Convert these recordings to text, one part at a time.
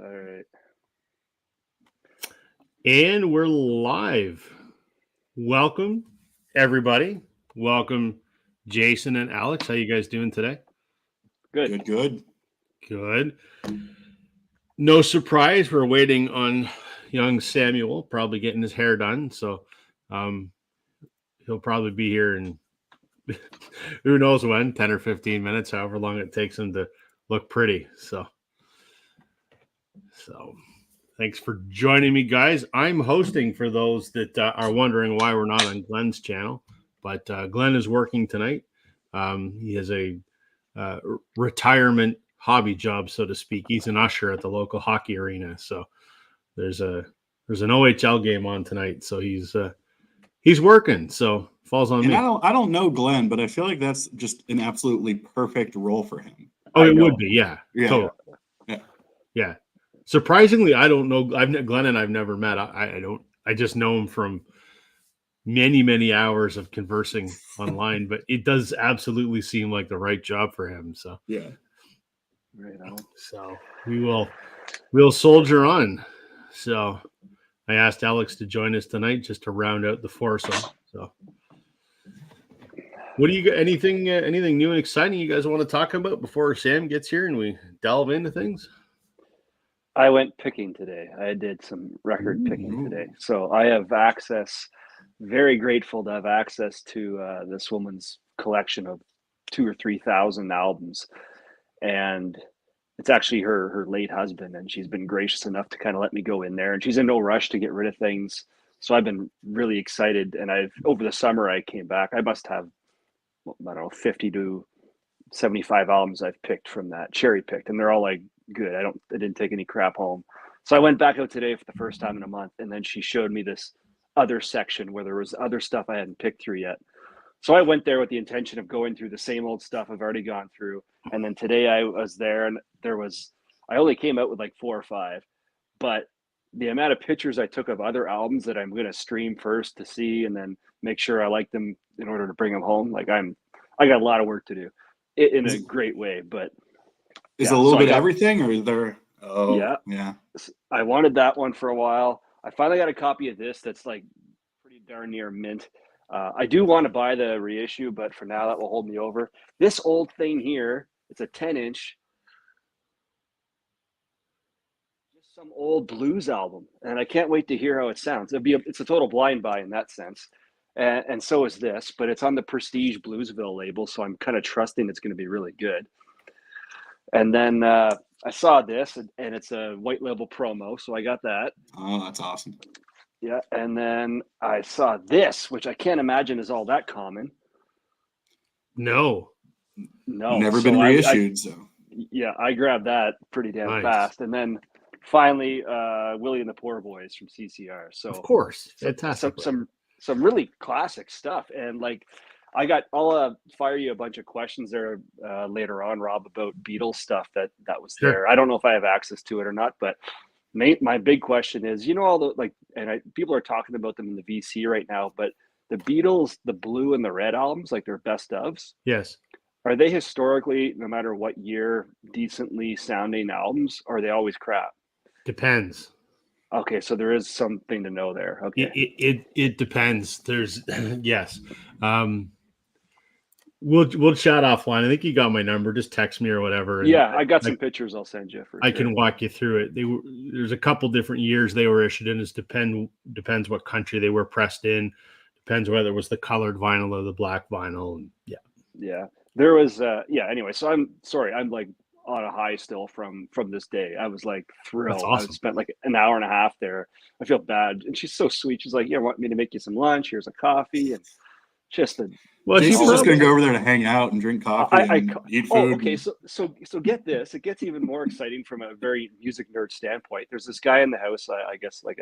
All right. And we're live. Welcome, everybody. Welcome, Jason and Alex. How you guys doing today? Good. Good. Good. No surprise, we're waiting on young Samuel, probably getting his hair done. So um, he'll probably be here in who knows when, 10 or 15 minutes, however long it takes him to look pretty. So thanks for joining me, guys. I'm hosting for those that are wondering why we're not on Glenn's channel, but Glenn is working tonight. He has a retirement hobby job, so to speak. He's an usher at the local hockey arena. So there's an OHL game on tonight, so he's working. So falls on me. I don't know Glenn, but I feel like that's just an absolutely perfect role for him. Oh, it would be, yeah. Totally. Yeah. Surprisingly, I don't know. Glenn and I've never met. I just know him from many hours of conversing online. But it does absolutely seem like the right job for him. So yeah, right on. So we'll soldier on. So I asked Alex to join us tonight just to round out the foursome. So what do you got? Anything new and exciting you guys want to talk about before Sam gets here and we delve into things? I went picking today. I did some record picking today. So I have access, very grateful to have access to this woman's collection of 2,000 or 3,000 albums. And it's actually her late husband. And she's been gracious enough to kind of let me go in there. And she's in no rush to get rid of things. So I've been really excited. And over the summer, I came back. I must have, I don't know, 50 to 75 albums I've picked from that, cherry picked. And they're all like, good. I didn't take any crap home. So I went back out today for the first time in a month, and then she showed me this other section where there was other stuff I hadn't picked through yet. So I went there with the intention of going through the same old stuff I've already gone through. And then today I was there, and I only came out with like 4 or 5, but the amount of pictures I took of other albums that I'm going to stream first to see and then make sure I like them in order to bring them home. Like I got a lot of work to do in a great way, but is a little bit everything, or is there? Oh, yeah. I wanted that one for a while. I finally got a copy of this that's like pretty darn near mint. I do want to buy the reissue, but for now that will hold me over. This old thing here, it's a 10-inch, just some old blues album, and I can't wait to hear how it sounds. It's a total blind buy in that sense, and so is this, but it's on the Prestige Bluesville label, so I'm kind of trusting it's going to be really good. And then I saw this, and it's a white label promo, so I got that. Oh, that's awesome. Yeah, and then I saw this, which I can't imagine is all that common. No. Never been reissued, so. Yeah, I grabbed that pretty damn fast. And then finally, Willie and the Poor Boys from CCR. So of course, fantastic. Some really classic stuff, and like. I'll fire you a bunch of questions there later on, Rob, about Beatles stuff that was there. I don't know if I have access to it or not, but my big question is, all the people are talking about them in the VC right now, but the Beatles, the blue and the red albums, like their best ofs. Yes. Are they historically, no matter what year, decently sounding albums, or are they always crap? Depends. Okay, so there is something to know there. Okay. It depends. There's yes. We'll chat offline. I think you got my number. Just text me or whatever. Yeah, I got some pictures I'll send you. I can walk you through it. There's a couple different years they were issued in. It depends what country they were pressed in. Depends whether it was the colored vinyl or the black vinyl. And yeah. There was anyway, so I'm sorry. I'm like on a high still from this day. I was like thrilled. That's awesome. I spent like an hour and a half there. I feel bad, and she's so sweet. She's like, "Yeah, want me to make you some lunch? Here's a coffee." And just a she's just gonna go over there to hang out and drink coffee and eat food. Oh, okay. So get this. It gets even more exciting from a very music nerd standpoint. There's this guy in the house, I guess like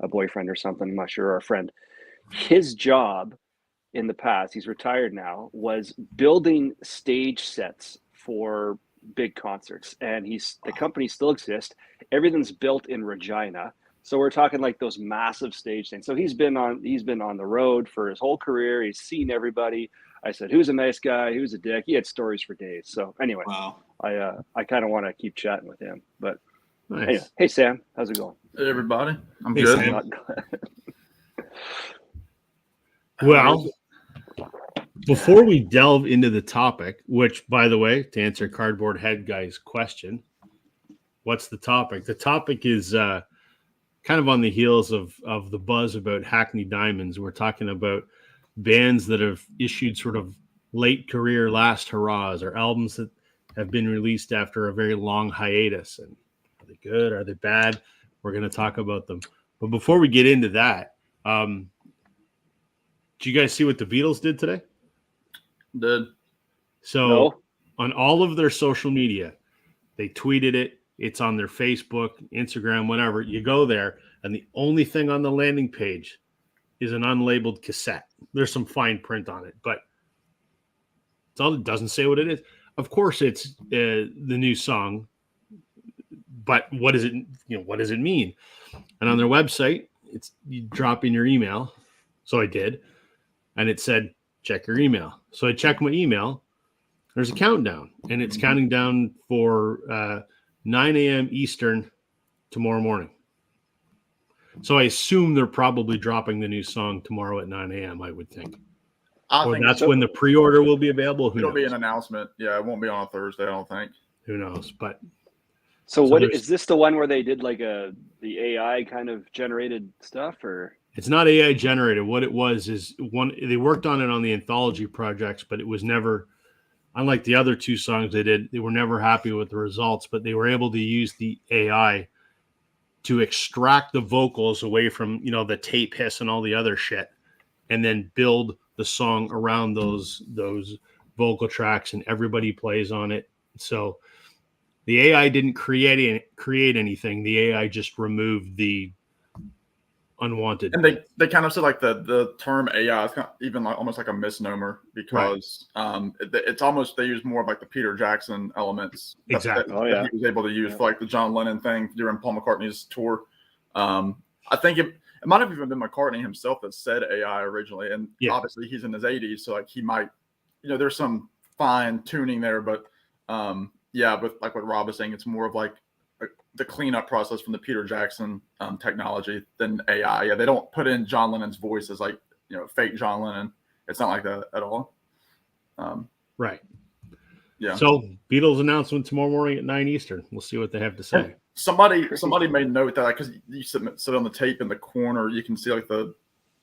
a boyfriend or something, I'm not sure, or a friend. His job in the past, he's retired now, was building stage sets for big concerts. And the company still exists. Everything's built in Regina. So we're talking like those massive stage things. So he's been on the road for his whole career. He's seen everybody. I said, who's a nice guy? Who's a dick? He had stories for days. So anyway, wow. I kind of want to keep chatting with him, but Nice. Anyway, hey Sam, how's it going? Hey, everybody. I'm Hey, good. Sam. Not glad. Well, before we delve into the topic, which, by the way, to answer Cardboard Head Guy's question, what's the topic? The topic is kind of on the heels of the buzz about Hackney Diamonds. We're talking about bands that have issued sort of late career last hurrahs, or albums that have been released after a very long hiatus. And are they good? Are they bad? We're going to talk about them. But before we get into that, did you guys see what the Beatles did today? Did. So No? on all of their social media, they tweeted it. It's on their Facebook, Instagram, whatever. You go there, and the only thing on the landing page is an unlabeled cassette. There's some fine print on it, but it doesn't say what it is. Of course, it's the new song, but what does it? What does it mean? And on their website, you drop in your email. So I did, and it said, check your email. So I checked my email. There's a countdown, and it's counting down for 9 a.m. Eastern tomorrow morning. So I assume they're probably dropping the new song tomorrow at 9 a.m., I would think. I Or think that's when the pre-order will be available. Who it'll knows? be an announcement. Yeah, it won't be on a Thursday, I don't think. Who knows? But So So what there's- is this the one where they did like the AI kind of generated stuff, or? it's not AI generated. What it was is they worked on it on the anthology projects, but it was never, unlike the other two songs they did, they were never happy with the results, but they were able to use the AI to extract the vocals away from, the tape hiss and all the other shit, and then build the song around those vocal tracks, and everybody plays on it. So the AI didn't create anything. The AI just removed the unwanted. And they kind of said like the term AI is kind of even like almost like a misnomer because it's almost they use more of like the Peter Jackson elements Exactly. that he was able to use for like the John Lennon thing during Paul McCartney's tour. I think it might have even been McCartney himself that said AI originally, and obviously he's in his 80s, so like he might, there's some fine tuning there, but but like what Rob was saying, it's more of like the cleanup process from the Peter Jackson technology than AI. Yeah, they don't put in John Lennon's voice as like, fake John Lennon. It's not like that at all. Right. Yeah. So Beatles announcement tomorrow morning at 9 Eastern. We'll see what they have to say. Somebody made note that because you sit on the tape in the corner, you can see like the.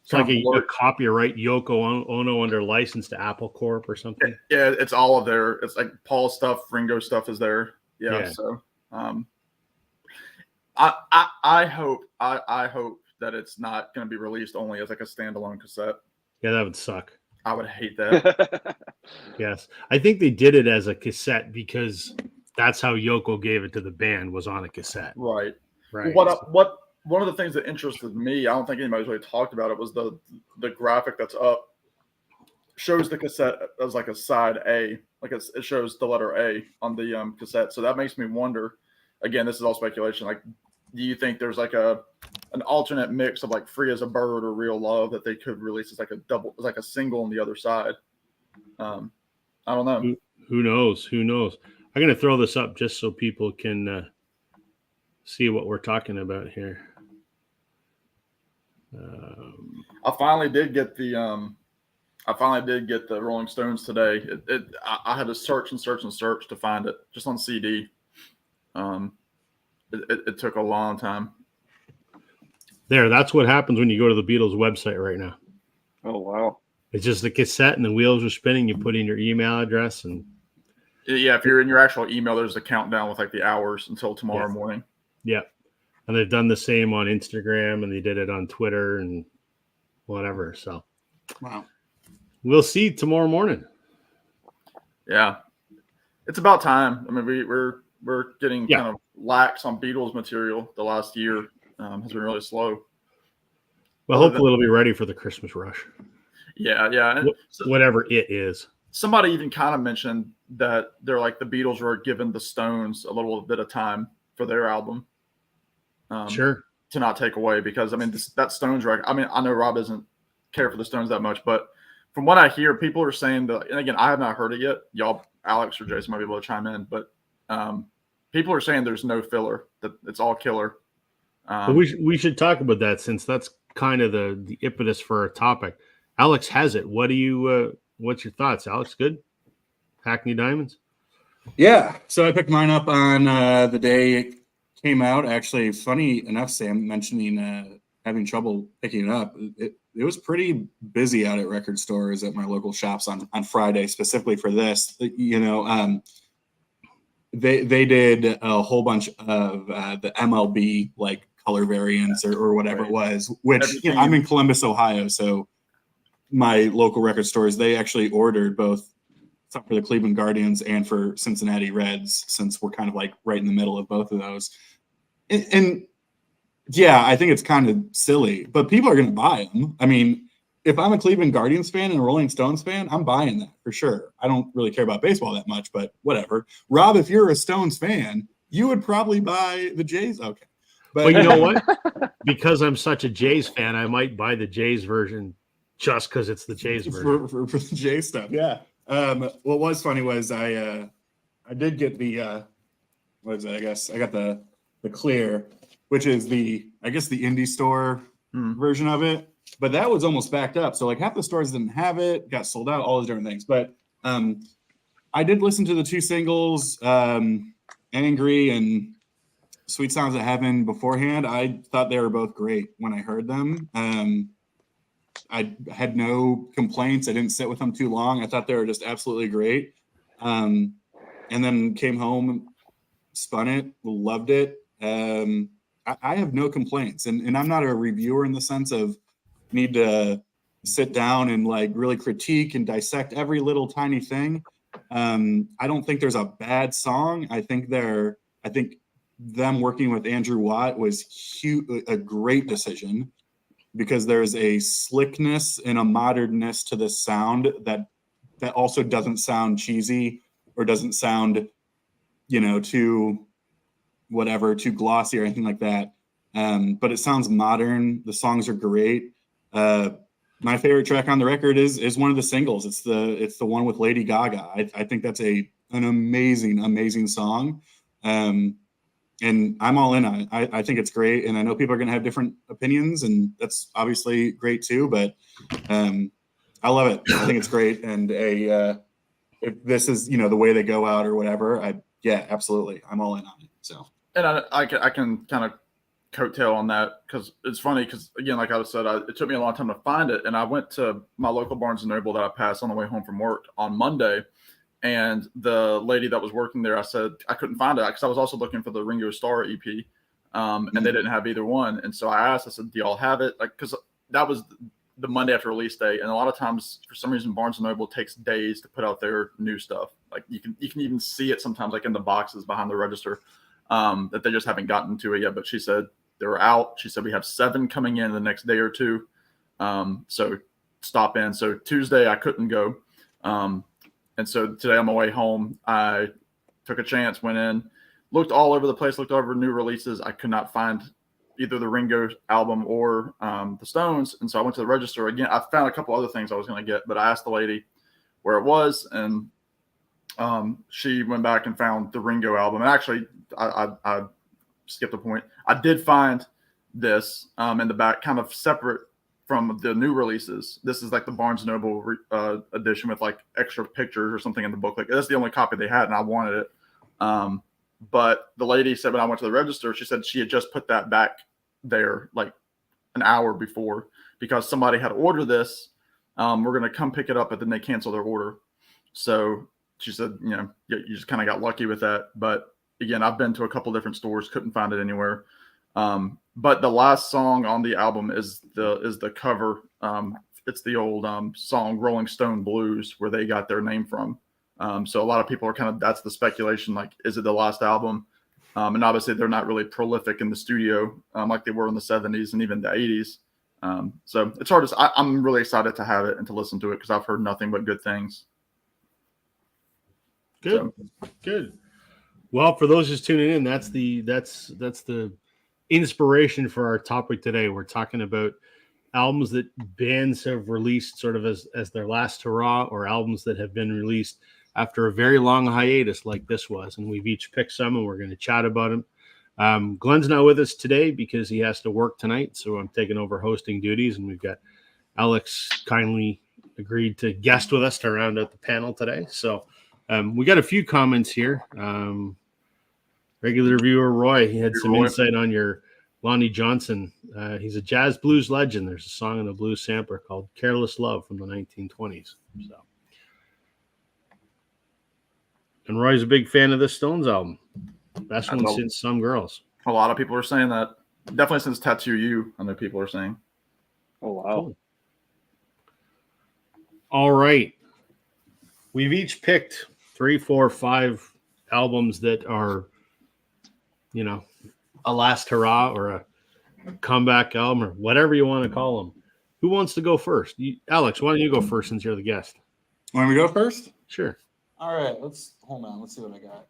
It's like a copyright Yoko Ono under license to Apple Corp or something. Yeah, it's all of there. It's like Paul stuff, Ringo stuff is there. Yeah. So I hope that it's not going to be released only as like a standalone cassette. Yeah, that would suck. I would hate that. Yes. I think they did it as a cassette because that's how Yoko gave it to the band, was on a cassette. Right. Right. What one of the things that interested me, I don't think anybody's really talked about it, was the graphic that's up shows the cassette as like a side A, like it shows the letter A on the cassette. So that makes me wonder, again, this is all speculation, like, do you think there's like an alternate mix of like Free as a Bird or Real Love that they could release as like a single on the other side? I don't know. Who knows? I'm going to throw this up just so people can see what we're talking about here. I finally did get the Rolling Stones today. I had to search to find it just on CD. It took a long time. That's what happens when you go to the Beatles website right now. Oh, wow. It's just the cassette and the wheels are spinning. You put in your email address and. Yeah, if you're in your actual email, there's a countdown with like the hours until tomorrow morning. Yeah. And they've done the same on Instagram, and they did it on Twitter and whatever. So, wow, we'll see tomorrow morning. Yeah, it's about time. I mean, we're getting kind of lax on Beatles material. The last year has been really slow. Well, hopefully it'll be ready for the Christmas rush. Yeah. Whatever it is. Somebody even kind of mentioned that they're like the Beatles were giving the Stones a little bit of time for their album. Sure. To not take away, because I mean that Stones record. I mean, I know Rob doesn't care for the Stones that much, but from what I hear, people are saying that. And again, I have not heard it yet. Y'all, Alex or Jason, might be able to chime in, but people are saying there's no filler, that it's all killer. But we should talk about that, since that's kind of the impetus for our topic. Alex has it. What's your thoughts, Alex? Good? Hackney Diamonds? Yeah. So I picked mine up on the day it came out. Actually, funny enough, Sam mentioning having trouble picking it up. It was pretty busy out at record stores at my local shops on Friday, specifically for this. You know, they did a whole bunch of the MLB like color variants or whatever it was, which I'm in Columbus, Ohio, so my local record stores, they actually ordered both for the Cleveland Guardians and for Cincinnati Reds, since we're kind of like right in the middle of both of those. And yeah, I think it's kind of silly, but people are going to buy them. I mean, if I'm a Cleveland Guardians fan and a Rolling Stones fan, I'm buying that for sure. I don't really care about baseball that much, but whatever. Rob, if you're a Stones fan, you would probably buy the Jays. Okay. But you know what? Because I'm such a Jays fan, I might buy the Jays version just because it's the Jays version. For the Jays stuff, yeah. What was funny was I did get the what is it? I guess I got the clear, which is the indie store version of it. But that was almost backed up. So like half the stores didn't have it, got sold out, all those different things. But I did listen to the two singles, Angry and Sweet Sounds of Heaven, beforehand. I thought they were both great when I heard them. I had no complaints. I didn't sit with them too long. I thought they were just absolutely great. And then came home, spun it, loved it. I have no complaints. And I'm not a reviewer in the sense of need to sit down and like really critique and dissect every little tiny thing. I don't think there's a bad song. I think them working with Andrew Watt was a great decision, because there's a slickness and a modernness to this sound that also doesn't sound cheesy or doesn't sound, too glossy or anything like that. But it sounds modern. The songs are great. My favorite track on the record is one of the singles. It's the one with Lady Gaga. I think that's an amazing song. And I'm all in on it. I think it's great. And I know people are going to have different opinions, and that's obviously great too, but I love it. I think it's great. And if this is, the way they go out or whatever, absolutely. I'm all in on it. So, and I can kind of coattail on that, because it's funny, because again, like I said, it took me a long time to find it. And I went to my local Barnes & Noble that I passed on the way home from work on Monday. And the lady that was working there, I said I couldn't find it, because I was also looking for the Ringo Starr EP, and they didn't have either one. And so I asked, I said, do y'all have it? Like, because that was the Monday after release day, and a lot of times for some reason Barnes & Noble takes days to put out their new stuff. Like you can even see it sometimes, like in the boxes behind the register, that they just haven't gotten to it yet. But she said they were out. She said we have 7 coming in the next day or two, so stop in. So Tuesday I couldn't go. And so today on my way home, I took a chance, went in, looked all over the place, looked over new releases. I could not find either the Ringo album or the Stones. And so I went to the register again. I found a couple other things I was going to get, but I asked the lady where it was, and she went back and found the Ringo album. And actually, I skipped a point. I did find this in the back, kind of separate from the new releases. This is like the Barnes & Noble edition with like extra pictures or something in the book. Like that's the only copy they had, and I wanted it. But the lady said when I went to the register, she said she had just put that back there like an hour before, because somebody had ordered this. We're going to come pick it up, but then they canceled their order. So she said, you just kind of got lucky with that. But again, I've been to a couple different stores, couldn't find it anywhere. But the last song on the album is the cover. It's the old song Rolling Stone Blues, where they got their name from. So a lot of people are that's the speculation, like, is it the last album? And obviously they're not really prolific in the studio like they were in the 70s and even the 80s. So it's hard to, I'm really excited to have it and to listen to it, because I've heard nothing but good things. Good. Well, for those just tuning in, that's the inspiration for our topic today. We're talking about albums that bands have released sort of as their last hurrah, or albums that have been released after a very long hiatus like this was, and we've each picked some, and we're going to chat about them. Glenn's not with us today because he has to work tonight, so I'm taking over hosting duties, and we've got Alex kindly agreed to guest with us to round out the panel today. So we got a few comments here. Regular viewer Roy, he had some insight on your Lonnie Johnson. He's a jazz blues legend. There's a song in the blues sampler called Careless Love from the 1920s. So, and Roy's a big fan of the Stones album. Best one since Some Girls. A lot of people are saying that. Definitely since Tattoo You, I know people are saying. Oh, wow. Cool. All right. We've each picked 3, 4, 5 albums that are, you know, a last hurrah or a comeback album or whatever you want to call them. Who wants to go first? Alex, why don't you go first since you're the guest? Want me to go first? Sure. All right. Hold on. Let's see what I got.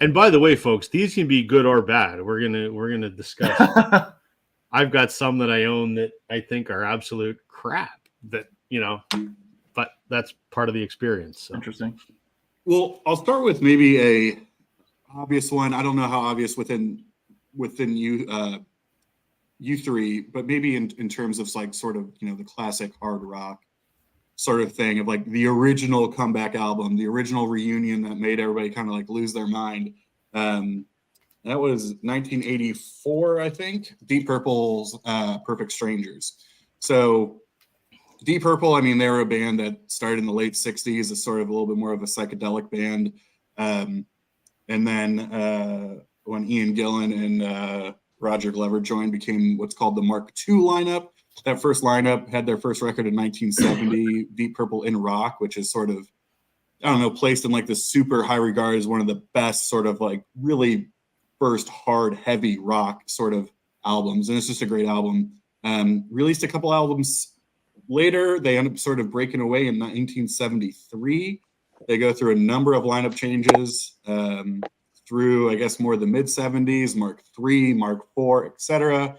And by the way, folks, these can be good or bad. We're gonna discuss. I've got some that I own that I think are absolute crap. That but that's part of the experience. So. Interesting. Well, I'll start with maybe a obvious one. I don't know how obvious within you three, but maybe in terms of like sort of the classic hard rock sort of thing of like the original comeback album, the original reunion that made everybody kind of like lose their mind. That was 1984, I think. Deep Purple's Perfect Strangers. So Deep Purple, I mean, they were a band that started in the late 60s as sort of a little bit more of a psychedelic band. And then when Ian Gillan and Roger Glover joined, became what's called the Mark II lineup. That first lineup had their first record in 1970, Deep Purple in Rock, which is sort of, I don't know, placed in like the super high regard as one of the best sort of like really first hard, heavy rock sort of albums. And it's just a great album. Released a couple albums later. They end up sort of breaking away in 1973. They go through a number of lineup changes through, I guess, more the mid-70s, Mark III, Mark IV, etc.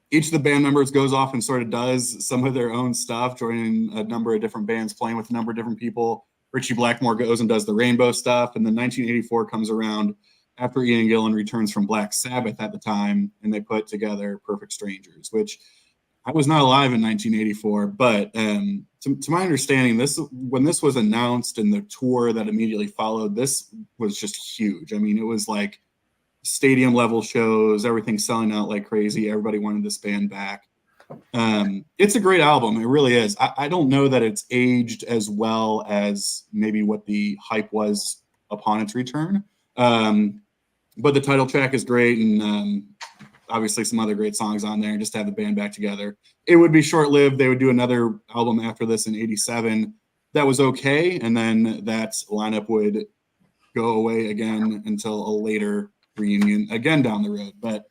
Each of the band members goes off and sort of does some of their own stuff, joining a number of different bands, playing with a number of different people. Richie Blackmore goes and does the Rainbow stuff. And then 1984 comes around after Ian Gillan returns from Black Sabbath at the time, and they put together Perfect Strangers, which I was not alive in 1984, but to my understanding, when this was announced and the tour that immediately followed, this was just huge. I mean, it was like stadium level shows, everything selling out like crazy. Everybody wanted this band back. It's a great album. It really is. I don't know that it's aged as well as maybe what the hype was upon its return. But the title track is great. And obviously some other great songs on there, just to have the band back together. It would be short-lived. They would do another album after this in 87. That was okay. And then that lineup would go away again until a later reunion again down the road. But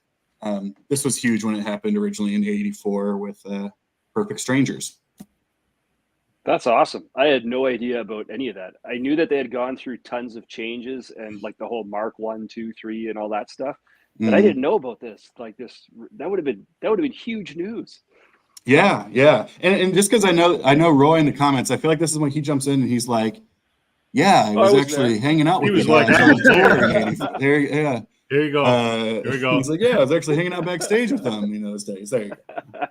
this was huge when it happened originally in 84 with Perfect Strangers. That's awesome. I had no idea about any of that. I knew that they had gone through tons of changes and like the whole Mark 1, 2, 3 and all that stuff. But I didn't know about this. Like this, that would have been huge news. Yeah, yeah. And just because I know Roy in the comments, I feel like this is when he jumps in and he's like, "Yeah, I was actually hanging out with the guys." There you go. Here we go. He's like, "Yeah, I was actually hanging out backstage with them, those days." There you go.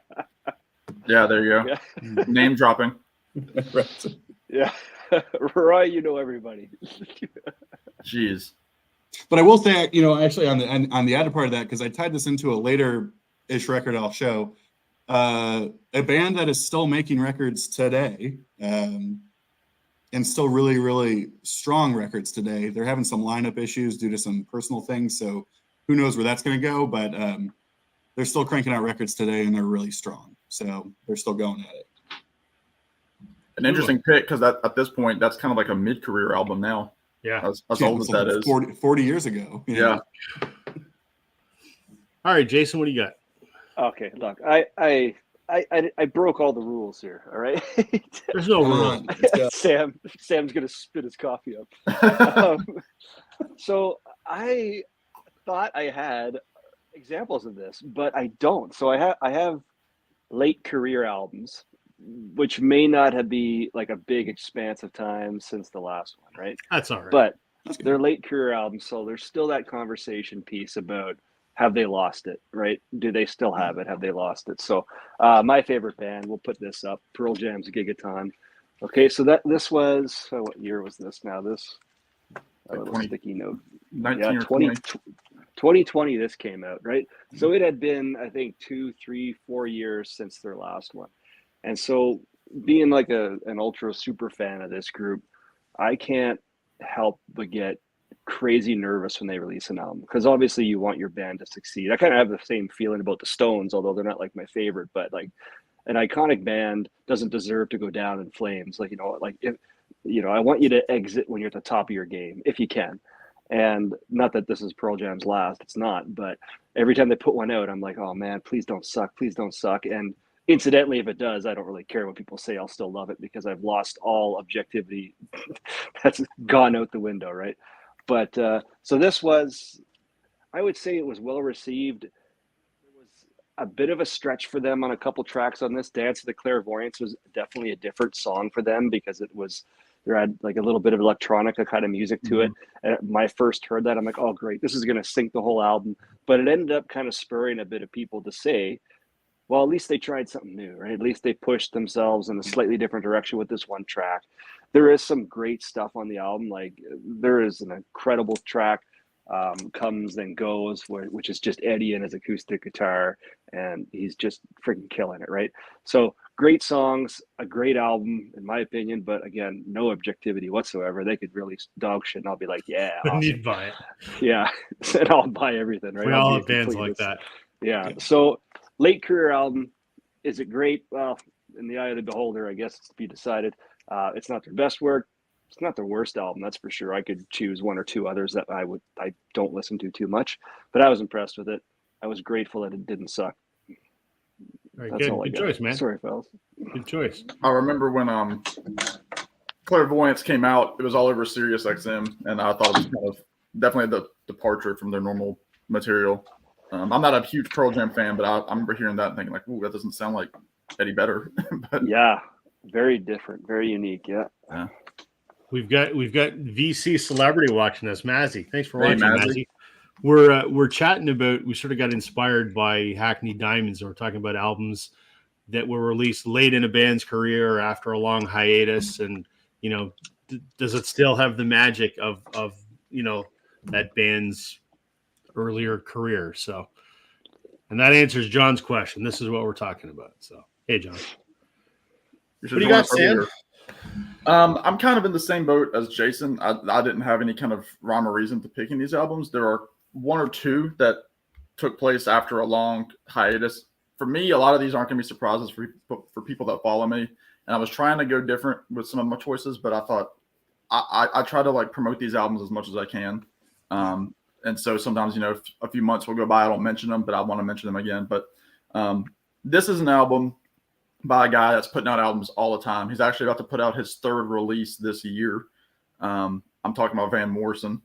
Yeah, there you go. Yeah. Name dropping. Right. Yeah, Roy, you know everybody. Jeez. But I will say, actually on the added part of that, because I tied this into a later-ish record I'll show, a band that is still making records today, and still really, really strong records today. They're having some lineup issues due to some personal things, so who knows where that's going to go, but they're still cranking out records today, and they're really strong. So they're still going at it. An interesting pick, because at this point, that's kind of like a mid-career album now. Yeah. As old as that is. 40 years ago. Yeah. All right, Jason, what do you got? Okay, look, I broke all the rules here. All right. There's no rule. Sam's gonna spit his coffee up. So I thought I had examples of this, but I don't. So I have late career albums, which may not have be like a big expanse of time since the last one, right? That's all right. But their late career album, so there's still that conversation piece about have they lost it, right? Do they still have it? Have they lost it? So my favorite band, we'll put this up, Pearl Jam's Gigaton. Okay, so this was, what year was this now? This a little sticky note. 2020 this came out, right? So it had been, I think, 2, 3, 4 years since their last one. And so being like an ultra super fan of this group, I can't help but get crazy nervous when they release an album, because obviously you want your band to succeed. I kind of have the same feeling about the Stones, although they're not like my favorite, but like an iconic band doesn't deserve to go down in flames. Like, like if, I want you to exit when you're at the top of your game, if you can. And not that this is Pearl Jam's last, it's not, but every time they put one out, I'm like, oh man, please don't suck. Please don't suck. And incidentally, if it does, I don't really care what people say. I'll still love it because I've lost all objectivity. That's gone out the window, right? But so this was, I would say it was well received. There was a bit of a stretch for them on a couple tracks on this. Dance of the Clairvoyants was definitely a different song for them because there had like a little bit of electronica kind of music to it. And when I first heard that, I'm like, oh, great, this is going to sink the whole album. But it ended up kind of spurring a bit of people to say, well, at least they tried something new, right? At least they pushed themselves in a slightly different direction with this one track. There is some great stuff on the album. Like there is an incredible track, Comes Then Goes, which is just Eddie and his acoustic guitar, and he's just freaking killing it, right? So great songs, a great album, in my opinion, but again, no objectivity whatsoever. They could release dog shit, and I'll be like, yeah, awesome. You'd buy it. Yeah, and I'll buy everything, right? We all have bands like that. Yeah, so late career album, is it great? Well, in the eye of the beholder, I guess it's to be decided. It's not their best work. It's not their worst album, that's for sure. I could choose one or two others that I don't listen to too much, but I was impressed with it. I was grateful that it didn't suck. Very good. Good choice, man. Sorry, fellas. Good choice. I remember when Clairvoyance came out, it was all over Sirius XM, and I thought it was kind of definitely the departure from their normal material. I'm not a huge Pearl Jam fan, but I remember hearing that and thinking like, ooh, that doesn't sound like Eddie Vedder. But yeah, very different, very unique. Yeah. We've got VC celebrity watching us, Mazzy. Thanks for watching, Mazzy. We're chatting about. We sort of got inspired by Hackney Diamonds, and we're talking about albums that were released late in a band's career or after a long hiatus, and does it still have the magic of that band's earlier career? So, and that answers John's question. This is what we're talking about. So, hey, John, what do you got, Sam? I'm kind of in the same boat as Jason. I didn't have any kind of rhyme or reason to picking these albums. There are one or two that took place after a long hiatus. For me, a lot of these aren't going to be surprises for people that follow me. And I was trying to go different with some of my choices, but I thought I try to like promote these albums as much as I can. And so sometimes, a few months will go by, I don't mention them, but I want to mention them again. But this is an album by a guy that's putting out albums all the time. He's actually about to put out his third release this year. I'm talking about Van Morrison.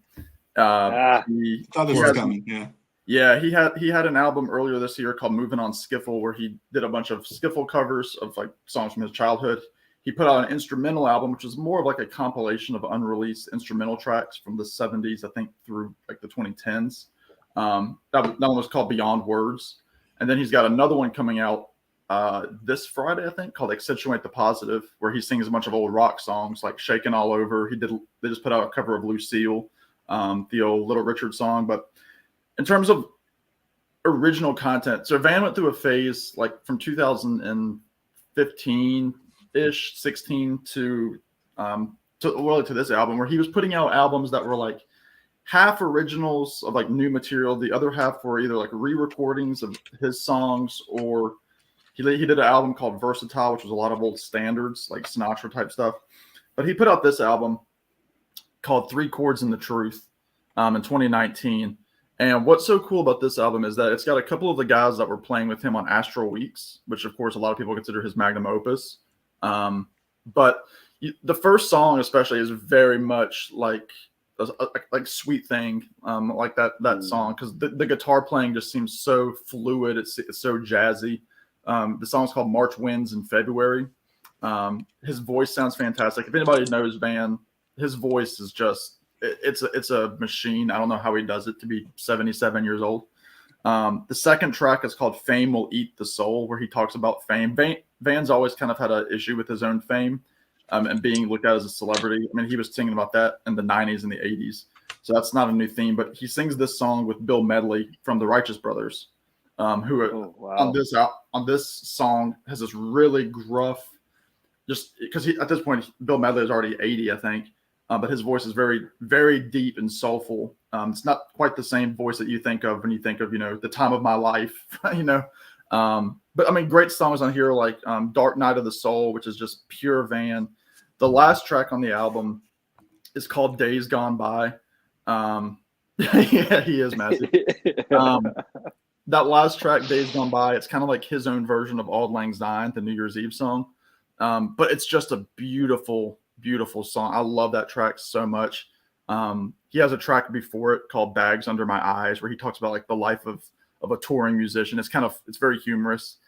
Thought this was coming. Yeah, he had an album earlier this year called Moving on Skiffle, where he did a bunch of skiffle covers of like songs from his childhood. He put out an instrumental album, which is more of like a compilation of unreleased instrumental tracks from the 70s, I think, through like the 2010s. That one was called Beyond Words. And then he's got another one coming out this Friday, I think, called Accentuate the Positive, where he sings a bunch of old rock songs like Shaking All Over. They just put out a cover of Lucille, the old Little Richard song. But in terms of original content, so Van went through a phase like from 2015-ish, 16 to this album, where he was putting out albums that were like half originals of like new material. The other half were either like re-recordings of his songs, or he did an album called Versatile, which was a lot of old standards, like Sinatra type stuff. But he put out this album called Three Chords and the Truth in 2019. And what's so cool about this album is that it's got a couple of the guys that were playing with him on Astral Weeks, which of course a lot of people consider his magnum opus. But the first song especially is very much like Sweet Thing, like that song, because the guitar playing just seems so fluid. It's so jazzy. The song's called March Winds in February. His voice sounds fantastic. If anybody knows Van, his voice is just it's a machine. I don't know how he does it to be 77 years old. The second track is called "Fame Will Eat the Soul," where he talks about fame. Van's always kind of had an issue with his own fame and being looked at as a celebrity. I mean, he was singing about that in the 90s and the 80s, so that's not a new theme. But he sings this song with Bill Medley from the Righteous Brothers, who on this song has this really gruff. Just because at this point, Bill Medley is already 80, I think, but his voice is very, very deep and soulful. It's not quite the same voice that you think of when you think of, the time of my life, But I mean, great songs on here like Dark Night of the Soul, which is just pure Van. The last track on the album is called Days Gone By. Yeah, he is massive. That last track, Days Gone By, it's kind of like his own version of Auld Lang Syne, the New Year's Eve song. But it's just a beautiful, beautiful song. I love that track so much. He has a track before it called Bags Under My Eyes, where he talks about like the life of a touring musician. It's very humorous.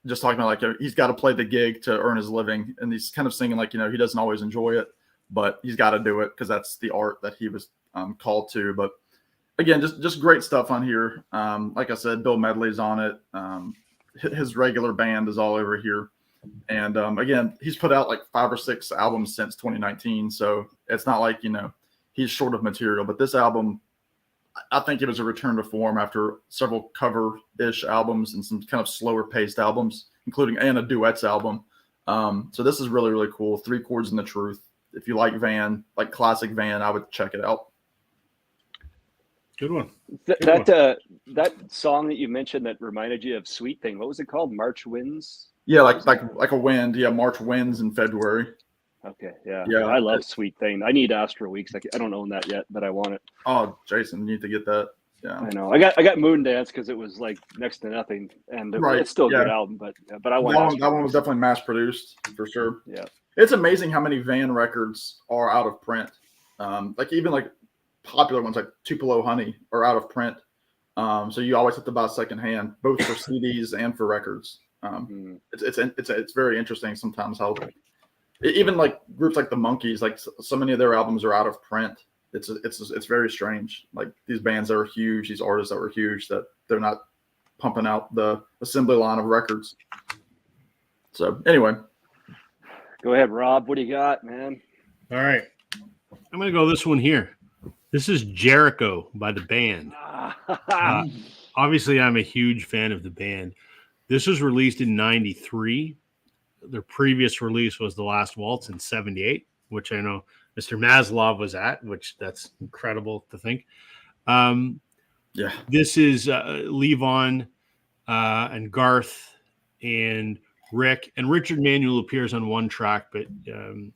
Just talking about like he's got to play the gig to earn his living. And he's kind of singing like, he doesn't always enjoy it, but he's got to do it because that's the art that he was called to. But again, just great stuff on here. Like I said, Bill Medley's on it. His regular band is all over here. And again, he's put out like 5 or 6 albums since 2019. So it's not like, he's short of material. But this album, I think it was a return to form after several cover-ish albums and some kind of slower paced albums, including a duets album. So this is really, really cool. 3 Chords and the Truth. If you like Van, like classic Van, I would check it out. Good one. That song that you mentioned that reminded you of Sweet Thing. What was it called? March Winds? Yeah, like a wind. Yeah, March winds in February. Okay, yeah. Yeah. I love Sweet Thing. I need Astro Weeks. I don't own that yet, but I want it. Oh, Jason, you need to get that. Yeah, I know. I got Moon Dance because it was like next to nothing, and it's still a good album. But I want that one was definitely mass produced for sure. Yeah, it's amazing how many Van records are out of print. Like even like popular ones like Tupelo Honey are out of print. So you always have to buy secondhand, both for CDs and for records. It's very interesting sometimes how even like groups like the Monkees, like so many of their albums are out of print. It's very strange. Like these bands that are huge, these artists that were huge, that they're not pumping out the assembly line of records. So anyway, go ahead, Rob. What do you got, man? All right, I'm gonna go this one here. This is Jericho by the band. Obviously, I'm a huge fan of the band. This was released in '93. Their previous release was The Last Waltz in '78, which I know Mr. Maslov was at, which that's incredible to think. Yeah. This is Levon and Garth and Rick. And Richard Manuel appears on one track, but it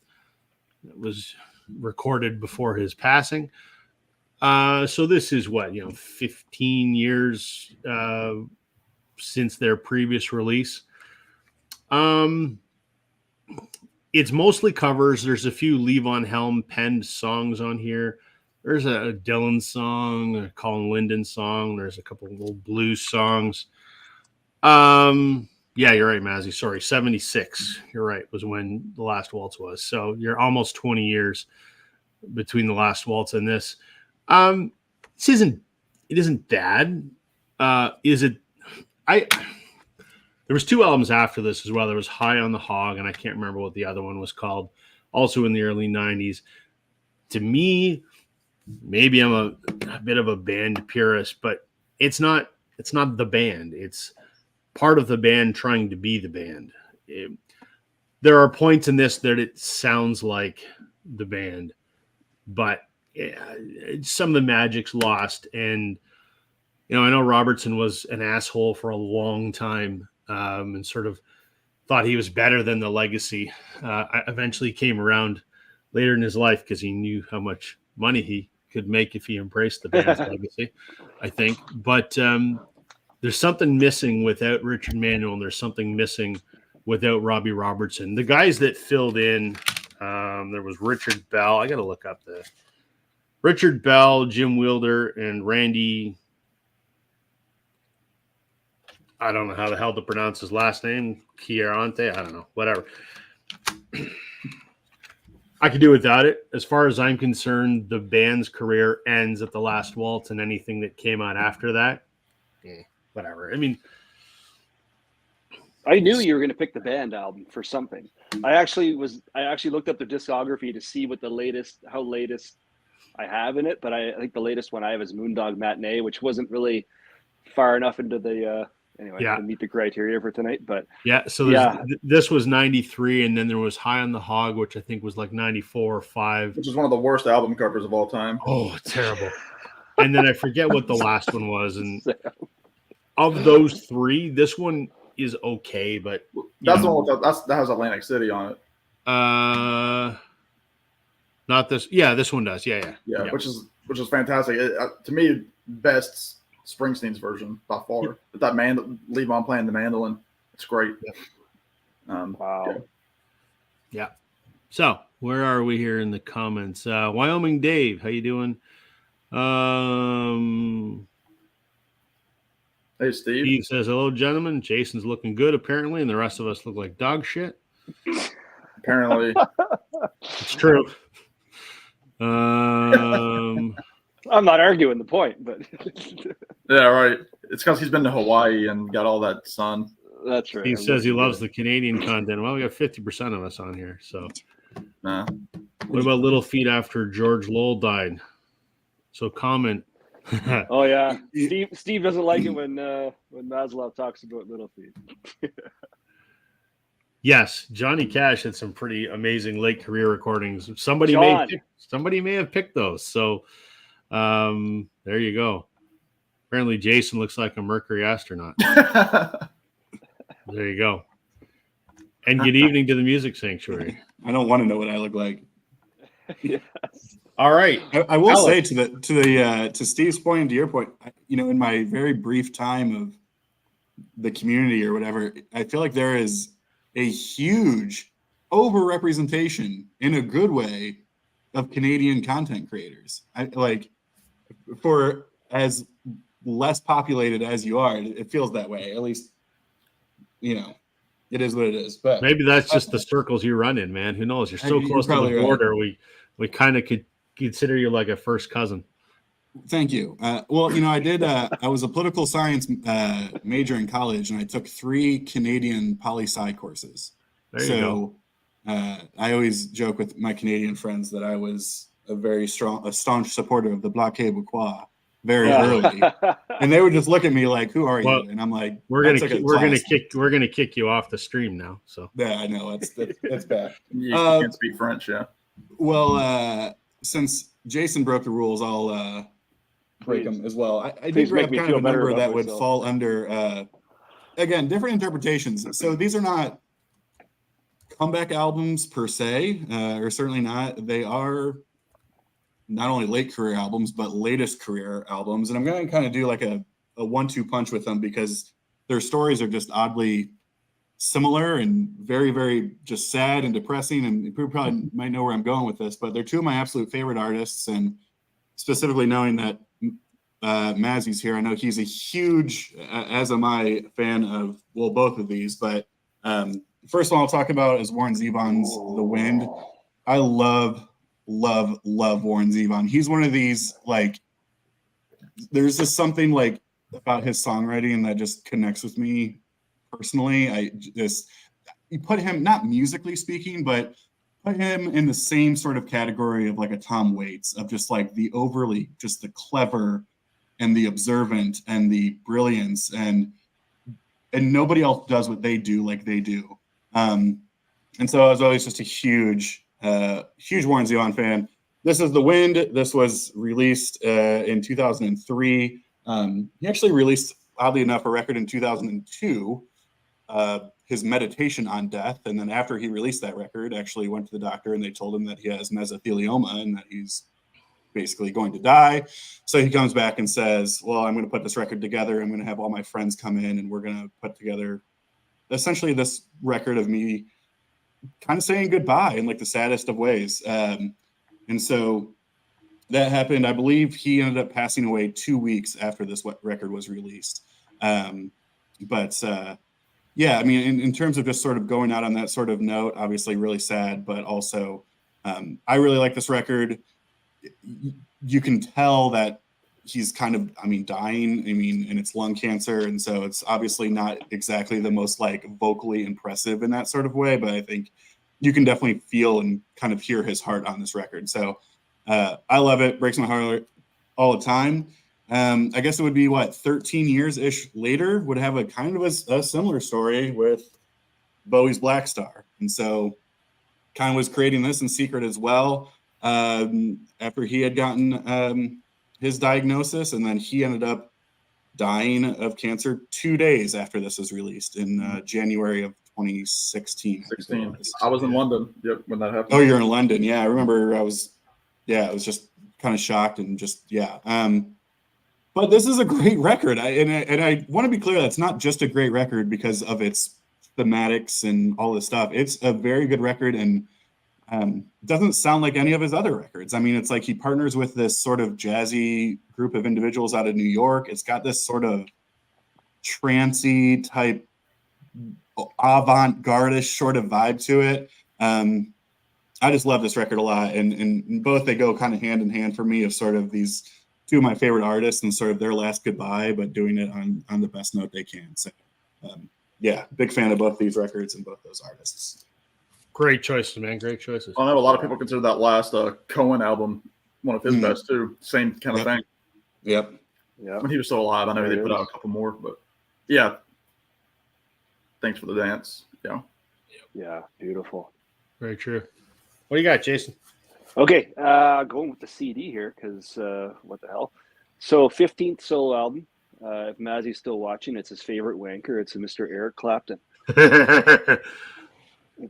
was recorded before his passing. So this is 15 years since their previous release. It's mostly covers. There's a few Levon Helm penned songs on here. There's a Dylan song, a Colin Linden song. There's a couple of little blues songs. Yeah, you're right, Mazzy. Sorry, 76. You're right, was when The Last Waltz was. So you're almost 20 years between The Last Waltz and this. It isn't bad. Is it? There was 2 albums after this as well. There was High on the Hog, and I can't remember what the other one was called. Also in the early 90s. To me, maybe I'm a bit of a band purist, but it's not the band. It's part of the band trying to be the band. There are points in this that it sounds like the band, but some of the magic's lost. And I know Robertson was an asshole for a long time. And sort of thought he was better than the Legacy. I eventually came around later in his life because he knew how much money he could make if he embraced the band's Legacy, I think. But there's something missing without Richard Manuel, and there's something missing without Robbie Robertson. The guys that filled in, there was Richard Bell. I got to look up Richard Bell, Jim Wilder, and Randy I don't know how the hell to pronounce his last name. Chiarante. I don't know. Whatever. I could do without it. As far as I'm concerned, the band's career ends at the last waltz, and anything that came out after that, whatever. I mean, I knew you were going to pick the band album for something. I actually looked up their discography to see what how latest I have in it, but I think the latest one I have is Moondog Matinee, which wasn't really far enough into the to meet the criteria for tonight. But this was 93, and then there was High on the Hog, which I think was like 94 or 5, which is one of the worst album covers of all time. Oh, terrible. And then I forget what the last one was, and of those three, this one is okay, but that's the one that has Atlantic City on it. Not this. Yeah, this one does. Yeah. Which is fantastic. To me, best Springsteen's version by far. Yeah. With that Levon playing the mandolin, it's great. Yeah. Wow. Yeah. So where are we here in the comments? Wyoming Dave, how you doing? Hey, Steve. Steve says, hello, gentlemen. Jason's looking good, apparently, and the rest of us look like dog shit. Apparently. It's true. I'm not arguing the point, but... Yeah, right. It's because he's been to Hawaii and got all that sun. That's right. He says he loves the Canadian content. Well, we got 50% of us on here, so... Nah. What about Little Feat after George Lowell died? So comment... Oh yeah, Steve doesn't like it when Maslov talks about Little Feat. Yes, Johnny Cash had some pretty amazing late career recordings. Somebody may have picked those. So there you go. Apparently, Jason looks like a Mercury astronaut. There you go. And good evening to the Music Sanctuary. I don't want to know what I look like. Yes. All right. I will say to Steve's point and to your point, in my very brief time of the community or whatever, I feel like there is a huge overrepresentation in a good way of Canadian content creators. For as less populated as you are, it feels that way. At least, it is what it is. But maybe that's just the circles you run in, man. Who knows? You're so close to the border. Right. We kind of could consider you like a first cousin. Thank you. Well, I did. I was a political science major in college, and I took 3 Canadian poli-sci courses. There you go. I always joke with my Canadian friends that I was a staunch supporter of the Bloc Québécois very early, and they would just look at me like, "Who are you?" And I'm like, "We're gonna kick you off the stream now." So yeah, I know that's bad. You can't speak French, yeah. Well, since Jason broke the rules, I'll break them as well. I did grab kind of a number that would fall under, again, different interpretations. So these are not comeback albums per se, or certainly not. They are not only late career albums, but latest career albums. And I'm going to kind of do like a 1-2 punch with them because their stories are just oddly similar and very, very just sad and depressing. And people probably might know where I'm going with this, but they're 2 of my absolute favorite artists. And specifically knowing that Mazzy's here, I know he's a huge, as am I, fan of, both of these. But first one I'll talk about is Warren Zevon's The Wind. I love Warren Zevon. He's one of these, there's just something about his songwriting that just connects with me personally. You put him, not musically speaking, but put him in the same sort of category of a Tom Waits, of just the overly, just the clever and the observant and the brilliance, and nobody else does what they do like they do. And so I was always just a huge Warren Zevon fan. This is The Wind. This was released in 2003. He actually released, oddly enough, a record in 2002, his Meditation on Death. And then after he released that record, actually went to the doctor and they told him that he has mesothelioma and that he's basically going to die. So he comes back and says, well, I'm going to put this record together. I'm going to have all my friends come in and we're going to put together essentially this record of me kind of saying goodbye in the saddest of ways. And so that happened. I believe he ended up passing away 2 weeks after this record was released. But yeah, I mean, in terms of just sort of going out on that sort of note, obviously really sad, but also I really like this record. You can tell that he's kind of, I mean, dying. I mean, and it's lung cancer, and so it's obviously not exactly the most like vocally impressive in that sort of way. But I think you can definitely feel and kind of hear his heart on this record. So I love it. Breaks my heart all the time. I guess it would be 13 years ish later would have a kind of a similar story with Bowie's Black Star, and so kind of was creating this in secret as well. After he had gotten his diagnosis, and then he ended up dying of cancer 2 days after this was released in January of 2016. 16. I was in London when that happened. Oh, you're in London. Yeah, I remember I was just kind of shocked and just, but this is a great record. I want to be clear, that's not just a great record because of its thematics and all this stuff. It's a very good record, and doesn't sound like any of his other records. I mean, it's like he partners with this sort of jazzy group of individuals out of New York. It's got this sort of trancy type avant-garde-ish sort of vibe to it. I just love this record a lot, and both they go kind of hand in hand for me of sort of these two of my favorite artists and sort of their last goodbye, but doing it on the best note they can. So big fan of both these records and both those artists. Great choices, man. Great choices. I know a lot of people consider that last Cohen album one of his best too. Same kind of thing. Yep. Yeah. When he was still alive, I know they put out a couple more, but yeah. Thanks for the dance. Yeah. Yeah. Beautiful. Very true. What do you got, Jason? Okay. Going with the CD here because what the hell? So 15th solo album. If Mazzy's still watching, it's his favorite wanker. It's a Mr. Eric Clapton.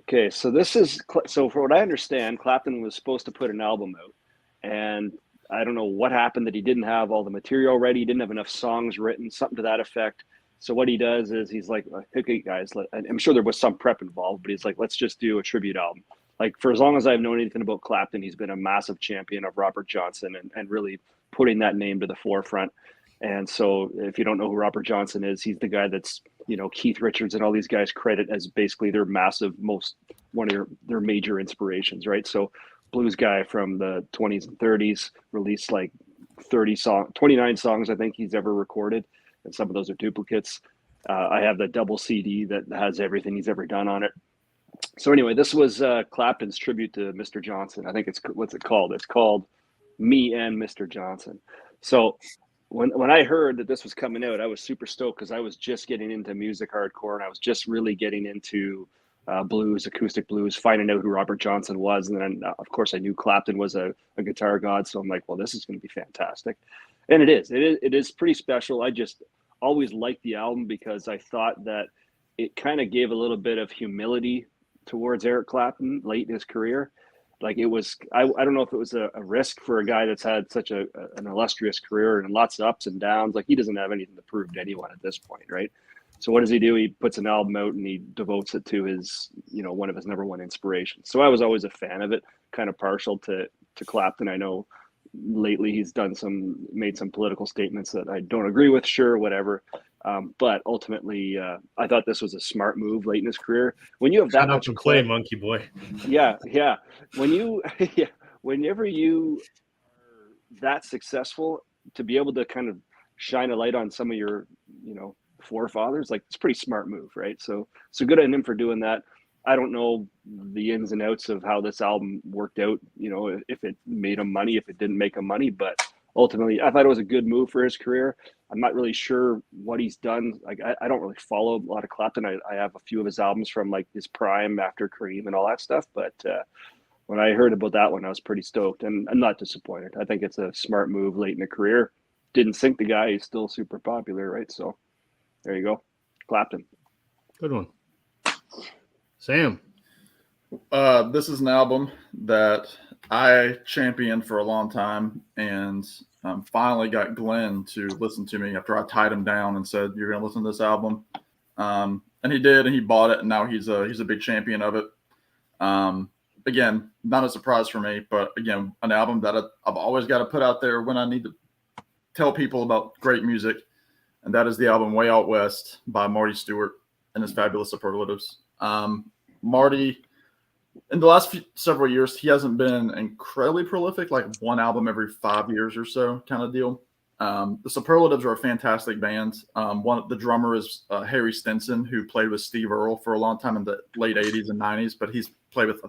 Okay, so for what I understand, Clapton was supposed to put an album out, and I don't know what happened that he didn't have all the material ready. He didn't have enough songs written, something to that effect. So what he does is he's like, okay, guys, I'm sure there was some prep involved, but he's like, let's just do a tribute album. Like, for as long as I've known anything about Clapton, he's been a massive champion of Robert Johnson and really putting that name to the forefront. And so if you don't know who Robert Johnson is, he's the guy that's, Keith Richards and all these guys credit as basically their one of their major inspirations, right? So blues guy from the 20s and 30s, released like 29 songs I think he's ever recorded, and some of those are duplicates. I have the double CD that has everything he's ever done on it. So anyway, this was Clapton's tribute to Mr. Johnson. I think what's it called? It's called Me and Mr. Johnson. So when I heard that this was coming out, I was super stoked because I was just getting into music hardcore, and I was just really getting into blues, acoustic blues, finding out who Robert Johnson was. And then, of course, I knew Clapton was a guitar god. So I'm like, well, this is going to be fantastic. And it is. It is pretty special. I just always liked the album because I thought that it kind of gave a little bit of humility towards Eric Clapton late in his career. Like it was, I don't know if it was a risk for a guy that's had such an illustrious career and lots of ups and downs. Like he doesn't have anything to prove to anyone at this point, right? So what does he do? He puts an album out and he devotes it to his, one of his number one inspirations. So I was always a fan of it, kind of partial to Clapton. I know lately he's made some political statements that I don't agree with, sure, whatever. But ultimately, I thought this was a smart move late in his career. When you have that much play, monkey boy. Yeah. Whenever you are that successful, to be able to kind of shine a light on some of your, forefathers, like it's a pretty smart move, right? So good on him for doing that. I don't know the ins and outs of how this album worked out, if it made him money, if it didn't make him money, but ultimately I thought it was a good move for his career. I'm not really sure what he's done. Like I don't really follow a lot of Clapton. I have a few of his albums from like his prime after Cream and all that stuff. But when I heard about that one, I was pretty stoked, and I'm not disappointed. I think it's a smart move late in the career. Didn't sink the guy. He's still super popular, right? So there you go. Clapton. Good one. Sam. This is an album that I championed for a long time, and finally got Glenn to listen to me after I tied him down and said, "You're going to listen to this album," and he did, and he bought it, and now he's a big champion of it. Again, not a surprise for me, but again, an album that I've always got to put out there when I need to tell people about great music. and that is the album Way Out West by Marty Stewart and his fabulous superlatives. Marty, in the last several years, he hasn't been incredibly prolific, like one album every 5 years or so kind of deal. The Superlatives are a fantastic band. The drummer is Harry Stinson, who played with Steve Earle for a long time in the late 80s and 90s, but I think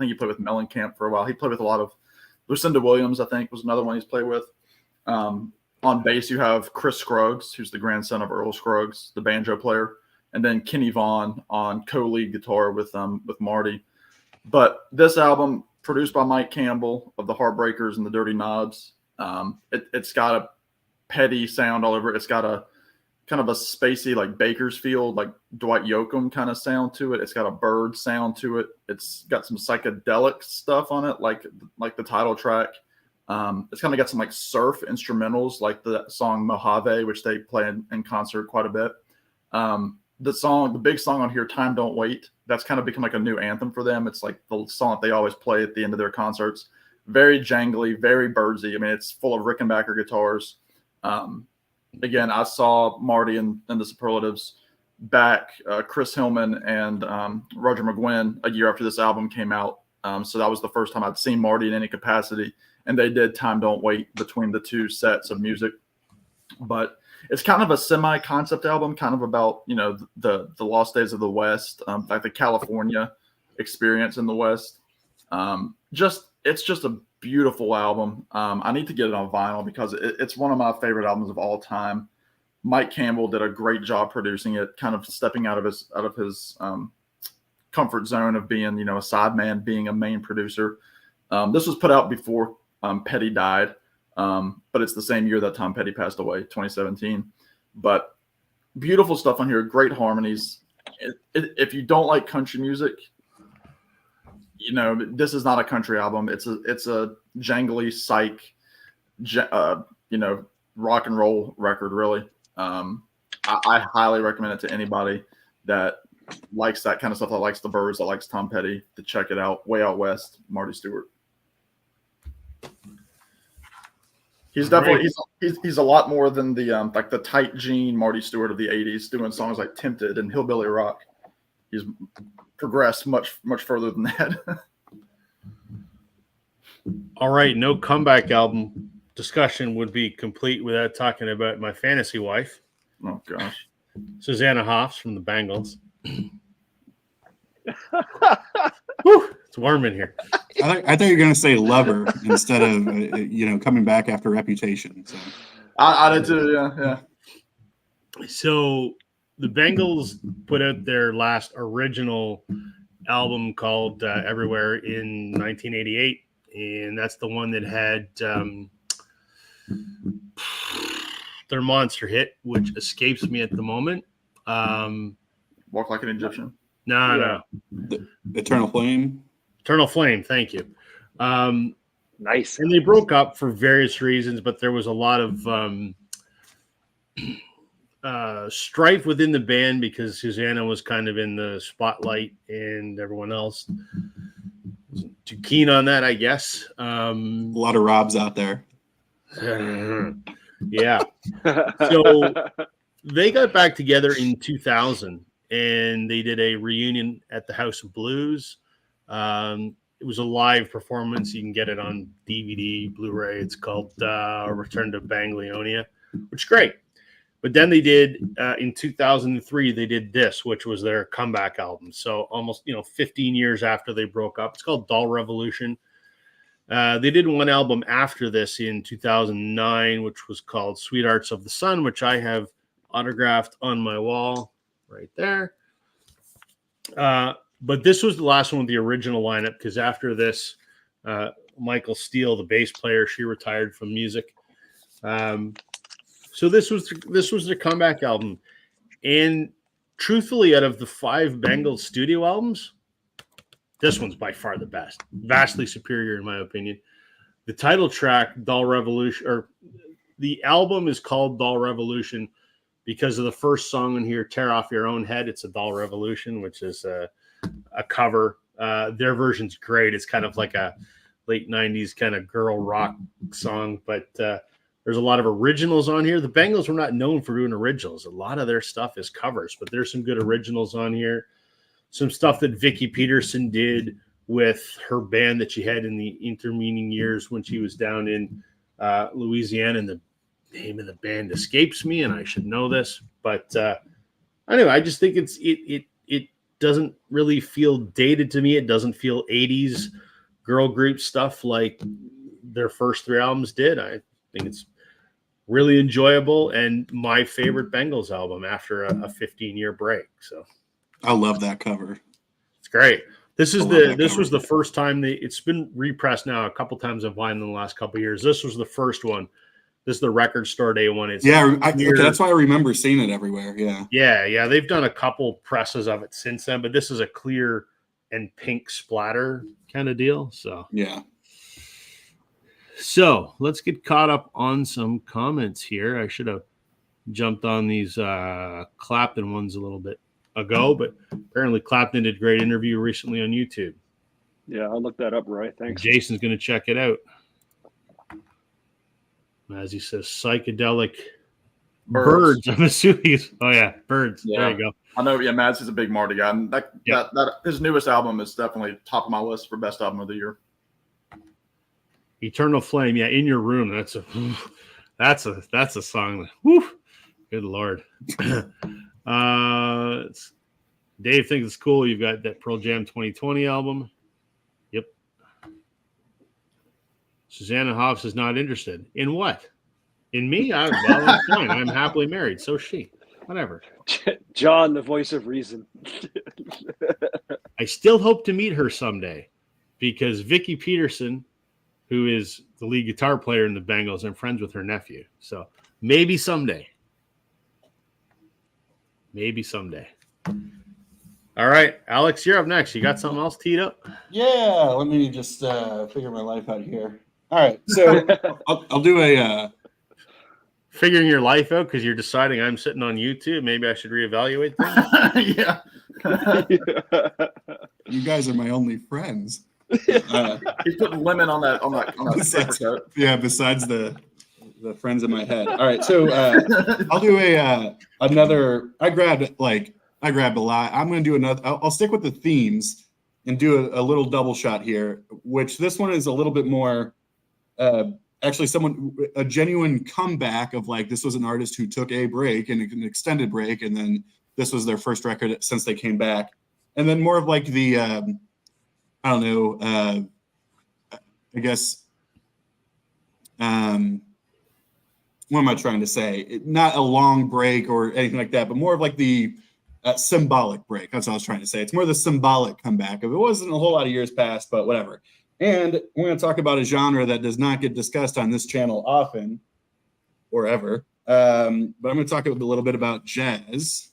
he played with Mellencamp for a while. He played with a lot of Lucinda Williams, I think, was another one he's played with. On bass, you have Chris Scruggs, who's the grandson of Earl Scruggs, the banjo player, and then Kenny Vaughn on co-lead guitar with Marty. But this album, produced by Mike Campbell of the Heartbreakers and the Dirty Knobs, it's got a petty sound all over it. It's got a kind of a spacey, like Bakersfield, like Dwight Yoakam kind of sound to it. It's got a bird sound to it. It's got some psychedelic stuff on it, like the title track. It's kind of got some like surf instrumentals, like the song Mojave, which they play in concert quite a bit. The big song on here, Time Don't Wait, that's kind of become like a new anthem for them. It's like the song that they always play at the end of their concerts. Very jangly, very birdsy. I mean, it's full of Rickenbacker guitars. Again, I saw Marty and the Superlatives back, Chris Hillman and Roger McGuinn a year after this album came out. So that was the first time I'd seen Marty in any capacity. And they did Time Don't Wait between the two sets of music. But it's kind of a semi-concept album, kind of about, the lost days of the West, like the California experience in the West. It's just a beautiful album. I need to get it on vinyl because it's one of my favorite albums of all time. Mike Campbell did a great job producing it, kind of stepping out of his comfort zone of being, a sideman, being a main producer. This was put out before Petty died, but it's the same year that Tom Petty passed away, 2017. But beautiful stuff on here, great harmonies. If you don't like country music, this is not a country album. It's a jangly psych, rock and roll record, really. I highly recommend it to anybody that likes that kind of stuff, that likes the Byrds, that likes Tom Petty, to check it out. Way Out West, Marty Stewart. He's definitely he's a lot more than the like the tight jean Marty Stewart of the 80s, doing songs like Tempted and Hillbilly Rock. He's progressed much further than that. All right, no comeback album discussion would be complete without talking about my fantasy wife. Oh gosh, Susanna Hoffs from the Bangles. Whew, it's warm in here. I thought you were going to say Lover instead of coming back after Reputation. So. I did too. Yeah. So the Bangles put out their last original album called Everywhere in 1988, and that's the one that had their monster hit, which escapes me at the moment. Walk Like an Egyptian. No. Eternal Flame. Eternal Flame, thank you. Nice. And they broke up for various reasons, but there was a lot of strife within the band because Susanna was kind of in the spotlight and everyone else wasn't too keen on that, I guess. A lot of Robs out there. Yeah. So they got back together in 2000 and they did a reunion at the House of Blues. It was a live performance. You can get it on DVD, Blu-ray. It's called Return to Bangleonia, which is great. But then they did, in 2003, they did this, which was their comeback album. So almost, 15 years after they broke up. It's called Doll Revolution. They did one album after this in 2009, which was called Sweethearts of the Sun, which I have autographed on my wall right there. But this was the last one with the original lineup because after this, Michael Steele, the bass player, she retired from music. So this was their comeback album. And truthfully, out of the 5 Bangles studio albums, this one's by far the best. Vastly superior, in my opinion. The title track, Doll Revolution, or the album is called Doll Revolution because of the first song in here, Tear Off Your Own Head. It's a Doll Revolution, which is a cover. Their version's great. It's kind of like a late 90s kind of girl rock song, but There's a lot of originals on here. The Bengals were not known for doing originals. A lot of their stuff is covers, but there's some good originals on here. Some stuff that Vicki Peterson did with her band that she had in the intervening years when she was down in Louisiana, and the name of the band escapes me, and I should know this. But anyway, I just think it doesn't really feel dated to me. It doesn't feel 80s girl group stuff like their first 3 albums did. I think it's really enjoyable and my favorite Bengals album after a 15-year break. So I love that cover. It's great. This was the first time it's been repressed now a couple times on vinyl in the last couple of years. This was the first one. This is the Record Store Day one. It's that's why I remember seeing it everywhere. Yeah. They've done a couple presses of it since then, but this is a clear and pink splatter kind of deal. So let's get caught up on some comments here. I should have jumped on these Clapton ones a little bit ago, but apparently Clapton did a great interview recently on YouTube. Yeah, I'll look that up, right? Thanks. Jason's going to check it out. As he says, psychedelic birds. I'm assuming. Oh yeah, birds. Yeah. There you go. I know. Yeah, Mads is a big Marty guy. And that his newest album is definitely top of my list for best album of the year. Eternal Flame. Yeah, In Your Room. That's a song. That, whew, good Lord. Dave thinks it's cool. You've got that Pearl Jam 2020 album. Yep. Susanna Hoffs is not interested. In what? In me? Well, it's fine. I'm happily married. So is she. Whatever. John, the voice of reason. I still hope to meet her someday because Vicki Peterson, who is the lead guitar player in the Bengals, I'm friends with her nephew. So maybe someday. Maybe someday. All right, Alex, you're up next. You got something else teed up? Yeah, let me just figure my life out here. All right, so I'll do a figuring your life out because you're deciding I'm sitting on YouTube. Maybe I should reevaluate things. Yeah. You guys are my only friends. He's putting lemon on that besides, besides the friends in my head. All right, so I'll do another. I grabbed a lot. I'm going to do another. I'll stick with the themes and do a little double shot here, which this one is a little bit more actually a genuine comeback of like this was an artist who took a break and an extended break, and then this was their first record since they came back, and then more of like the I don't know, I guess what am I trying to say? Not a long break or anything like that, but more of like the symbolic break. That's what I was trying to say. It's more the symbolic comeback of it wasn't a whole lot of years past, but whatever. And we're going to talk about a genre that does not get discussed on this channel often or ever. But I'm going to talk a little bit about jazz.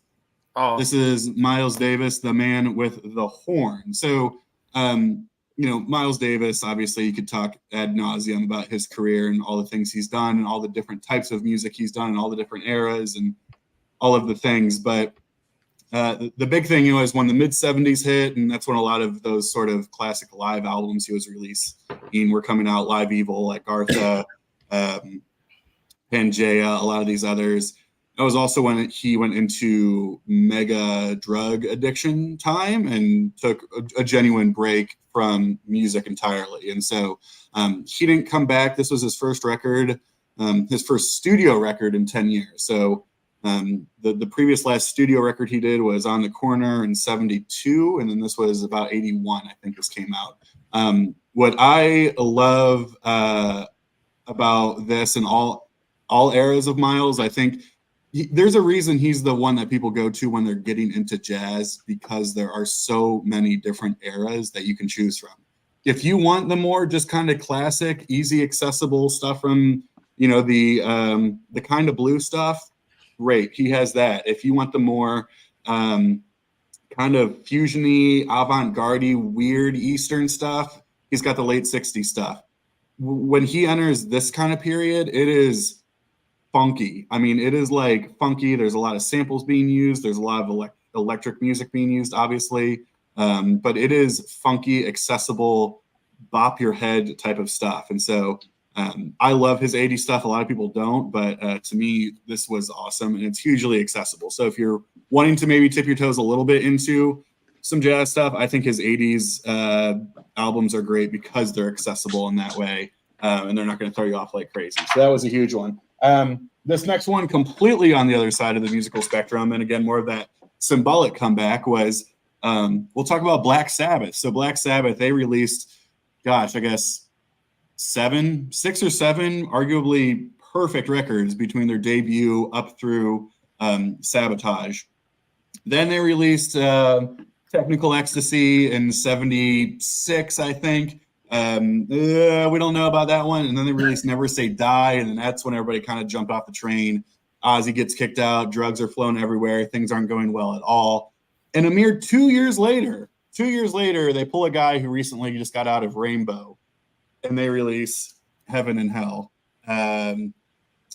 Oh. This is Miles Davis, the man with the horn. So, Miles Davis, obviously you could talk ad nauseum about his career and all the things he's done and all the different types of music he's done and all the different eras and all of the things. But the big thing, is when the mid-'70s hit, and that's when a lot of those sort of classic live albums he was releasing were coming out, Live Evil, like Artha, Pangea, a lot of these others. That was also when he went into mega drug addiction time and took a genuine break from music entirely. And so he didn't come back. This was his first record, his first studio record in 10 years. So the previous last studio record he did was On the Corner in 72. And then this was about 81, I think this came out. What I love about this and all eras of Miles, I think there's a reason he's the one that people go to when they're getting into jazz, because there are so many different eras that you can choose from. If you want the more just kind of classic, easy, accessible stuff from, the kind of blue stuff, great. He has that. If you want the more kind of fusion-y, avant-garde-y, weird Eastern stuff, he's got the late 60s stuff. When he enters this kind of period, it is funky. I mean, it is like funky. There's a lot of samples being used. There's a lot of electric music being used, obviously. But it is funky, accessible, bop your head type of stuff. And so I love his 80s stuff. A lot of people don't, but to me, this was awesome, and it's hugely accessible. So if you're wanting to maybe tip your toes a little bit into some jazz stuff, I think his 80s albums are great because they're accessible in that way, and they're not going to throw you off like crazy. So that was a huge one. This next one, completely on the other side of the musical spectrum, and again, more of that symbolic comeback, was we'll talk about Black Sabbath. So Black Sabbath, they released, gosh, I guess 6 or 7 arguably perfect records between their debut up through Sabotage. Then they released Technical Ecstasy in 76, I think. We don't know about that one. And then they released Never Say Die, and then that's when everybody kind of jumped off the train. Ozzy gets kicked out, drugs are flowing everywhere, things aren't going well at all. And a mere 2 years later, they pull a guy who recently just got out of Rainbow, and they release Heaven and Hell in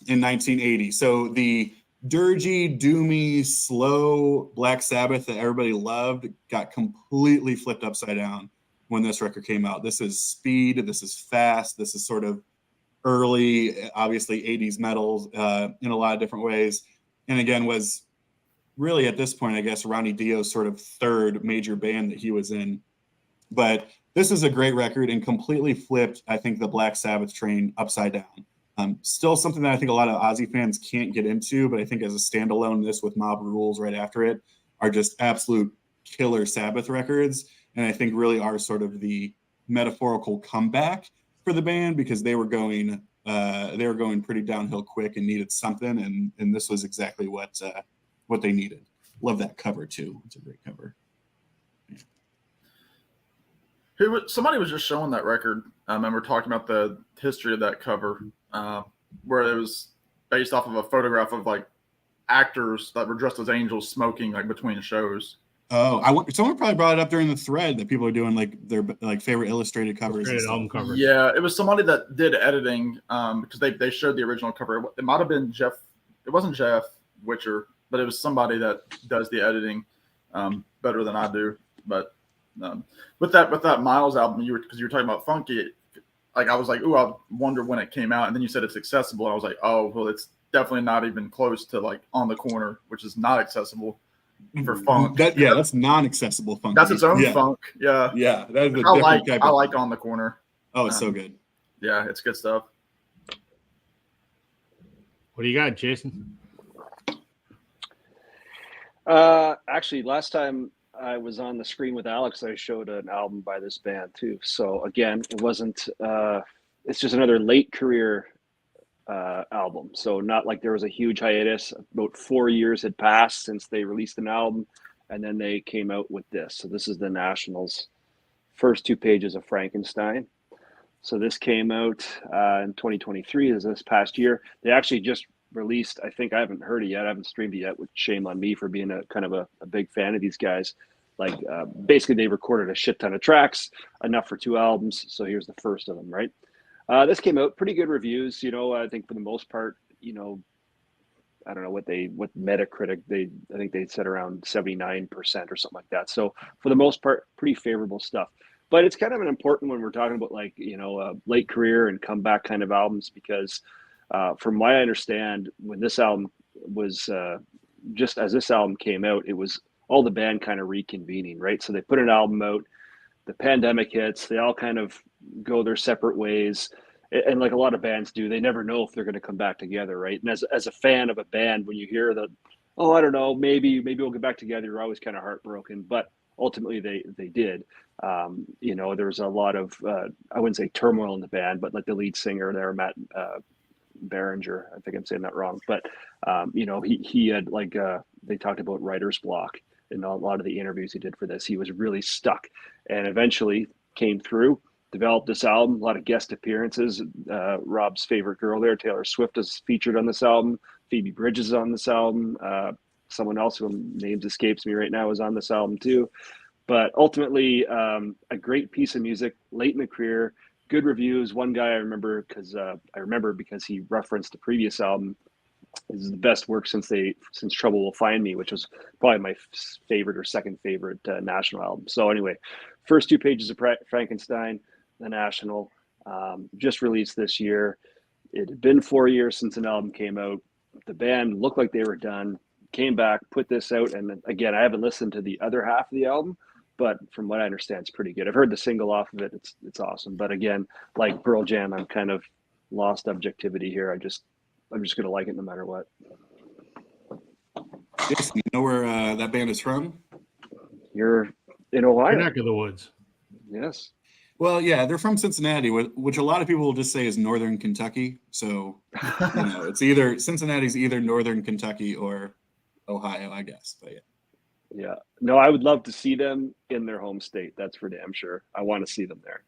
1980. So the dirgy, doomy, slow Black Sabbath that everybody loved got completely flipped upside down when this record came out. This is speed. This is fast. This is sort of early, obviously 80s metal in a lot of different ways. And again, was really at this point, I guess, Ronnie Dio's sort of third major band that he was in. But this is a great record and completely flipped, I think, the Black Sabbath train upside down. Still something that I think a lot of Ozzy fans can't get into, but I think as a standalone, this with Mob Rules right after it are just absolute killer Sabbath records. And I think really are sort of the metaphorical comeback for the band, because they were going pretty downhill quick and needed something. And this was exactly what they needed. Love that cover too. It's a great cover. Somebody was just showing that record, and we're talking about the history of that cover, where it was based off of a photograph of like actors that were dressed as angels smoking like between shows. Oh, someone probably brought it up during the thread that people are doing like their like favorite illustrated covers. Album covers. Yeah, it was somebody that did editing because they showed the original cover. It might have been Jeff. It wasn't Jeff Witcher, but it was somebody that does the editing better than I do. But with that Miles album, because you were talking about funky, like I was like, ooh, I wonder when it came out, and then you said it's accessible, and I was like, oh, well, it's definitely not even close to like On the Corner, which is not accessible for funk. That's non-accessible funk. That's its own funk. Yeah, yeah. That is I like On the Corner. Oh, it's so good. Yeah, it's good stuff. What do you got, Jason? Actually, last time I was on the screen with Alex, I showed an album by this band too. So again, it wasn't. It's just another late career album. So not like there was a huge hiatus. About 4 years had passed since they released an album, and then they came out with this. So this is the Nationals' first 2 pages of Frankenstein. So this came out in 2023, this past year. They actually just released, I think I haven't heard it yet. I haven't streamed it yet, which shame on me for being a kind of a big fan of these guys. Like basically they recorded a shit ton of tracks, enough for 2 albums. So here's the first of them, right? This came out pretty good reviews, I think for the most part, I don't know what Metacritic, I think they said around 79% or something like that. So for the most part, pretty favorable stuff. But it's kind of an important when we're talking about like, late career and comeback kind of albums, because from what I understand, when this album was just as this album came out, it was all the band kind of reconvening, right? So they put an album out, the pandemic hits, they all kind of go their separate ways. And like a lot of bands do, they never know if they're going to come back together, right? And as a fan of a band, when you hear that, oh, I don't know, maybe we'll get back together, you're always kind of heartbroken. But ultimately they did. There was a lot of, I wouldn't say turmoil in the band, but like the lead singer there, Matt Berenger, I think I'm saying that wrong. But, he had like, they talked about writer's block in a lot of the interviews he did for this. He was really stuck and eventually came through, developed this album, a lot of guest appearances. Rob's favorite girl there, Taylor Swift, is featured on this album. Phoebe Bridgers is on this album. Someone else whose names escapes me right now is on this album too. But ultimately, a great piece of music late in the career, good reviews. One guy I remember because he referenced the previous album. This is the best work since Trouble Will Find Me, which was probably my favorite or second favorite National album. So anyway, first 2 pages of Frankenstein, the National. just released this year. It had been 4 years since an album came out. The band looked like they were done, came back, put this out. And again, I haven't listened to the other half of the album, but from what I understand, it's pretty good. I've heard the single off of it. It's awesome. But again, like Pearl Jam, I'm kind of lost objectivity here. I'm just going to like it no matter what. Jason, you know where that band is from? You're in Ohio. Neck of the woods. Yes. Well, yeah, they're from Cincinnati, which a lot of people will just say is Northern Kentucky. So, it's Cincinnati's either Northern Kentucky or Ohio, I guess. But yeah. Yeah. No, I would love to see them in their home state. That's for damn sure. I want to see them there.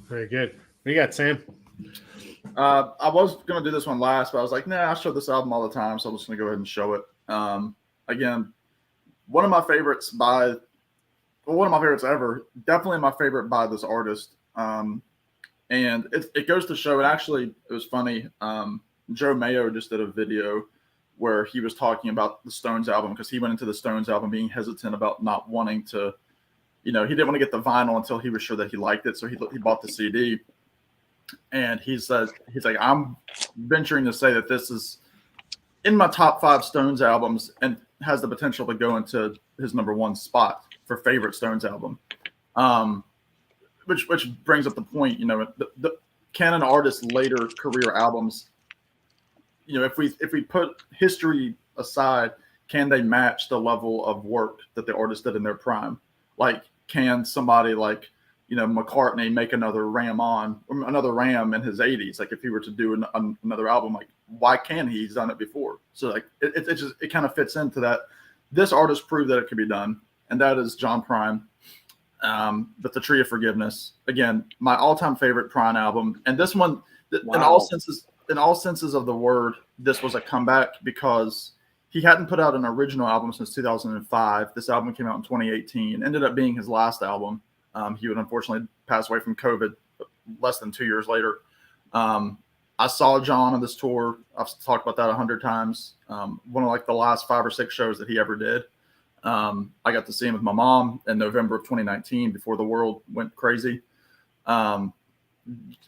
Very good. What you got, Sam? I was going to do this one last, but I was like, nah, I show this album all the time, so I'm just going to go ahead and show it. Again, one of my favorites ever, definitely my favorite by this artist. And it goes to show, and actually it was funny. Joe Mayo just did a video where he was talking about the Stones album, because he went into the Stones album being hesitant about not wanting to, he didn't want to get the vinyl until he was sure that he liked it. So he bought the CD. And he's like, I'm venturing to say that this is in my top 5 Stones albums and has the potential to go into his number 1 spot for favorite Stones album. Which brings up the point, can an artist's later career albums, if we put history aside, can they match the level of work that the artist did in their prime? Like, can somebody like, McCartney make another Ram in his 80s? Like, if he were to do another album, like, why can't he? He's done it before. So like, it kind of fits into that. This artist proved that it could be done, and that is John Prine. But the Tree of Forgiveness, again, my all-time favorite Prine album. And this one, wow. in all senses of the word, this was a comeback, because he hadn't put out an original album since 2005. This album came out in 2018, ended up being his last album. He would unfortunately pass away from COVID less than 2 years later. I saw John on this tour. I've talked about that 100 times. One of like the last 5 or 6 shows that he ever did. I got to see him with my mom in November of 2019 before the world went crazy.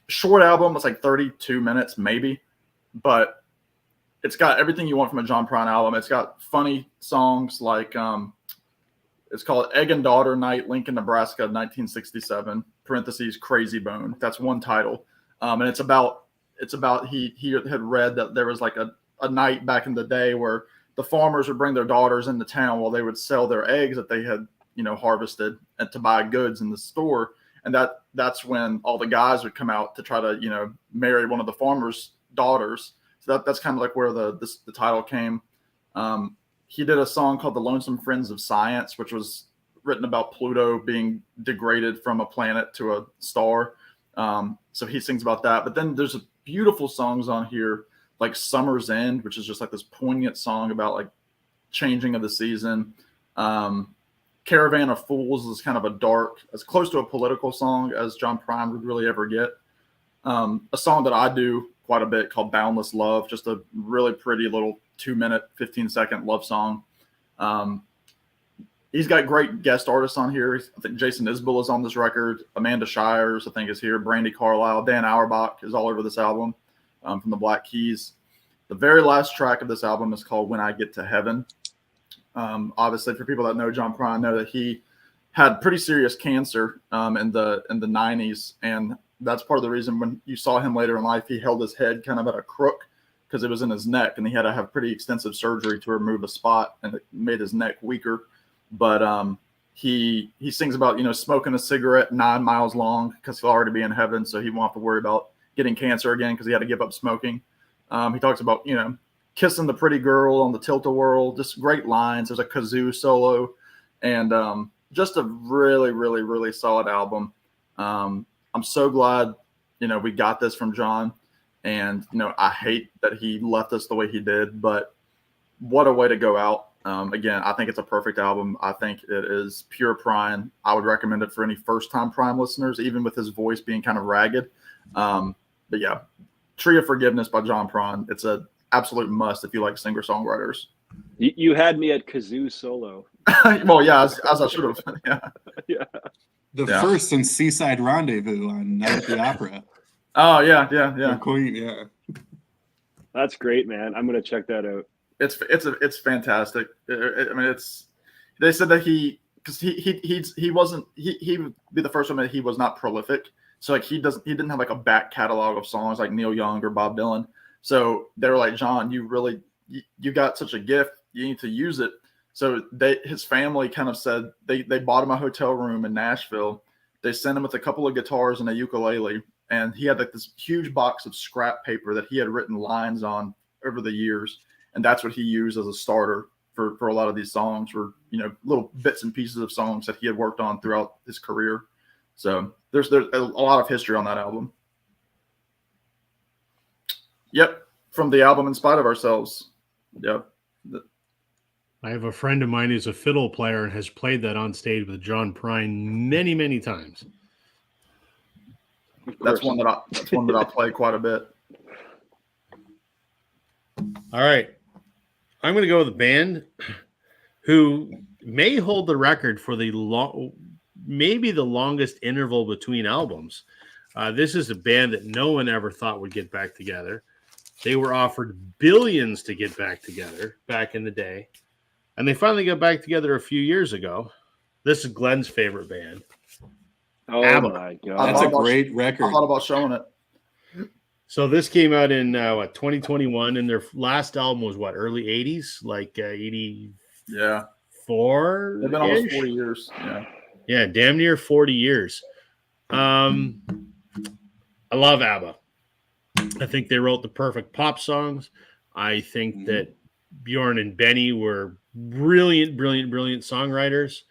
Short album. It's like 32 minutes maybe, but it's got everything you want from a John Prine album. It's got funny songs like it's called Egg and Daughter Night, Lincoln, Nebraska, 1967, parentheses, Crazy Bone. That's one title. And it's about he had read that there was like a night back in the day where the farmers would bring their daughters into town while they would sell their eggs that they had, harvested, and to buy goods in the store. And that's when all the guys would come out to try to, marry one of the farmers' daughters. So that's kind of like where the title came. He did a song called The Lonesome Friends of Science, which was written about Pluto being degraded from a planet to a star. So he sings about that. But then there's beautiful songs on here, like Summer's End, which is just like this poignant song about like changing of the season. Caravan of Fools is kind of a dark, as close to a political song as John Prine would really ever get. A song that I do quite a bit called Boundless Love, just a really pretty little 2-minute, 15-second love song. He's got great guest artists on here. I think Jason Isbell is on this record. Amanda Shires, I think, is here. Brandy Carlisle. Dan Auerbach is all over this album from the Black Keys. The very last track of this album is called When I Get to Heaven. Obviously, for people that know John Prine, know that he had pretty serious cancer in the 90s. And that's part of the reason when you saw him later in life, he held his head kind of at a crook because it was in his neck, and he had to have pretty extensive surgery to remove a spot, and it made his neck weaker. But he sings about, smoking a cigarette 9 miles long because he'll already be in heaven, so he won't have to worry about getting cancer again because he had to give up smoking. He talks about, kissing the pretty girl on the tilt-a-whirl, just great lines. There's a kazoo solo, and just a really, really, really solid album. I'm so glad, we got this from John. And, I hate that he left us the way he did, but what a way to go out. Again, I think it's a perfect album. I think it is pure Prine. I would recommend it for any first-time Prine listeners, even with his voice being kind of ragged. But yeah, Tree of Forgiveness by John Prine. It's an absolute must if you like singer-songwriters. You had me at kazoo solo. Well, yeah, as I should have. Yeah. Yeah. The first since Seaside Rendezvous on Night at the Opera. Oh yeah. Queen, yeah. That's great, man. I'm gonna check that out. It's fantastic. I mean, they said that he would be the first one that he was not prolific. So like he didn't have like a back catalog of songs like Neil Young or Bob Dylan. So they were like, John, you got such a gift, you need to use it. So his family kind of said they bought him a hotel room in Nashville. They sent him with a couple of guitars and a ukulele, and he had like this huge box of scrap paper that he had written lines on over the years, and that's what he used as a starter for a lot of these songs, or little bits and pieces of songs that he had worked on throughout his career. So there's a lot of history on that album. Yep, from the album In Spite of Ourselves. Yep. I have a friend of mine who's a fiddle player and has played that on stage with John Prine many, many times. That's one that I play quite a bit. All right. I'm going to go with a band who may hold the record for maybe the longest interval between albums. This is a band that no one ever thought would get back together. They were offered billions to get back together back in the day, and they finally got back together a few years ago. This is Glenn's favorite band. Oh ABBA. my god, that's a great record. I thought about showing it. So this came out in 2021, and their last album was early 80s, like 84. Yeah, they've been almost 40 years. Yeah, damn near 40 years. I love ABBA. I think they wrote the perfect pop songs. I think that Bjorn and Benny were brilliant songwriters.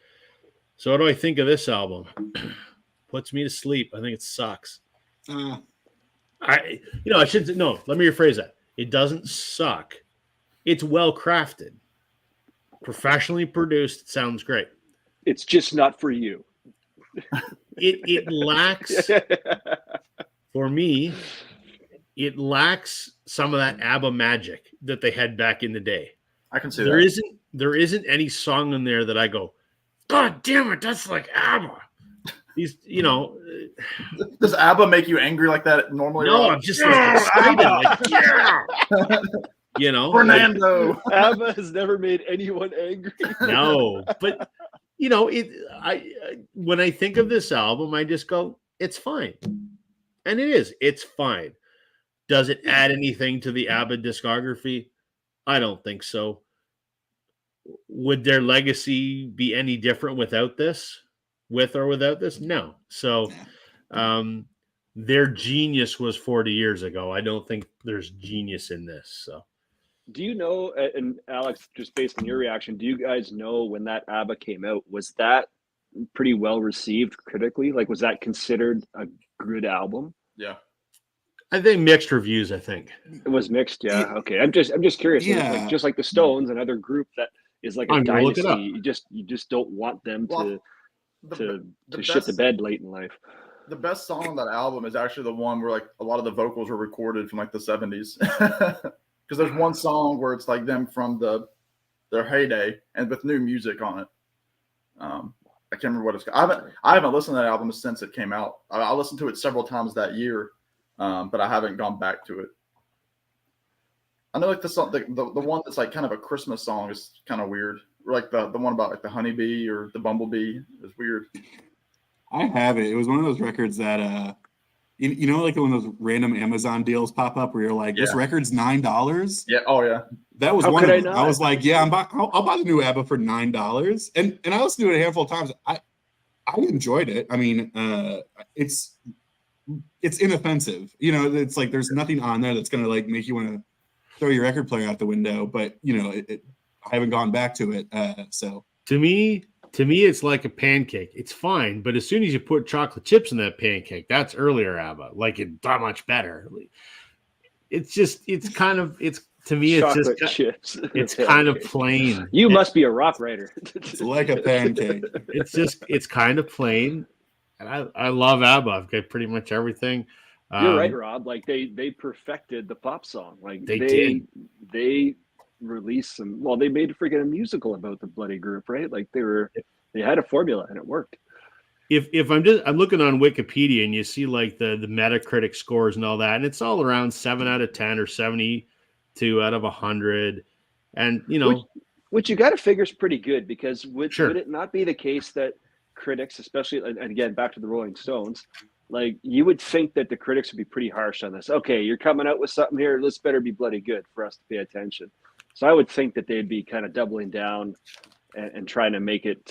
So what do I think of this album? Puts me to sleep. I think it sucks. Let me rephrase that. It doesn't suck. It's well crafted, professionally produced. It sounds great. It's just not for you. It lacks, for me, it lacks some of that ABBA magic that they had back in the day. I can see There isn't any song in there that I go, God damn it, that's like ABBA. Does ABBA make you angry like that normally? No, I'm just excited. Fernando. ABBA has never made anyone angry. No, but when I think of this album, I just go, it's fine. And it is. It's fine. Does it add anything to the ABBA discography? I don't think so. Would their legacy be any different without this? With or without this? No. So their genius was 40 years ago. I don't think there's genius in this. So do you know, and Alex, just based on your reaction, do you guys know when that ABBA came out, was that pretty well received critically? Like, was that considered a good album? Yeah. I think mixed reviews, I think. It was mixed, yeah. Okay. I'm just curious. Yeah. Like, just like the Stones, another group that is like a dynasty. You just don't want them to shit the bed late in life. The best song on that album is actually the one where like a lot of the vocals were recorded from like the 70s. Because there's one song where it's like them from their heyday and with new music on it. I can't remember what it's called. I haven't listened to that album since it came out. I listened to it several times that year, but I haven't gone back to it. I know like the song, the one that's like kind of a Christmas song is kind of weird. Or like the one about like the honeybee or the bumblebee is weird. I have it. It was one of those records that like when those random Amazon deals pop up where you're like, this record's $9. Yeah. Oh yeah. That was one of them. I was like, yeah, I'll buy the new ABBA for $9. And I listened to it a handful of times. I enjoyed it. I mean, it's inoffensive. It's like there's nothing on there that's gonna like make you want to throw your record player out the window. But I haven't gone back to it. So to me, it's like a pancake. It's fine, but as soon as you put chocolate chips in that pancake, that's earlier ABBA. Like it's that much better. To me, it's kind of plain. You must be a rock writer. It's like a pancake. It's kind of plain. And I love ABBA. I've got pretty much everything. You're right, Rob. Like they perfected the pop song. Like they released some. Well, they made freaking a musical about the bloody group, right? Like they had a formula and it worked. if I'm looking on Wikipedia and you see like the Metacritic scores and all that, and it's all around 7 out of 10 or 72 out of 100, and which you got to figure is pretty good, because would Sure. it not be the case that critics, especially, and again back to the Rolling Stones, like you would think that the critics would be pretty harsh on this. Okay, you're coming out with something here, this better be bloody good for us to pay attention. So I would think that they'd be kind of doubling down and trying to make it,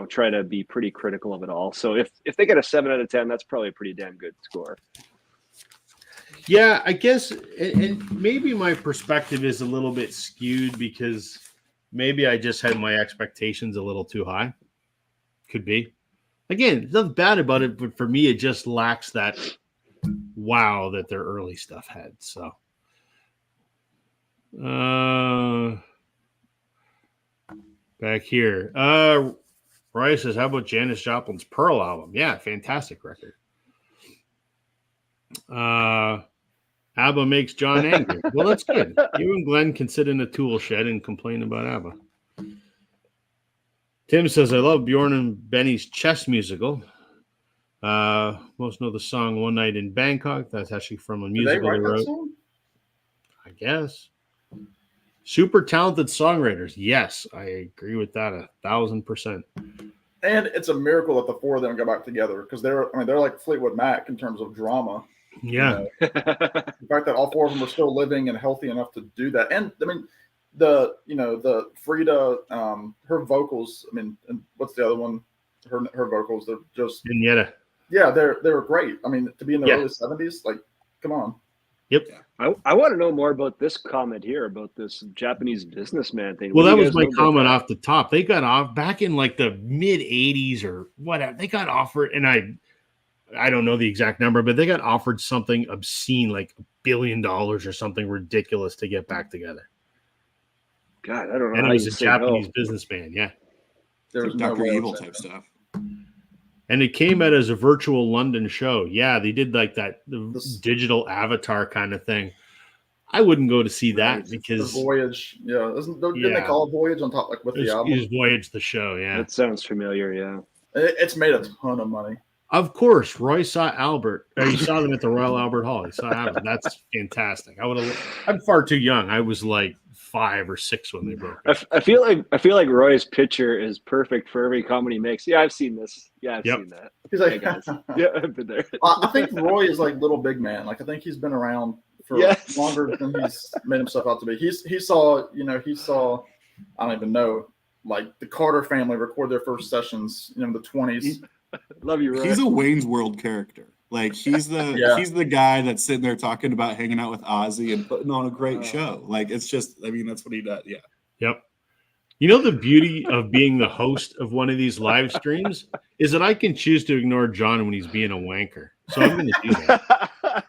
try to be pretty critical of it all. So if they get a 7 out of 10, that's probably a pretty damn good score. Yeah, I guess, and maybe my perspective is a little bit skewed because maybe I just had my expectations a little too high. Could be. Again, there's nothing bad about it, but for me, it just lacks that wow that their early stuff had. So, back here, Roy says, "How about Janis Joplin's Pearl album? Yeah, fantastic record." ABBA makes John angry. Well, that's good. You and Glenn can sit in a tool shed and complain about ABBA. Tim says, I love Bjorn and Benny's chess musical. Most know the song One Night in Bangkok. That's actually from a musical they wrote. I guess. Super talented songwriters. Yes, I agree with that 1,000%. And it's a miracle that the four of them got back together, because they're like Fleetwood Mac in terms of drama. Yeah. The fact that all four of them are still living and healthy enough to do that. And I mean, the Frida, her vocals, I mean, and what's the other one? Her vocals, they're just Vignetta. Yeah, they're great. I mean, to be in the early 70s, like, come on. Yep. I want to know more about this comment here about this Japanese businessman thing. Well, that was my comment off the top. They got off back in like the mid 80s or whatever. They got offered, and I don't know the exact number, but they got offered something obscene, like $1 billion or something ridiculous to get back together. God, I don't know. And it was a Japanese businessman. Yeah. There was Dr. Evil type stuff. And it came out as a virtual London show. Yeah, they did like that digital avatar kind of thing. I wouldn't go to see that because the Voyage. Yeah, didn't they call it Voyage on top, like with the album? It was Voyage the show. Yeah, that sounds familiar. Yeah, it's made a ton of money. Of course, Roy saw Albert. Or he saw them at the Royal Albert Hall. He saw Albert. That's fantastic. I'm far too young. I was like 5 or 6 when they broke up. I feel like Roy's picture is perfect for every comedy mix. Yeah, I've seen this. Yeah, I've seen that. He's like, hey guys. Yeah, I've been there. I think Roy is like little big man. Like I think he's been around for longer than he's made himself out to be. He saw I don't even know, like the Carter family record their first sessions, in the 20s. Love you, Roy. He's a Wayne's World character. Like he's the guy that's sitting there talking about hanging out with Ozzy and putting on a great show. Like it's just, I mean, that's what he does. Yeah. Yep. You know, the beauty of being the host of one of these live streams is that I can choose to ignore John when he's being a wanker. So I'm going to do that.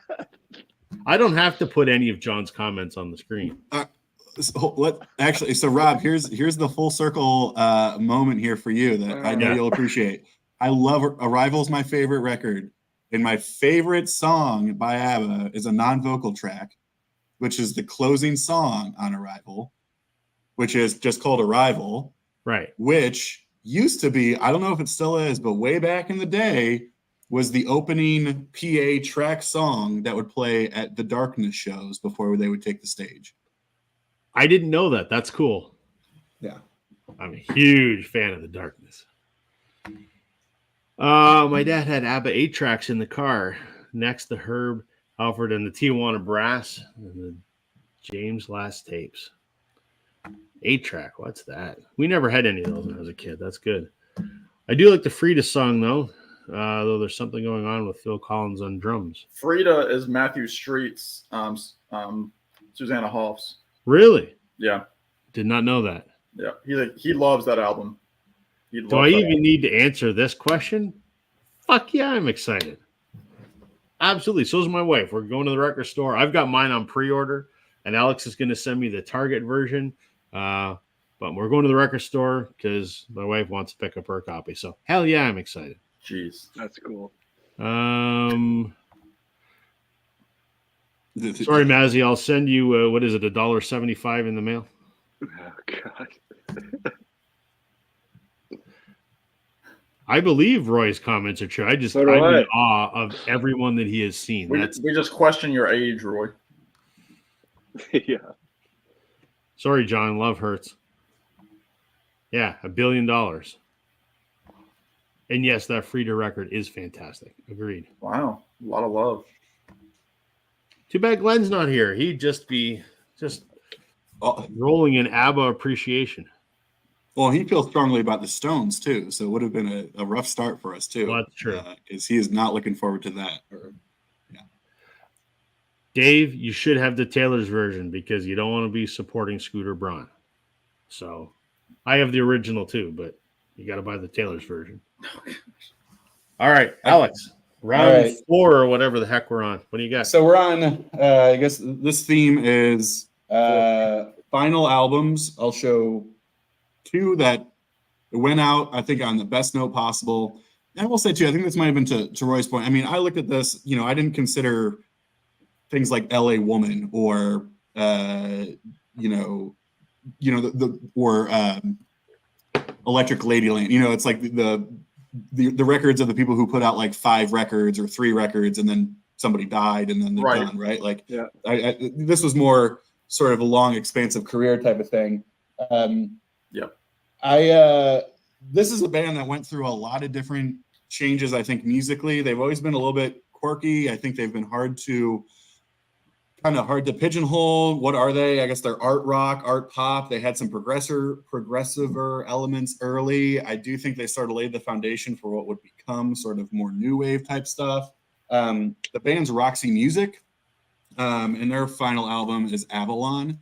I don't have to put any of John's comments on the screen. So Rob, here's the full circle moment here for you that I know you'll appreciate. I love Arrival's my favorite record. And my favorite song by ABBA is a non-vocal track, which is the closing song on Arrival, which is just called Arrival. Right. Which used to be, I don't know if it still is, but way back in the day was the opening PA track song that would play at the Darkness shows before they would take the stage. I didn't know that. That's cool. Yeah. I'm a huge fan of the Darkness. My dad had ABBA 8 tracks in the car next to Herb Alfred and the Tijuana Brass and the James Last tapes. 8 track, what's that? We never had any of those when I was a kid. That's good. I do like the Frida song though there's something going on with Phil Collins on drums. Frida is Matthew Street's Susanna Hoffs. Really? Yeah. Did not know that. Yeah, he loves that album. Do I even need to answer this question? Fuck yeah, I'm excited. Absolutely. So is my wife. We're going to the record store. I've got mine on pre-order, and Alex is going to send me the Target version. But we're going to the record store because my wife wants to pick up her copy. So hell yeah, I'm excited. Jeez, that's cool. Sorry, Mazzy. I'll send you what is it, $1.75 in the mail? Oh God. I believe Roy's comments are true. I'm in awe of everyone that he has seen. We just question your age, Roy. Yeah. Sorry, John. Love hurts. Yeah, $1 billion. And yes, that Frida record is fantastic. Agreed. Wow, a lot of love. Too bad Glenn's not here. He'd just be rolling in ABBA appreciation. Well, he feels strongly about the Stones too, so it would have been a rough start for us too. Well, that's true. Because he is not looking forward to that. Dave, you should have the Taylor's version because you don't want to be supporting Scooter Braun. So I have the original too, but you got to buy the Taylor's version. All right, Alex, round 4 or whatever the heck we're on. What do you got? So we're on, I guess this theme is final albums. I'll show 2 that went out, I think, on the best note possible. And I will say, too, I think this might have been to Roy's point. I mean, I looked at this, I didn't consider things like LA Woman or, Electric Ladyland. It's like the records of the people who put out like 5 records or 3 records and then somebody died and then they're done, right? Like, yeah. This was more sort of a long, expansive career type of thing. This is a band that went through a lot of different changes, I think, musically. They've always been a little bit quirky. I think they've been hard to pigeonhole. What are they? I guess they're art rock, art pop. They had some progressiver elements early. I do think they sort of laid the foundation for what would become sort of more new wave type stuff. The band's Roxy Music, and their final album is Avalon.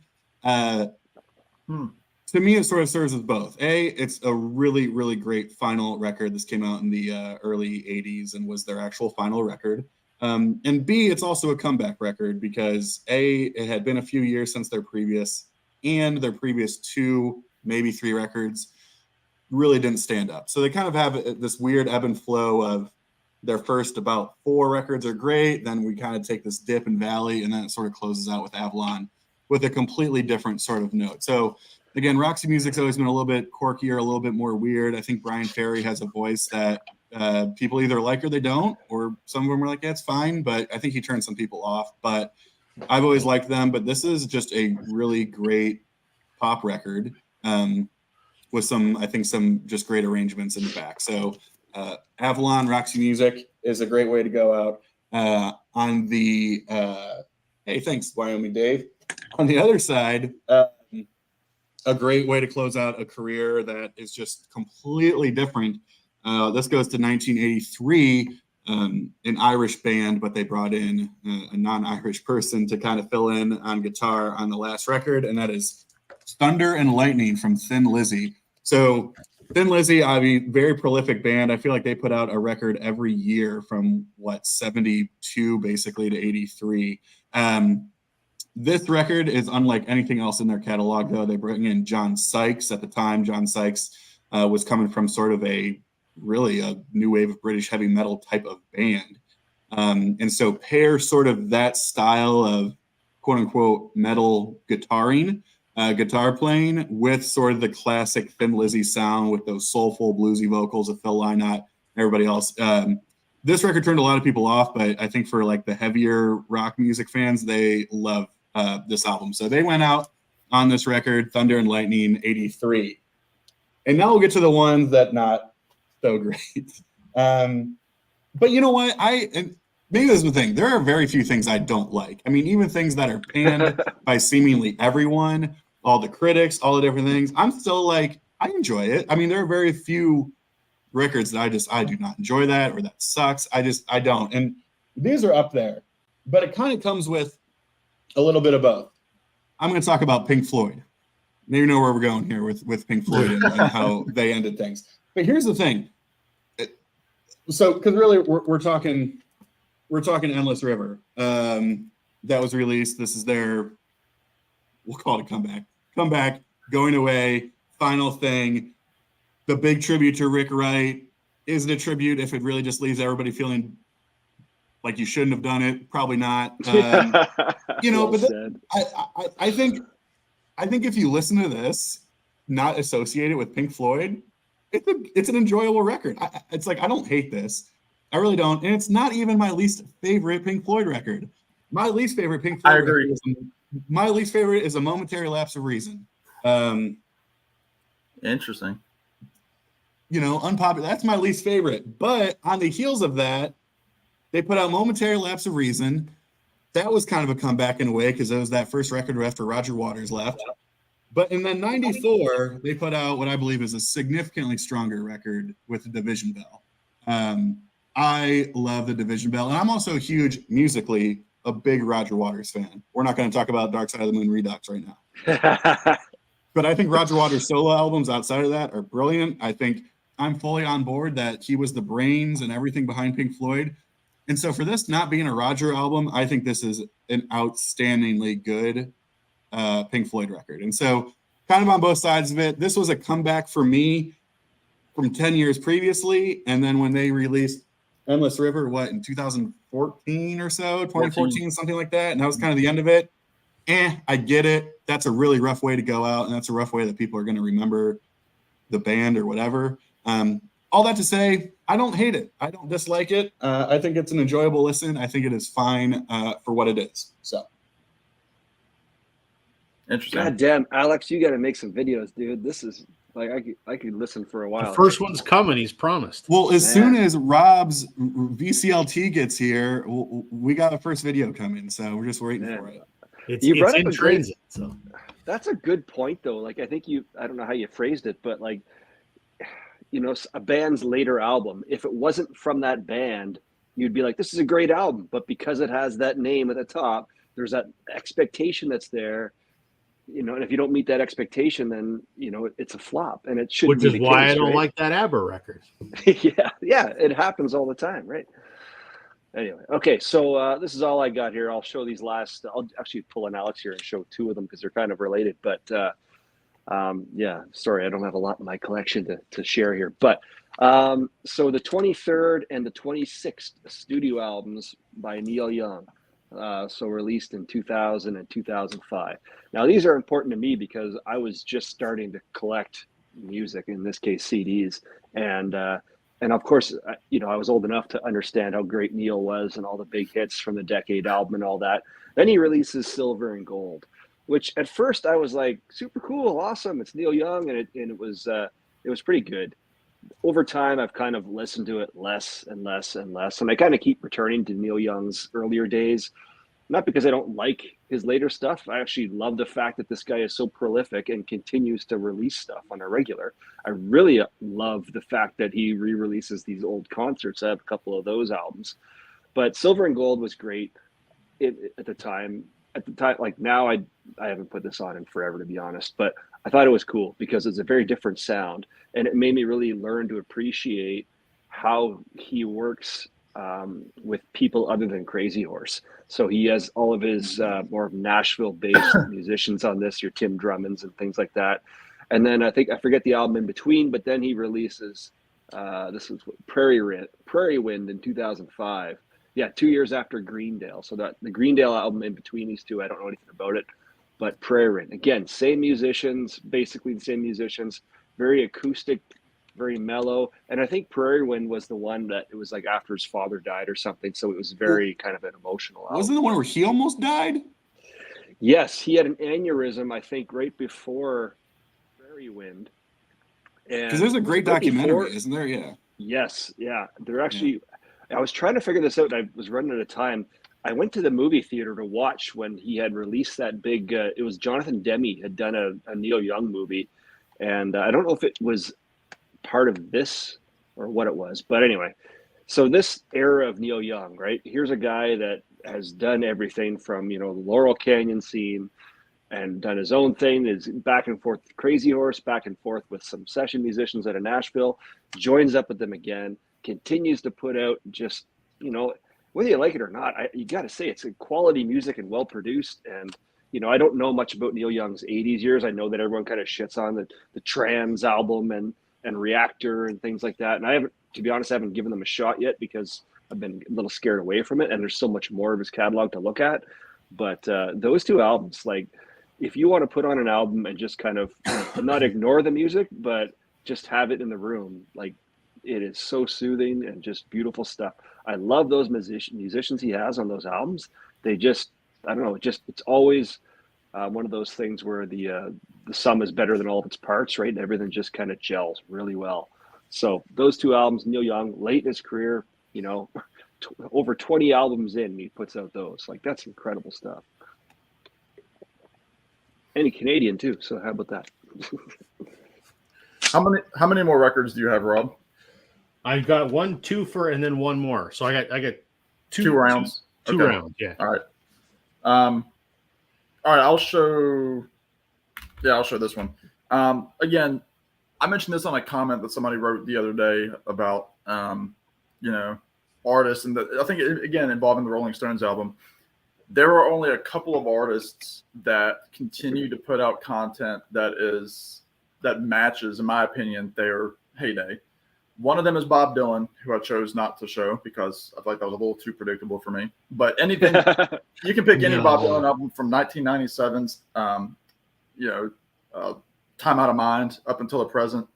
To me, it sort of serves as both. It's a really, really great final record. This came out in the early 80s and was their actual final record. And B, it's also a comeback record because it had been a few years since their previous 2, maybe 3 records really didn't stand up. So they kind of have this weird ebb and flow of their first about 4 records are great. Then we kind of take this dip and valley, and then it sort of closes out with Avalon with a completely different sort of note. So again, Roxy Music's always been a little bit quirkier, a little bit more weird. I think Brian Ferry has a voice that people either like or they don't, or some of them are like, yeah, it's fine, but I think he turned some people off. But I've always liked them. But this is just a really great pop record with some just great arrangements in the back. So Avalon, Roxy Music is a great way to go out. On the hey, thanks, Wyoming Dave. On the other side, a great way to close out a career that is just completely different. This goes to 1983, an Irish band, but they brought in a non-Irish person to kind of fill in on guitar on the last record, and that is Thunder and Lightning from Thin Lizzy. So Thin Lizzy, I mean, very prolific band. I feel like they put out a record every year from 72 basically to 83. This record is unlike anything else in their catalog, though. They bring in John Sykes. At the time, John Sykes was coming from sort of a new wave of British heavy metal type of band. And so pair sort of that style of quote unquote metal guitar playing with sort of the classic Thin Lizzy sound with those soulful bluesy vocals of Phil Lynott, everybody else. This record turned a lot of people off, but I think for like the heavier rock music fans, they love this album. So they went out on this record, Thunder and Lightning, 83. And now we'll get to the ones that not so great. But you know what? And maybe this is the thing. There are very few things I don't like. I mean, even things that are panned by seemingly everyone, all the critics, all the different things, I'm still like, I enjoy it. I mean, there are very few records that I do not enjoy that, or that sucks. I don't. And these are up there. But it kind of comes with a little bit of both. I'm going to talk about Pink Floyd. Now you know where we're going here with Pink Floyd and how they ended things. But here's the thing. So, because really we're talking Endless River. That was released. This is their, we'll call it a comeback, going away, final thing. The big tribute to Rick Wright. Is it a tribute if it really just leaves everybody feeling like you shouldn't have done it? Probably not. I think if you listen to this, not associate it with Pink Floyd, it's an enjoyable record. It's like, I don't hate this. I really don't. And it's not even my least favorite Pink Floyd record. My least favorite Pink Floyd record my least favorite is A Momentary Lapse of Reason. Interesting. Unpopular. That's my least favorite. But on the heels of that, they put out Momentary Lapse of Reason. That was kind of a comeback in a way because it was that first record after Roger Waters left. But in then 94, they put out what I believe is a significantly stronger record with The Division Bell. I love The Division Bell. And I'm also musically, a big Roger Waters fan. We're not going to talk about Dark Side of the Moon Redux right now. But I think Roger Waters' solo albums outside of that are brilliant. I think I'm fully on board that he was the brains and everything behind Pink Floyd. And so for this not being a Roger album, I think this is an outstandingly good Pink Floyd record. And so kind of on both sides of it, this was a comeback for me from 10 years previously. And then when they released Endless River, in 2014 or so, 2014, something like that. And that was kind of the end of it. I get it. That's a really rough way to go out. And that's a rough way that people are going to remember the band or whatever. All that to say, I don't hate it. I don't dislike it. I think it's an enjoyable listen. I think it is fine for what it is. So. Interesting. God damn, Alex, you got to make some videos, dude. This is like I could listen for a while. The first one's coming. He's promised. Well, as soon as Rob's VCLT gets here, we got a first video coming. So we're just waiting for it. It's in transit. So that's a good point, though. Like, I think I don't know how you phrased it, but like, a band's later album, if it wasn't from that band, you'd be like, this is a great album. But because it has that name at the top, there's that expectation that's there. And if you don't meet that expectation, then, it's a flop, and it should. Which is why I don't like that ABBA record. Yeah, it happens all the time, right? Anyway, okay, so this is all I got here. I'll show these last. I'll actually pull an Alex here and show two of them because they're kind of related. But sorry, I don't have a lot in my collection to share here. But so the 23rd and the 26th studio albums by Neil Young. So released in 2000 and 2005. Now, these are important to me because I was just starting to collect music, in this case CDs, and of course, I was old enough to understand how great Neil was and all the big hits from the Decade album and all that. Then he releases Silver and Gold, which at first I was like, super cool, awesome, it's Neil Young, and it was pretty good. Over time, I've kind of listened to it less and less and less. And I kind of keep returning to Neil Young's earlier days, not because I don't like his later stuff. I actually love the fact that this guy is so prolific and continues to release stuff on a regular. I really love the fact that he re-releases these old concerts. I have a couple of those albums. But Silver and Gold was great at the time. Like now, I haven't put this on in forever, to be honest, but I thought it was cool because it's a very different sound, and it made me really learn to appreciate how he works with people other than Crazy Horse. So he has all of his more Nashville-based musicians on this, your Tim Drummonds and things like that. And then I forget the album in between, but then he releases this was Prairie Wind in 2005. Yeah, 2 years after Greendale. So that the Greendale album in between these two, I don't know anything about it. But Prairie Wind, again, same musicians, basically the same musicians, very acoustic, very mellow. And I think Prairie Wind was the one that it was like after his father died or something. So it was very kind of an emotional album. Wasn't the one where he almost died? Yes, he had an aneurysm, I think, right before Prairie Wind. Because there's a great documentary, isn't there? Yeah. Yes, yeah. They're actually... Yeah. I was trying to figure this out. I was running out of time. I went to the movie theater to watch when he had released that big. It was Jonathan Demme had done a Neil Young movie, and I don't know if it was part of this or what it was. But anyway, so this era of Neil Young, right? Here's a guy that has done everything from the Laurel Canyon scene and done his own thing. Is back and forth with Crazy Horse, back and forth with some session musicians out of Nashville. Joins up with them again. Continues to put out just, whether you like it or not, you got to say it's a quality music and well produced. And, I don't know much about Neil Young's 80s years. I know that everyone kind of shits on the Trams album and Reactor and things like that. And to be honest, I haven't given them a shot yet because I've been a little scared away from it. And there's so much more of his catalog to look at. But those two albums, like if you want to put on an album and just kind of not ignore the music, but just have it in the room. Like, it is so soothing and just beautiful stuff. I love those musicians he has on those albums. They just, I don't know, it's always one of those things where the sum is better than all of its parts, right? And everything just kind of gels really well. So those two albums, Neil Young, late in his career, you know, over 20 albums in, he puts out those. Like, that's incredible stuff. And he's Canadian too, so how about that? How many more records do you have, Rob? I've got 1 twofer and then one more. So I got two rounds. Two rounds, yeah. All right. All right, I'll show this one. Again, I mentioned this on a comment that somebody wrote the other day about artists, and I think again involving the Rolling Stones album. There are only a couple of artists that continue to put out content that matches, in my opinion, their heyday. One of them is Bob Dylan, who I chose not to show because I feel like that was a little too predictable for me. But anything, you can pick any Bob Dylan album from 1997's, Time Out of Mind up until the present.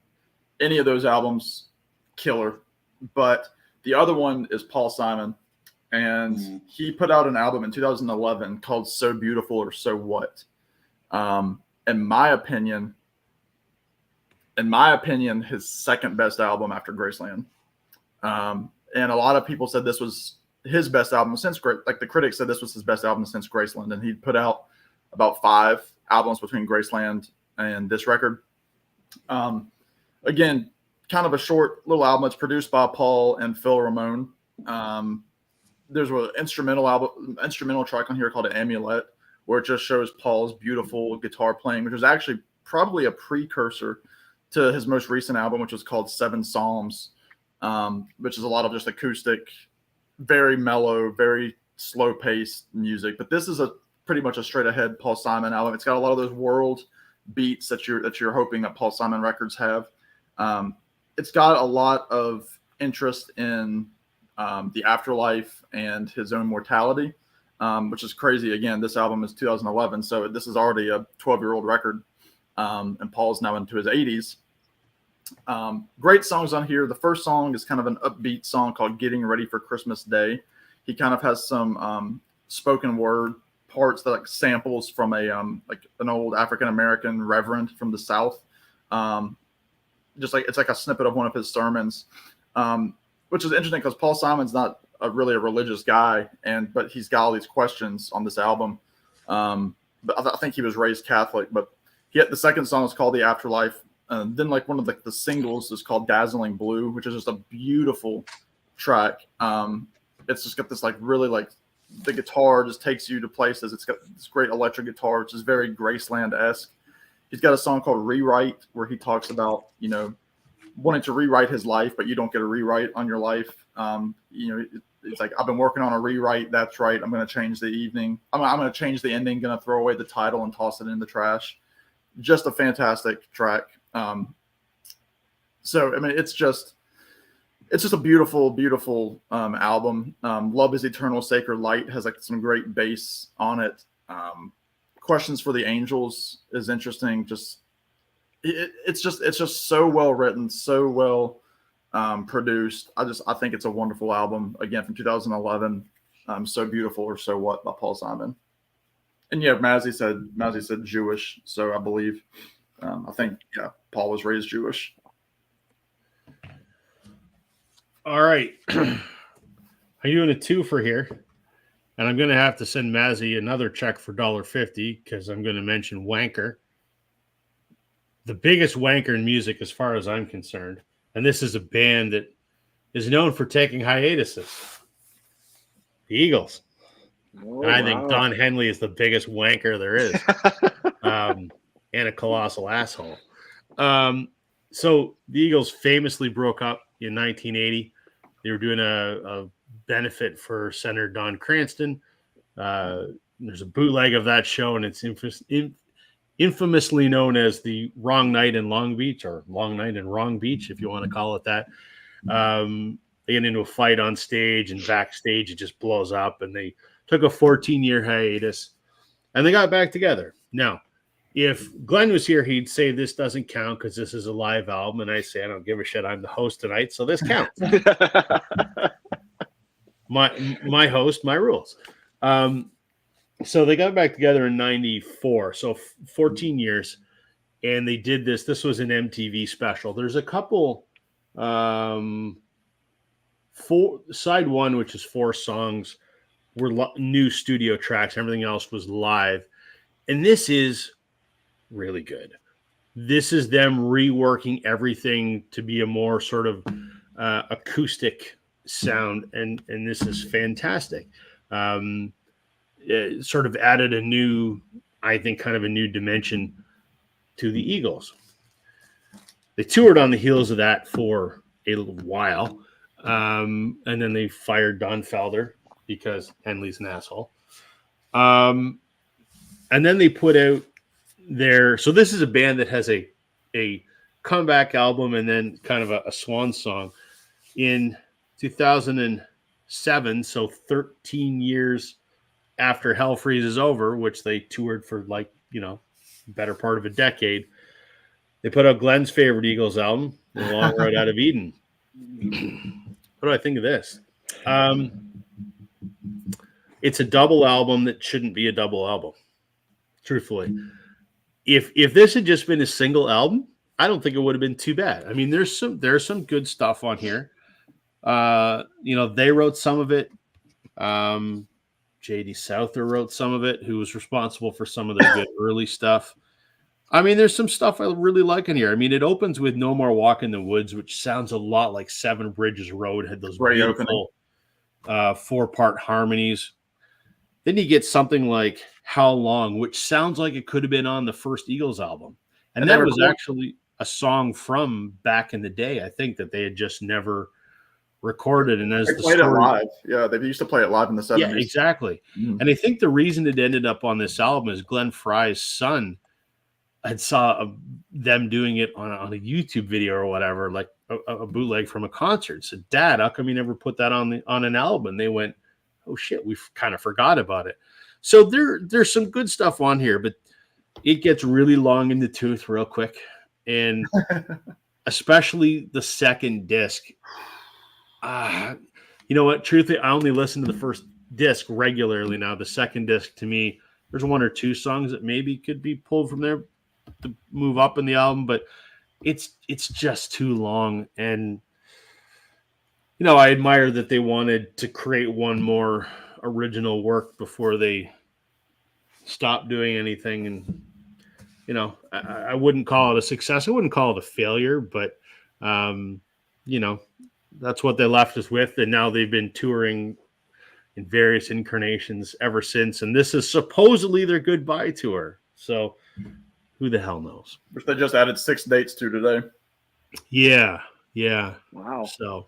Any of those albums, killer. But the other one is Paul Simon. And he put out an album in 2011 called So Beautiful or So What. In my opinion, his second best album after Graceland. And a lot of people said this was his best album since, like the critics said this was his best album since Graceland. And he put out about 5 albums between Graceland and this record. Again, kind of a short little album. It's produced by Paul and Phil Ramone. There's an instrumental track on here called Amulet, where it just shows Paul's beautiful guitar playing, which was actually probably a precursor to his most recent album, which was called 7 Psalms, which is a lot of just acoustic, very mellow, very slow-paced music. But this is pretty much a straight-ahead Paul Simon album. It's got a lot of those world beats that you're hoping that Paul Simon records have. It's got a lot of interest in the afterlife and his own mortality, which is crazy. Again, this album is 2011, so this is already a 12-year-old record, and Paul's now into his 80s. Great songs on here. The first song is kind of an upbeat song called Getting Ready for Christmas Day. He kind of has some spoken word parts that like samples from like an old African-American reverend from the South. Just like it's like a snippet of one of his sermons. Which is interesting because Paul Simon's not really a religious guy, but he's got all these questions on this album. But I think he was raised Catholic. But the second song is called The Afterlife. And then like one of the singles is called Dazzling Blue, which is just a beautiful track. It's just got this like really like the guitar just takes you to places. It's got this great electric guitar, which is very Graceland-esque. He's got a song called Rewrite where he talks about, wanting to rewrite his life, but you don't get a rewrite on your life. It's like, I've been working on a rewrite. That's right. I'm going to change the evening. I'm going to change the ending, going to throw away the title and toss it in the trash. Just a fantastic track. So, I mean, it's just a beautiful, beautiful album. Love is Eternal, Sacred Light has like some great bass on it. Questions for the Angels is interesting. It's just so well written, so well produced. I think it's a wonderful album. Again, from 2011, So Beautiful or So What by Paul Simon. And yeah, Mazzy said Jewish, so I believe I think Paul was raised Jewish. All right, I'm doing a 2 here, and I'm going to have to send Mazzy another check for $1.50 because I'm going to mention Wanker. The biggest wanker in music as far as I'm concerned. And this is a band that is known for taking hiatuses. The Eagles. Oh, and I think Don Henley is the biggest wanker there is. And a colossal asshole. So the Eagles famously broke up in 1980. They were doing a benefit for Senator Don Cranston. There's a bootleg of that show, and it's infamously known as the Wrong Night in Long Beach, or Long Night in Wrong Beach, if you want to call it that. They get into a fight on stage, and backstage it just blows up, and they took a 14-year hiatus, and they got back together. Now, if Glenn was here, he'd say this doesn't count because this is a live album, and I say I don't give a shit. I'm the host tonight, so this counts. my host, my rules. So they got back together in '94, so 14 years, and they did this. This was an MTV special. There's a couple, side one, which is 4 songs, were new studio tracks. Everything else was live, and this is really good. This is them reworking everything to be a more sort of acoustic sound, and this is fantastic. It sort of added a new, I think, kind of a new dimension to the Eagles. They toured on the heels of that for a little while, and then they fired Don Felder because Henley's an asshole. And then they put out so this is a band that has a comeback album and then kind of a swan song in 2007. So 13 years after Hell Freezes Over, which they toured for better part of a decade, they put out Glenn's favorite Eagles album, The Long Road Out of Eden. What do I think of this? It's a double album that shouldn't be a double album, truthfully. If this had just been a single album, I don't think it would have been too bad. I mean, there's some good stuff on here. They wrote some of it. J.D. Souther wrote some of it, who was responsible for some of the good early stuff. I mean, there's some stuff I really like in here. I mean, it opens with No More Walk in the Woods, which sounds a lot like Seven Bridges Road, had those beautiful 4-part harmonies. Then you get something like How Long, which sounds like it could have been on the first Eagles album. And that was actually a song from back in the day, I think, that they had just never recorded. And as they played it live. Yeah, they used to play it live in the 70s. Yeah, exactly. And I think the reason it ended up on this album is Glenn Frey's son had saw them doing it on a YouTube video or whatever, like a bootleg from a concert. Said, "Dad, how come you never put that on an album?" And they went, "Oh shit, we kind of forgot about it." So there's some good stuff on here, but it gets really long in the tooth real quick, and especially the second disc. You know what? Truthfully, I only listen to the first disc regularly now. The second disc, to me, there's 1 or 2 songs that maybe could be pulled from there to move up in the album, but it's just too long. And I admire that they wanted to create one more original work before they stopped doing anything. And I wouldn't call it a success. I wouldn't call it a failure, but that's what they left us with. And now they've been touring in various incarnations ever since. And this is supposedly their goodbye tour. So who the hell knows? Which they just added 6 dates to today. Yeah. Wow. So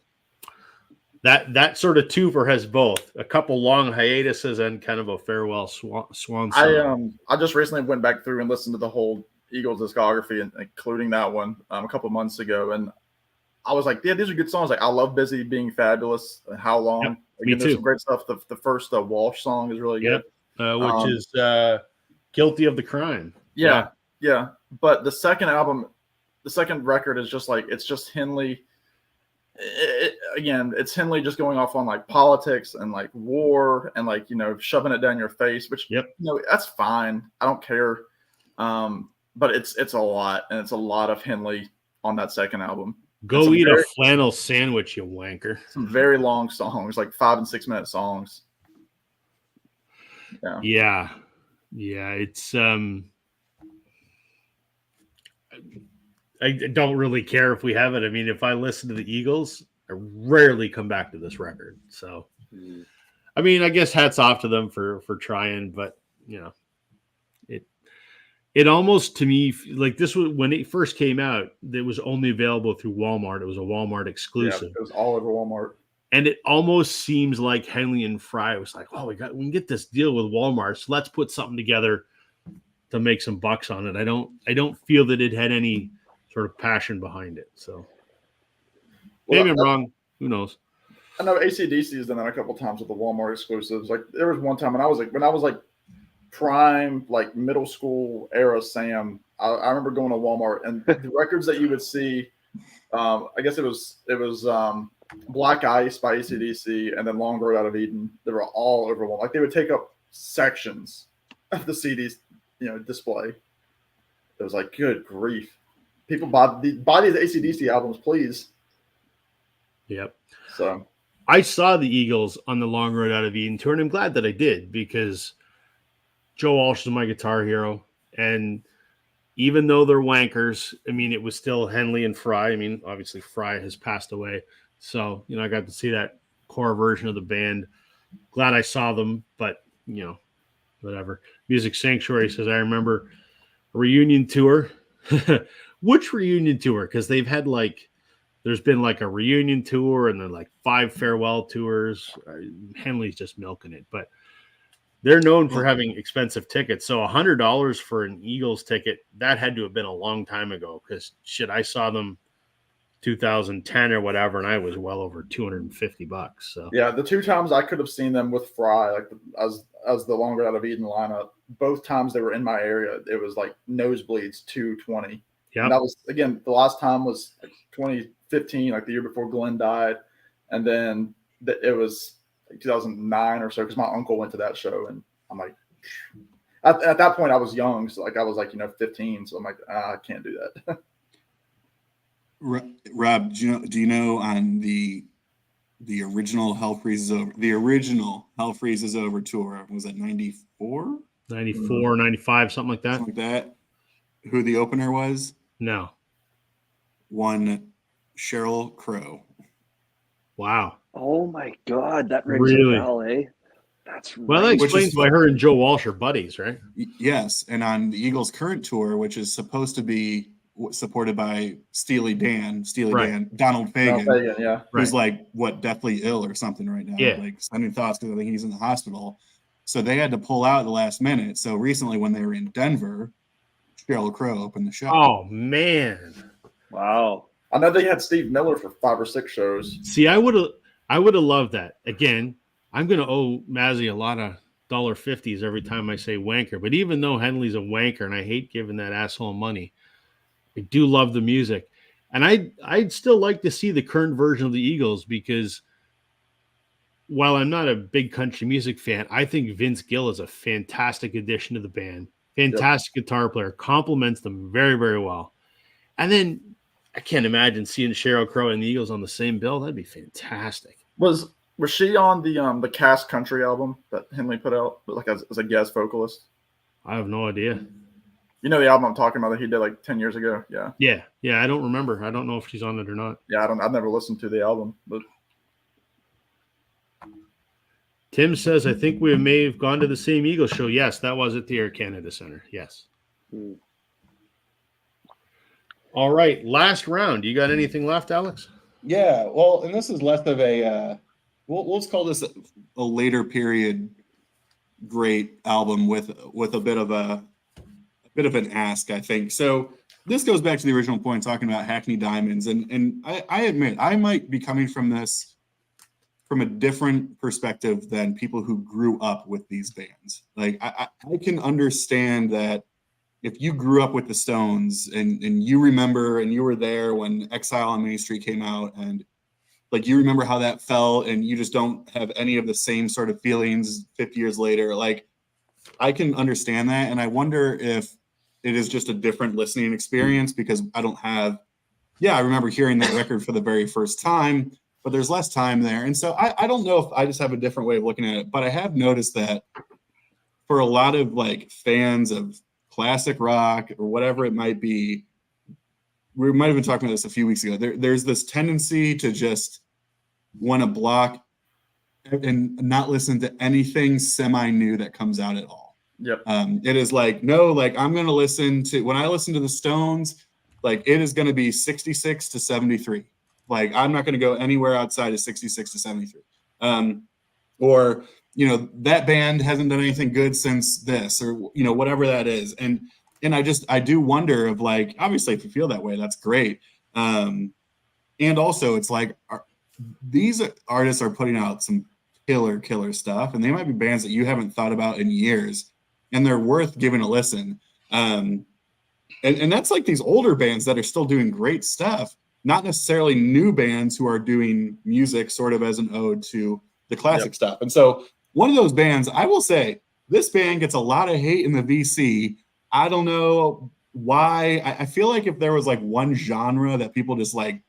that sort of twofer has both a couple long hiatuses and kind of a farewell swan song. I just recently went back through and listened to the whole Eagles discography, including that one a couple months ago, and I was like, yeah, these are good songs. Like, I love Busy Being Fabulous and How Long. Yep, Again, me there's too. some great stuff. The first Walsh song is really good. Which is Guilty of the Crime. Yeah. But the second album, the second record is just like, it's just Henley. It's Henley just going off on like politics and like war and like, shoving it down your face, which, that's fine. I don't care. But it's a lot, and it's a lot of Henley on that second album. Go eat a flannel sandwich, you wanker. Some very long songs, like 5 and 6 minute songs. Yeah. It's I don't really care if we have it. I mean, if I listen to the Eagles, I rarely come back to this record. So, I mean, I guess hats off to them for trying, but it almost, to me, like this was when it first came out, it was only available through Walmart. It was a Walmart exclusive. Yeah, it was all over Walmart. And it almost seems like Henley and Fry was like, "Oh, we can get this deal with Walmart, so let's put something together to make some bucks on it." I don't feel that it had any sort of passion behind it. So maybe I'm wrong. Who knows? I know AC/DC has done that a couple times with the Walmart exclusives. Like there was one time when I was like prime, like middle school era Sam. I remember going to Walmart and the records that you would see. I guess it was Black Ice by AC/DC and then Long Road Out of Eden. They were all over one. Like they would take up sections of the CDs, display. It was like, good grief. People buy these AC/DC albums, please. Yep. So I saw the Eagles on the Long Road Out of Eden tour, and I'm glad that I did because Joe Walsh is my guitar hero. And even though they're wankers, I mean, it was still Henley and Fry. I mean, obviously Fry has passed away. So, I got to see that core version of the band. Glad I saw them, but, whatever. Music Sanctuary says, I remember a reunion tour. Which reunion tour? Because they've had there's been a reunion tour and then 5 farewell tours. Henley's just milking it, but they're known for having expensive tickets. So $100 for an Eagles ticket, that had to have been a long time ago because I saw them 2010 or whatever, and I was well over $250. So yeah, the 2 times I could have seen them with Fry, as the Long Road Out of Eden lineup, both times they were in my area, it was nosebleeds 220. Yeah, that was again the last time was 2015, the year before Glenn died, and then it was 2009 or so because my uncle went to that show, and I'm like, at that point I was young, so I was 15, so I'm like, I can't do that. Rob, do you know on the original Hell Freezes Over tour, was that 94? 94, 95, something like that. Something like that. Who the opener was? No. One Sheryl Crow. Wow. Oh my God, that rings a bell, eh? That's well, that explains why her and Joe Walsh are buddies, right? Yes, and on the Eagles' current tour, which is supposed to be supported by Dan, Donald Fagen, yeah, who's deathly ill or something right now, sending thoughts because I think he's in the hospital. So they had to pull out at the last minute. So recently, when they were in Denver, Sheryl Crow opened the show. Oh man! Wow. I know they had Steve Miller for 5 or 6 shows. See, I would have loved that. Again, I'm going to owe Mazzy a lot of $50s every time I say wanker. But even though Henley's a wanker and I hate giving that asshole money, I do love the music. And I'd still like to see the current version of the Eagles because while I'm not a big country music fan, I think Vince Gill is a fantastic addition to the band. Fantastic guitar player. Complements them very, very well. And then I can't imagine seeing Sheryl Crow and the Eagles on the same bill. That'd be fantastic. Was she on the Cass Country album that Henley put out, as a guest vocalist? I have no idea. You know the album I'm talking about that he did 10 years ago? Yeah. Yeah. I don't remember. I don't know if she's on it or not. Yeah, I've never listened to the album, but. Tim says, I think we may have gone to the same Eagles show. Yes, that was at the Air Canada Center. Yes. All right, last round. You got anything left, Alex? Yeah, well, and this is less of a let's call this a later period great album with a bit of an ask, I think. So this goes back to the original point talking about Hackney Diamonds, and I admit I might be coming from this from a different perspective than people who grew up with these bands. I can understand that if you grew up with the Stones and you remember and you were there when Exile on Main Street came out and you remember how that felt and you just don't have any of the same sort of feelings 50 years later, I can understand that. And I wonder if it is just a different listening experience because I remember hearing that record for the very first time, but there's less time there. And so I don't know if I just have a different way of looking at it, but I have noticed that for a lot of fans of classic rock or whatever it might be, we might have been talking about this a few weeks ago. There's this tendency to just want to block and not listen to anything semi-new that comes out at all. Yep. It is no, I'm going to listen to, when I listen to the Stones, it is going to be 66 to 73. I'm not going to go anywhere outside of 66 to 73. Or, that band hasn't done anything good since this, or, whatever that is. And I do wonder of obviously if you feel that way, that's great. And also it's these artists are putting out some killer stuff, and they might be bands that you haven't thought about in years. and they're worth giving a listen. And that's like these older bands that are still doing great stuff, not necessarily new bands who are doing music sort of as an ode to the classic stuff. And so one of those bands, I will say, this band gets a lot of hate in the VC. I don't know why. I feel like if there was like one genre that people just like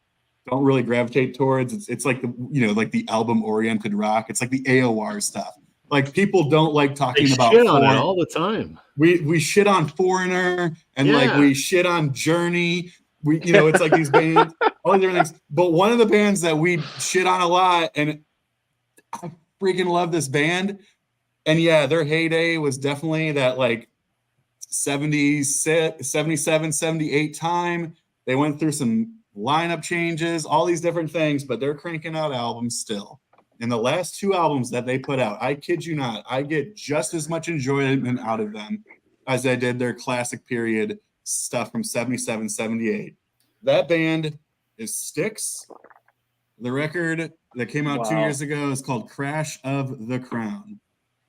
don't really gravitate towards, it's like like the album oriented rock. It's like the AOR stuff. Like people don't like talking about shit on it all the time. We shit on Foreigner and like we shit on Journey. It's like these bands, all these different things. But one of the bands that we shit on a lot, and I freaking love this band. And yeah, their heyday was definitely that like 77, 78 time. They went through some lineup changes, all these different things, but they're cranking out albums still. And the last 2 albums that they put out, I kid you not, I get just as much enjoyment out of them as I did their classic period stuff from 77, 78. That band is Styx. The record that came out 2 years ago is called Crash of the Crown.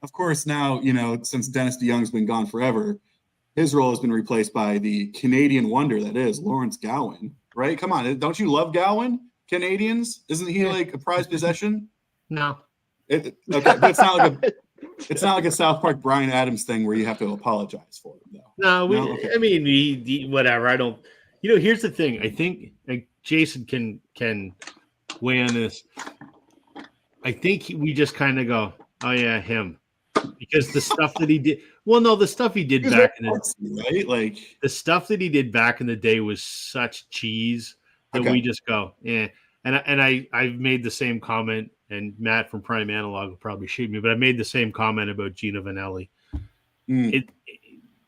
Of course, now, since Dennis DeYoung's been gone forever, his role has been replaced by the Canadian wonder that is Lawrence Gowan, right? Come on, don't you love Gowan? Canadians? Isn't he like a prized possession? No. Okay, but it's not like a South Park Bryan Adams thing where you have to apologize for him, though. No, Okay. I mean, he whatever. I don't. Here's the thing. I think Jason can weigh on this. I think we just kind of go, oh yeah, him, because the stuff that he did. Well, no, the stuff he did back in the right, like the stuff that he did back in the day was such cheese that we just go, yeah. And I've made the same comment, and Matt from Prime Analog will probably shoot me, but I made the same comment about Gino Vanelli.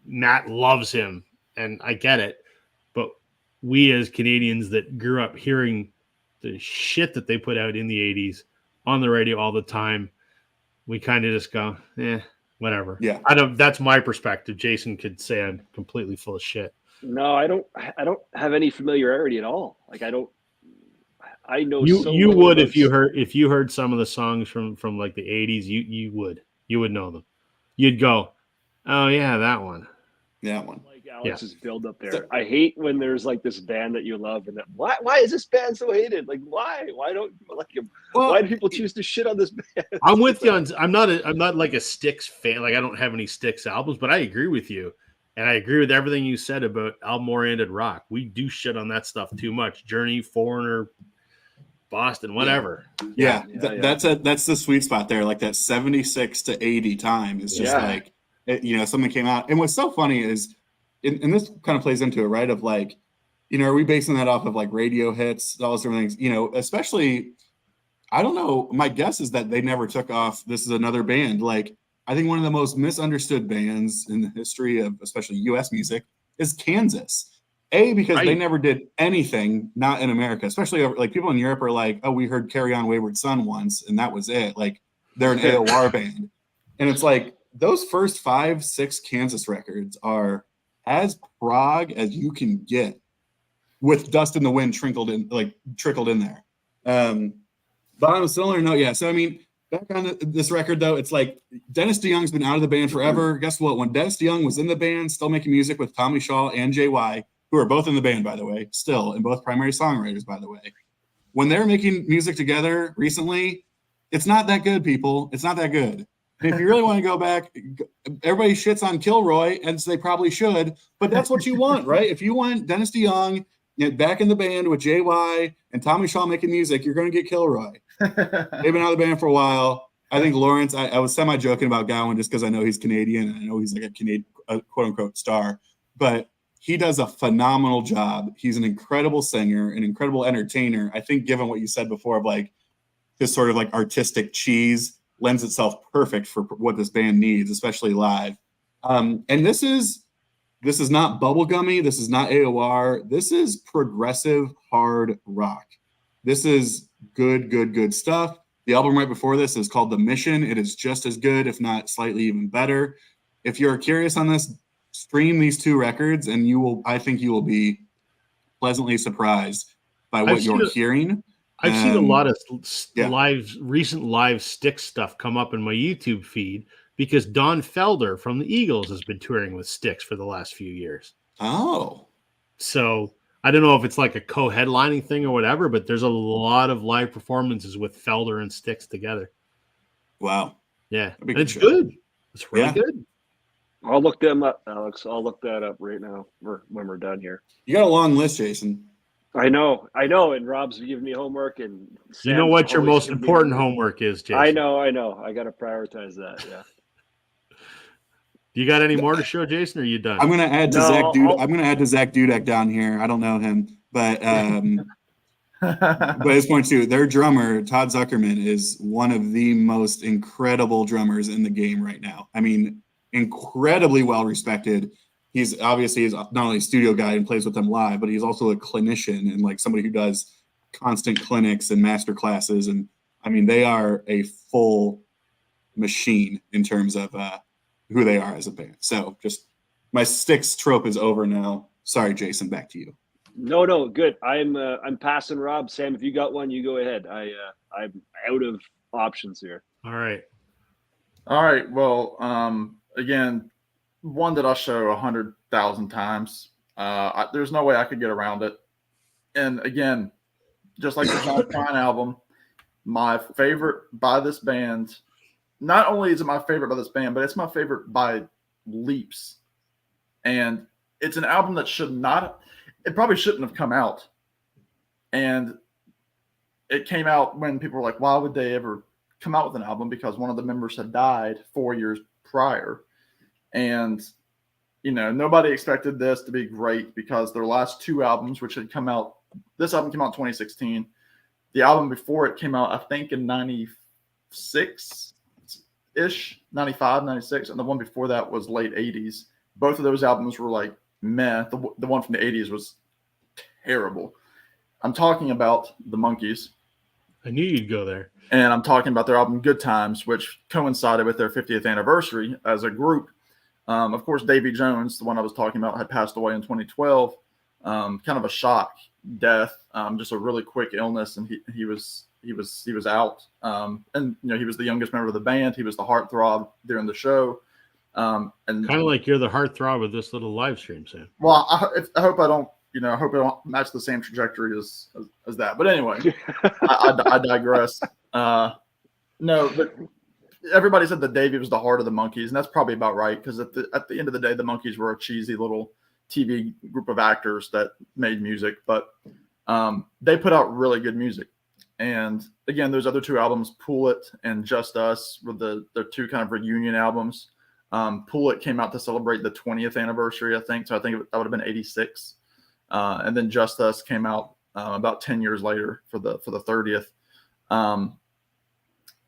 Matt loves him, and I get it, but we as Canadians that grew up hearing the shit that they put out in the 80s on the radio all the time, we kind of just go, whatever. Yeah. That's my perspective. Jason could say I'm completely full of shit. No, I don't have any familiarity at all. Like I know you would if you heard some of the songs from like the 80s, you would know them. You'd go, oh yeah, that one. Like Alex's build up there. I hate when there's like this band that you love, and why is this band so hated? Like why don't you like him? Well, why do people choose to shit on this band? I'm with you on. I'm not like a Styx fan. Like I don't have any Styx albums, but I agree with you, and I agree with everything you said about album oriented rock. We do shit on that stuff too much. Journey, Foreigner, Boston, whatever. That's the sweet spot there. Like that 76 to 80 time is just like something came out. And what's so funny is, and this kind of plays into it, right? Of like, are we basing that off of like radio hits, all those different things? Especially, I don't know. My guess is that they never took off. This is another band. Like, I think one of the most misunderstood bands in the history of especially U.S. music is Kansas. Because they never did anything, not in America, especially like people in Europe are like, oh, we heard Carry On Wayward Son once, and that was it. Like they're an AOR band. And it's like those first 5-6 Kansas records are as prog as you can get, with Dust in the Wind trickled in there. But on a similar note, so I mean, back on this record though, it's like Dennis DeYoung's been out of the band forever. Guess what? When Dennis DeYoung was in the band, still making music with Tommy Shaw and JY, who are both in the band, by the way, still, and both primary songwriters, by the way. When they're making music together recently, it's not that good, people. It's not that good. And if you really want to go back, everybody shits on Kilroy, and so they probably should, but that's what you want, right? If you want Dennis DeYoung back in the band with JY and Tommy Shaw making music, you're going to get Kilroy. They've been out of the band for a while. I think Lawrence, I was semi-joking about Gowan just because I know he's Canadian, and I know he's like a Canadian, quote-unquote, star, but he does a phenomenal job. He's an incredible singer, an incredible entertainer. I think given what you said before of like this sort of like artistic cheese lends itself perfect for what this band needs, especially live. And this is not bubblegummy. This is not AOR. This is progressive hard rock. This is good stuff. The album right before this is called The Mission. It is just as good, if not slightly even better. If you're curious on this, stream these 2 records, and I think you will be pleasantly surprised by what you're hearing. I've seen a lot of recent live Styx stuff come up in my YouTube feed, because Don Felder from the Eagles has been touring with Styx for the last few years. Oh. So I don't know if it's like a co-headlining thing or whatever, but there's a lot of live performances with Felder and Styx together. Wow. Yeah. That'd be And a it's good show. good. It's really Yeah. good. I'll look them up, Alex. I'll look that up right now when we're done here. You got a long list, Jason. I know. And Rob's giving me homework, and You know Sam's what your always most giving me important homework is, Jason? I know. I got to prioritize that. Yeah. You got any more to show, Jason, or are you done? I'm gonna add to No, Zach Dudek. I'll- I'm gonna add to Zach Dudek down here. I don't know him, but but his point too. Their drummer Todd Zuckerman is one of the most incredible drummers in the game right now. I mean, incredibly well respected. He's obviously not only a studio guy and plays with them live, but he's also a clinician and like somebody who does constant clinics and master classes. And I mean, they are a full machine in terms of who they are as a band. So just my Styx trope is over now. Sorry, Jason, back to you. No, good. I'm passing Rob. Sam, if you got one, you go ahead. I'm out of options here. All right. Well, again, one that I'll show 100,000 times. There's no way I could get around it. And again, just like the John Prine album, my favorite by this band. Not only is it my favorite by this band, but it's my favorite by leaps. And it's an album that it probably shouldn't have come out. And it came out when people were like, why would they ever come out with an album? Because one of the members had died 4 years prior. And, nobody expected this to be great because their last two albums, which had come out, this album came out in 2016. The album before it came out, I think in 96-ish, 95, 96. And the one before that was late 80s. Both of those albums were like meh. The one from the 80s was terrible. I'm talking about the Monkees. I knew you'd go there. And I'm talking about their album Good Times, which coincided with their 50th anniversary as a group. Of course, Davy Jones, the one I was talking about, had passed away in 2012. Kind of a shock death, just a really quick illness, and he was out. And he was the youngest member of the band. He was the heartthrob during the show. And kind of like you're the heartthrob of this little live stream, Sam. Well, I hope I don't. I hope I don't match the same trajectory as that. But anyway, I digress. No, but everybody said that Davey was the heart of the Monkees, and that's probably about right because at the end of the day, the Monkees were a cheesy little TV group of actors that made music, but they put out really good music. And again, those other two albums, Pool It and Just Us, were their two kind of reunion albums. Pool It came out to celebrate the 20th anniversary, I think. So I think that would have been 86. And then Just Us came out about 10 years later for the 30th.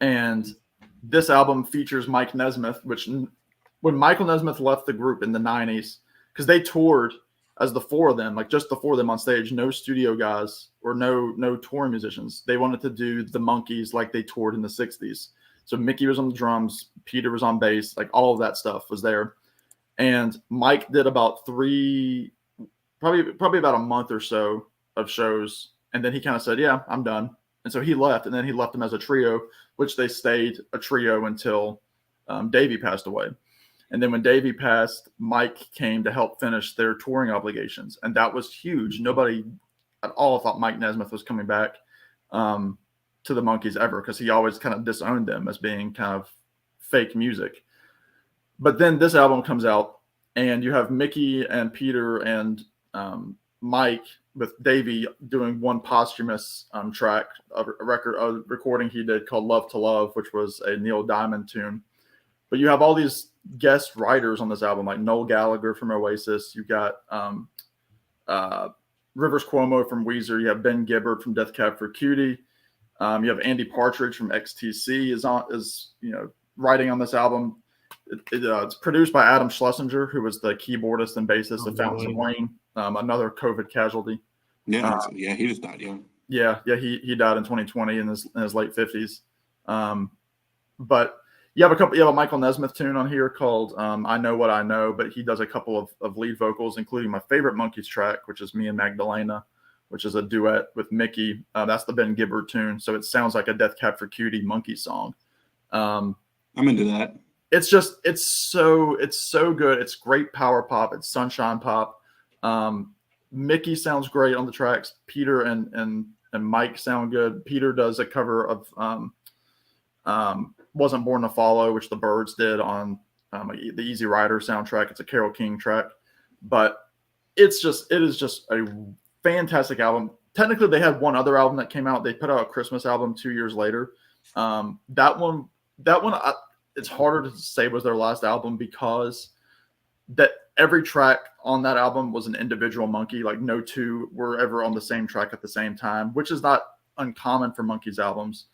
And this album features Mike Nesmith, which when Michael Nesmith left the group in the 90s, because they toured as the four of them, like just the four of them on stage, no studio guys or no touring musicians. They wanted to do the Monkees like they toured in the 60s. So Mickey was on the drums, Peter was on bass, like all of that stuff was there. And Mike did about probably about a month or so of shows. And then he kind of said, yeah, I'm done. And so he left, and then he left them as a trio, which they stayed a trio until Davey passed away. And then when Davey passed, Mike came to help finish their touring obligations. And that was huge. Nobody at all thought Mike Nesmith was coming back to the Monkees ever, because he always kind of disowned them as being kind of fake music. But then this album comes out, and you have Mickey and Peter and Mike with Davey doing one posthumous track, a recording he did called Love to Love, which was a Neil Diamond tune. But you have all these guest writers on this album, like Noel Gallagher from Oasis. You got Rivers Cuomo from Weezer. You have Ben Gibbard from Death Cab for Cutie. You have Andy Partridge from XTC is writing on this album. It's produced by Adam Schlesinger, who was the keyboardist and bassist of Fountains of Wayne, another COVID casualty. Yeah, he just died young. Yeah, he died in 2020 in his late 50s. But you have a Michael Nesmith tune on here called I Know What I Know, but he does a couple of lead vocals, including my favorite Monkees track, which is Me and Magdalena, which is a duet with Mickey. That's the Ben Gibbard tune, so it sounds like a Death Cab for Cutie Monkey song. I'm into that. it's so good. It's great power pop. It's sunshine pop. Mickey sounds great on the tracks. Peter and Mike sound good. Peter does a cover of Wasn't Born to Follow, which the Byrds did on the Easy Rider soundtrack. It's a Carole King track, but it is just a fantastic album. Technically, they had one other album that came out. They put out a Christmas album 2 years later. That one, it's harder to say was their last album because that every track on that album was an individual Monkey. Like no two were ever on the same track at the same time, which is not uncommon for Monkey's albums.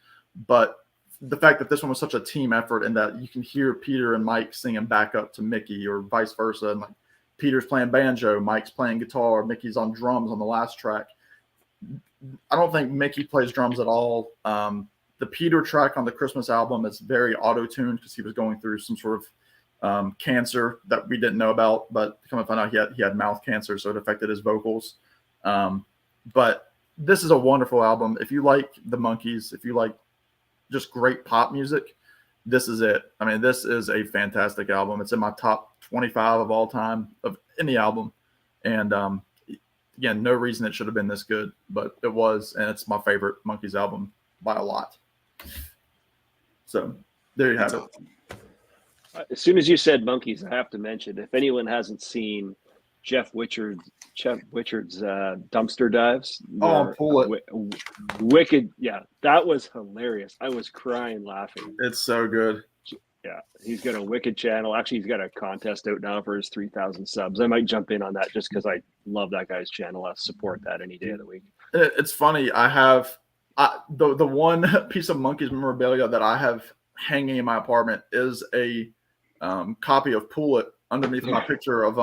But the fact that this one was such a team effort and that you can hear Peter and Mike singing back up to Mickey or vice versa. And like Peter's playing banjo, Mike's playing guitar, Mickey's on drums on the last track. I don't think Mickey plays drums at all. The Peter track on the Christmas album is very auto-tuned because he was going through some sort of cancer that we didn't know about, but come to find out he had mouth cancer, so it affected his vocals. But this is a wonderful album. If you like the Monkees, if you like just great pop music, this is it. I mean, this is a fantastic album. It's in my top 25 of all time of any album. And again, no reason it should have been this good, but it was, and it's my favorite Monkees album by a lot. So there you have it. As soon as you said Monkees, I have to mention, if anyone hasn't seen Jeff Wichard's Dumpster Dives. Pull it. Wicked. Yeah, that was hilarious. I was crying laughing. It's so good. Yeah, he's got a wicked channel. Actually, he's got a contest out now for his 3,000 subs. I might jump in on that just because I love that guy's channel. I support that any day of the week. It's funny. I have the one piece of Monkees memorabilia that I have hanging in my apartment is a copy of Pull It underneath my picture of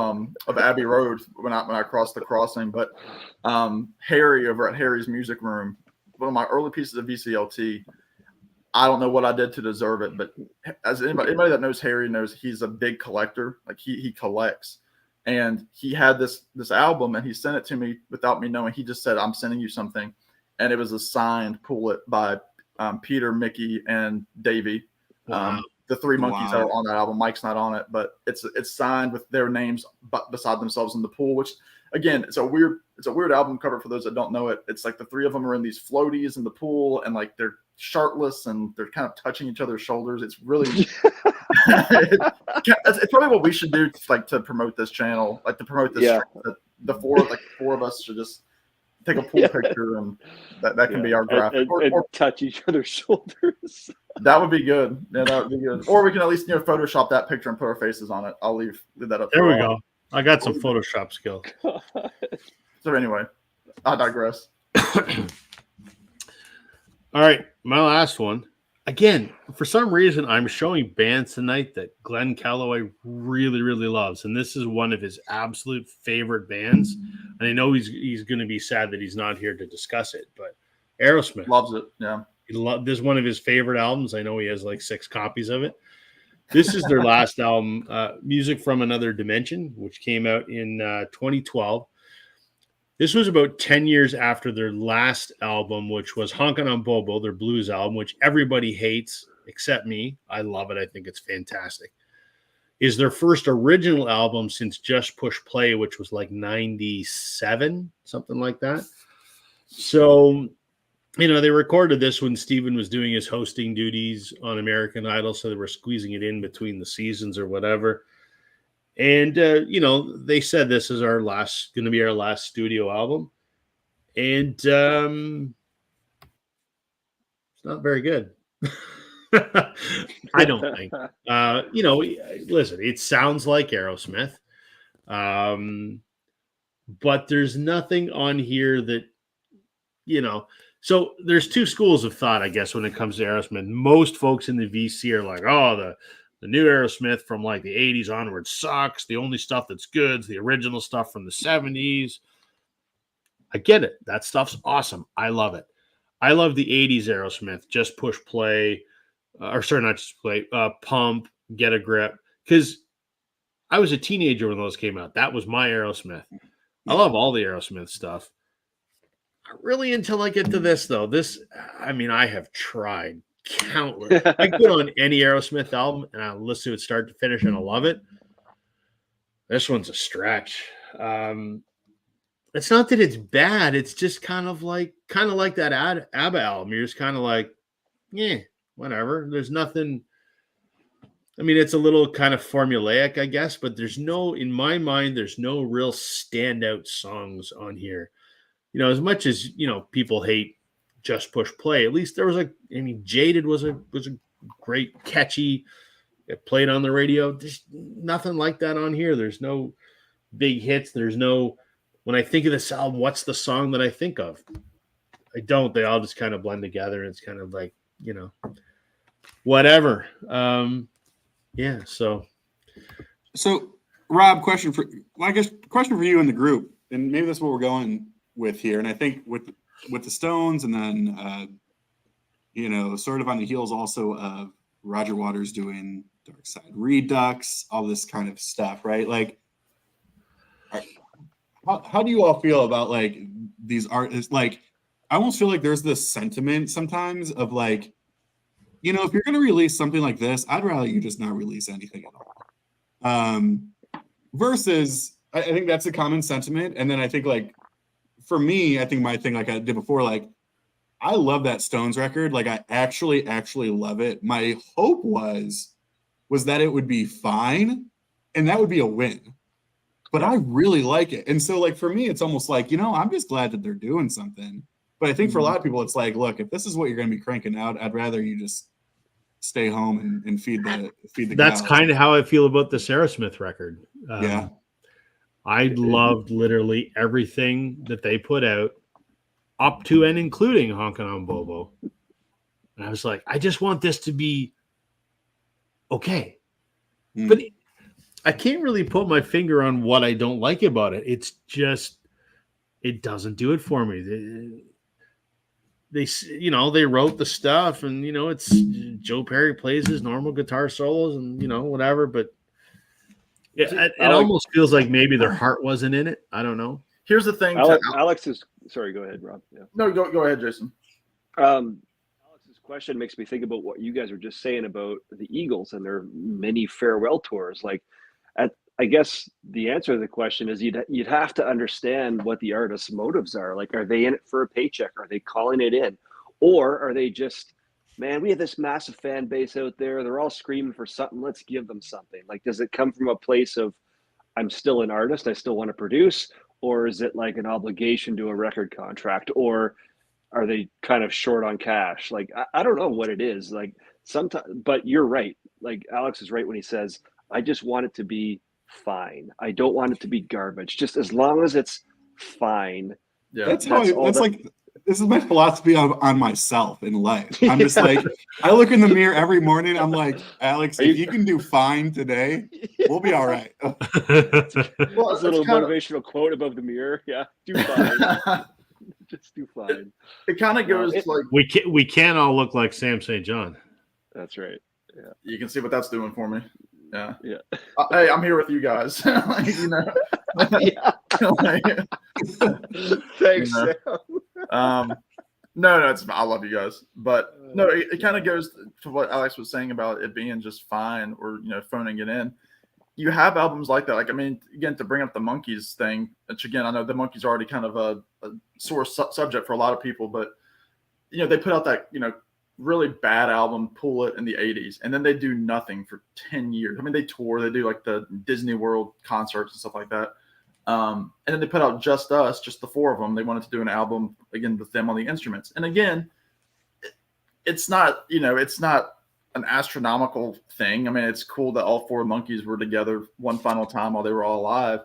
Abbey Road when I crossed the crossing. But Harry over at Harry's Music Room, one of my early pieces of VCLT. I don't know what I did to deserve it, but as anybody that knows Harry knows, he's a big collector. Like he collects, and he had this album, and he sent it to me without me knowing. He just said, "I'm sending you something," and it was a signed Pull It by Peter, Mickey, and Davey. Wow. The three Monkees are on that album. Mike's not on it, but it's signed with their names beside themselves in the pool. Which, again, it's a weird album cover for those that don't know it. It's like the three of them are in these floaties in the pool, and like they're shirtless and they're kind of touching each other's shoulders. It's really it's probably what we should do to promote this channel, like to promote this. Yeah. The four of us should just take a pool picture, and that can be our graphic. And touch each other's shoulders. That would be good. Yeah, that would be good. Or we can at least Photoshop that picture and put our faces on it. I'll leave that up. There we go. I got some Photoshop skill. So anyway, I digress. All right, my last one. Again, for some reason, I'm showing bands tonight that Glenn Calloway really, really loves, and this is one of his absolute favorite bands. And I know he's going to be sad that he's not here to discuss it, but Aerosmith Loves it. Yeah. This is one of his favorite albums. I know he has like 6 copies of it. This is their last album, Music from Another Dimension, which came out in 2012. This was about 10 years after their last album, which was Honkin' on Bobo, their blues album, which everybody hates except me. I love it. I think it's fantastic. Is their first original album since Just Push Play, which was like 97, something like that. So, they recorded this when Steven was doing his hosting duties on American Idol, so they were squeezing it in between the seasons or whatever. And, they said this is going to be our last studio album. And it's not very good. I don't think. Listen, it sounds like Aerosmith. But there's nothing on here that, So there's 2 schools of thought, I guess, when it comes to Aerosmith. Most folks in the VC are like, oh, the new Aerosmith from like the 80s onward sucks. The only stuff that's good is the original stuff from the 70s. I get it. That stuff's awesome. I love it. I love the 80s Aerosmith. Just Push Play. Not Just Play. Pump. Get a Grip. Because I was a teenager when those came out. That was my Aerosmith. I love all the Aerosmith stuff. Not really until I get to this, though. I have tried countless. I go on any Aerosmith album and I listen to it start to finish and I love it. This one's a stretch. It's not that it's bad. It's just kind of like that ABBA album. You're just kind of like, yeah, whatever. There's nothing. I mean, it's a little kind of formulaic, I guess, but in my mind, there's no real standout songs on here. As much as, people hate Just Push Play, at least there was Jaded was a great, catchy, it played on the radio. There's nothing like that on here. There's no big hits. There's no, when I think of this album, what's the song that I think of? I don't. They all just kind of blend together. And it's kind of like, whatever. Yeah. So Rob, question for you in the group, and maybe that's what we're going with here. And I think with the Stones, and then sort of on the heels also of Roger Waters doing Dark Side Redux, all this kind of stuff, right? Like, how do you all feel about like these artists? Like, I almost feel like there's this sentiment sometimes of like, if you're going to release something like this, I'd rather you just not release anything at all. Versus, I think that's a common sentiment. And then I think, like, for me, I think my thing, like I did before, like, I love that Stones record. Like, I actually love it. My hope was that it would be fine, and that would be a win. But I really like it. And so, like, for me, it's almost like, I'm just glad that they're doing something. But I think for a lot of people, it's like, look, if this is what you're going to be cranking out, I'd rather you just stay home and feed the That's cows. kind of how I feel about the Aerosmith record. Yeah. I loved literally everything that they put out up to and including Honkin' on Bobo. And I was like, I just want this to be okay. But I can't really put my finger on what I don't like about it. It's just, it doesn't do it for me. They wrote the stuff, and it's Joe Perry plays his normal guitar solos, and whatever. But it almost feels like maybe their heart wasn't in it. I don't know. Here's the thing. Alex is sorry. Go ahead, Rob. Yeah. No, go ahead, Jason. Alex's question makes me think about what you guys were just saying about the Eagles and their many farewell tours. Like, I guess the answer to the question is you'd have to understand what the artist's motives are. Like, are they in it for a paycheck? Are they calling it in? Or are they just, man, we have this massive fan base out there. They're all screaming for something. Let's give them something. Like, does it come from a place of, I'm still an artist, I still want to produce? Or is it like an obligation to a record contract? Or are they kind of short on cash? Like, I don't know what it is. Like, sometimes, but you're right. Like, Alex is right when he says, I just want it to be fine. I don't want it to be garbage. Just as long as it's fine. Yeah, that's like, this is my philosophy on myself in life. I'm just like, I look in the mirror every morning. I'm like, Alex, if you can do fine today, we'll be all right. Well, a little motivational quote above the mirror. Yeah, do fine. Just do fine. It kind of goes like we can't all look like Sam St. John. That's right. Yeah, you can see what that's doing for me. Yeah. Hey, I'm here with you guys. Thanks, Sam. No, I love you guys, but no, it kind of goes to what Alex was saying about it being just fine, or phoning it in. You have albums like that. Like, I mean, again, to bring up the Monkees thing, which again, I know the Monkees are already kind of a sore subject for a lot of people, but they put out that really bad album, Pull It, in the 80s, and then they do nothing for 10 years. I mean, they tour, they do like the Disney World concerts and stuff like that. And then they put out Just Us, just the four of them. They wanted to do an album again with them on the instruments. And again, it's not an astronomical thing. I mean, it's cool that all four Monkees were together one final time while they were all alive.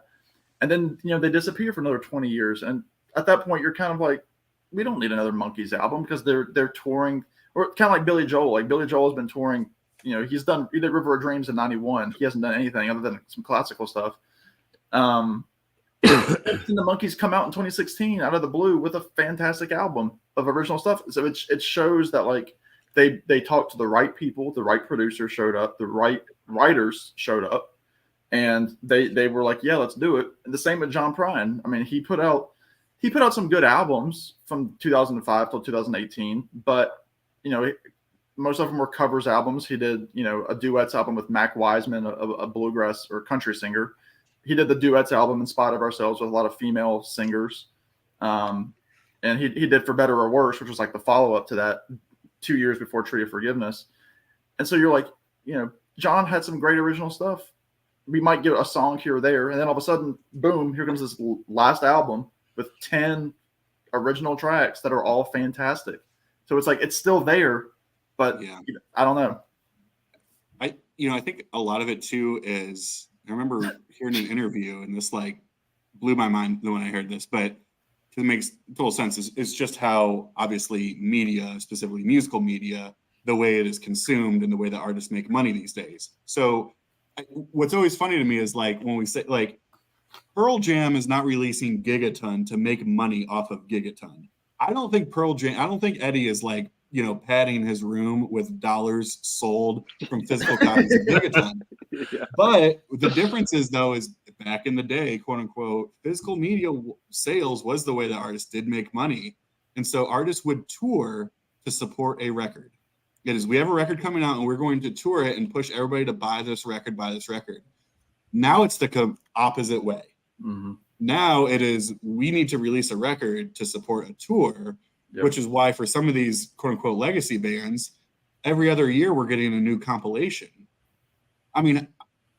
And then, they disappear for another 20 years. And at that point, you're kind of like, we don't need another Monkees album, because they're touring. Or kind of like Billy Joel. Like, Billy Joel has been touring. He's done either River of Dreams in '91. He hasn't done anything other than some classical stuff. And the Monkees come out in 2016 out of the blue with a fantastic album of original stuff. So it shows that, like, they talked to the right people, the right producers showed up, the right writers showed up, and they were like, yeah, let's do it. And the same with John Prine. I mean, he put out some good albums from 2005 till 2018, but most of them were covers albums. He did, a duets album with Mac Wiseman, a bluegrass or country singer. He did the duets album In Spite of Ourselves with a lot of female singers. And he did For Better or Worse, which was like the follow-up to that 2 years before Tree of Forgiveness. And so you're like, John had some great original stuff. We might get a song here or there. And then all of a sudden, boom, here comes this last album with 10 original tracks that are all fantastic. So it's like, it's still there, but I don't know. I think a lot of it too is, I remember hearing an interview, and this like blew my mind when I heard this, but it makes total sense. It's just how obviously media, specifically musical media, the way it is consumed and the way that artists make money these days. So what's always funny to me is like when we say like Pearl Jam is not releasing Gigaton to make money off of Gigaton. I don't think Eddie is like, padding his room with dollars sold from physical copies of Gigaton. Yeah. But the difference is though, is back in the day, quote unquote, physical media sales was the way that artists did make money. And so artists would tour to support a record. It is, we have a record coming out and we're going to tour it and push everybody to buy this record. Now it's the opposite way. Mm-hmm. Now it is, we need to release a record to support a tour, which is why for some of these quote unquote legacy bands, every other year we're getting a new compilation. I mean,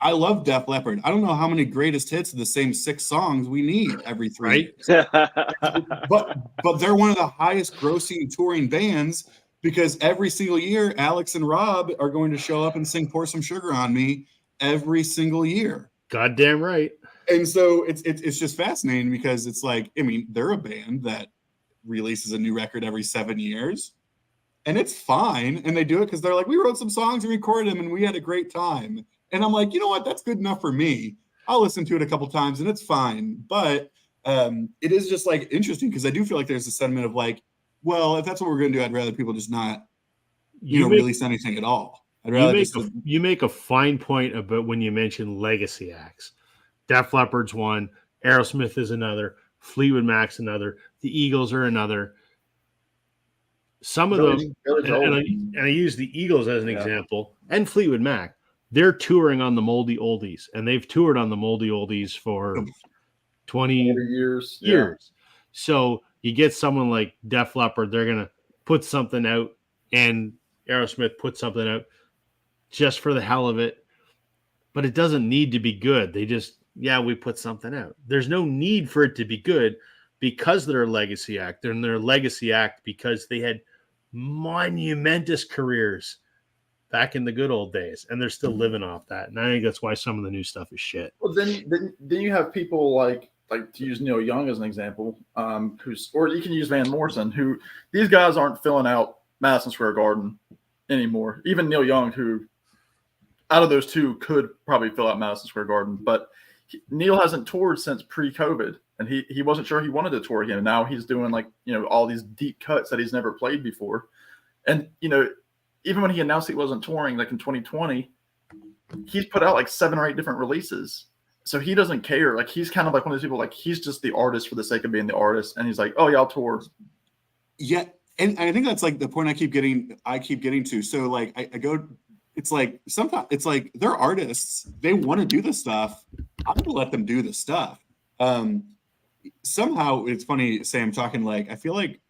I love Def Leppard. I don't know how many greatest hits of the same 6 songs we need every 3 years. but they're one of the highest grossing touring bands because every single year, Alex and Rob are going to show up and sing Pour Some Sugar on Me every single year. Goddamn right. And so it's just fascinating because it's like, I mean, they're a band that releases a new record every 7 years and it's fine. And they do it because they're like, we wrote some songs and recorded them and we had a great time. And I'm like, you know what? That's good enough for me. I'll listen to it a couple times and it's fine. But it is just like interesting because I do feel like there's a sentiment of like, well, if that's what we're going to do, I'd rather people just not, release anything at all. I'd rather you make a fine point about when you mention legacy acts. Def Leppard's one, Aerosmith is another, Fleetwood Mac's another, the Eagles are another. Some of those, and I use the Eagles as an example, and Fleetwood Mac, they're touring on the Moldy Oldies, and they've toured on the Moldy Oldies for 20 years. Yeah. So you get someone like Def Leppard, they're going to put something out, and Aerosmith put something out just for the hell of it, but it doesn't need to be good. They just, we put something out. There's no need for it to be good because they're a legacy act. They're in their legacy act because they had monumentous careers back in the good old days, and they're still living off that. And I think that's why some of the new stuff is shit. Well, then you have people like to use Neil Young as an example, or you can use Van Morrison, who these guys aren't filling out Madison Square Garden anymore. Even Neil Young, who out of those two could probably fill out Madison Square Garden, but Neil hasn't toured since pre-COVID, and he wasn't sure he wanted to tour again. And now he's doing all these deep cuts that he's never played before. And even when he announced he wasn't touring, like in 2020, he's put out 7 or 8 different releases. So he doesn't care. Like he's kind of like one of those people, he's just the artist for the sake of being the artist, and he's like, oh yeah, I'll tour. Yeah, and I think that's the point I keep getting to. So I go. It's sometimes it's they're artists. They want to do the stuff. I'm going to let them do the stuff. Somehow it's funny, Sam, talking I feel like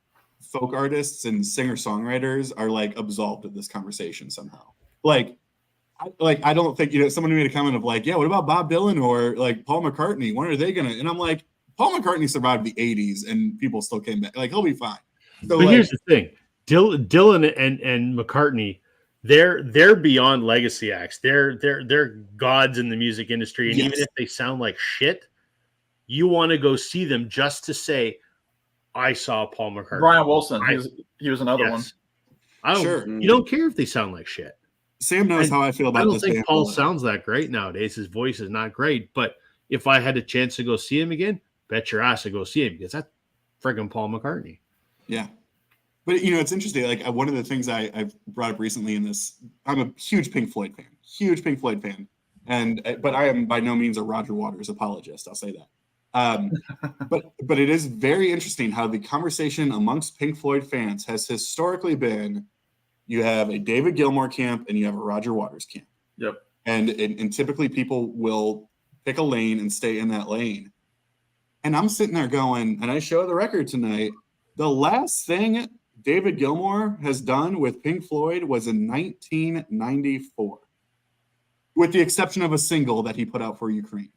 folk artists and singer-songwriters are absolved of this conversation somehow. I don't think, someone made a comment of what about Bob Dylan or Paul McCartney? When are they going to, and I'm like, Paul McCartney survived the 80s and people still came back. He'll be fine. So, but here's the thing, Dylan and McCartney, they're beyond legacy acts. They're gods in the music industry, and even if they sound like shit, you want to go see them just to say, "I saw Paul McCartney." Brian Wilson, he was another one. You don't care if they sound like shit. Sam knows how I feel about this. I don't think Paul sounds that great nowadays. His voice is not great, but if I had a chance to go see him again, bet your ass to go see him because that's friggin' Paul McCartney. Yeah. But, it's interesting. One of the things I've brought up recently in this, I'm a huge Pink Floyd fan. But I am by no means a Roger Waters apologist. I'll say that. But it is very interesting how the conversation amongst Pink Floyd fans has historically been, you have a David Gilmour camp, and you have a Roger Waters camp. Yep. And typically people will pick a lane and stay in that lane. And I'm sitting there going, and I show the record tonight, the last thing David Gilmour has done with Pink Floyd was in 1994, with the exception of a single that he put out for Ukraine.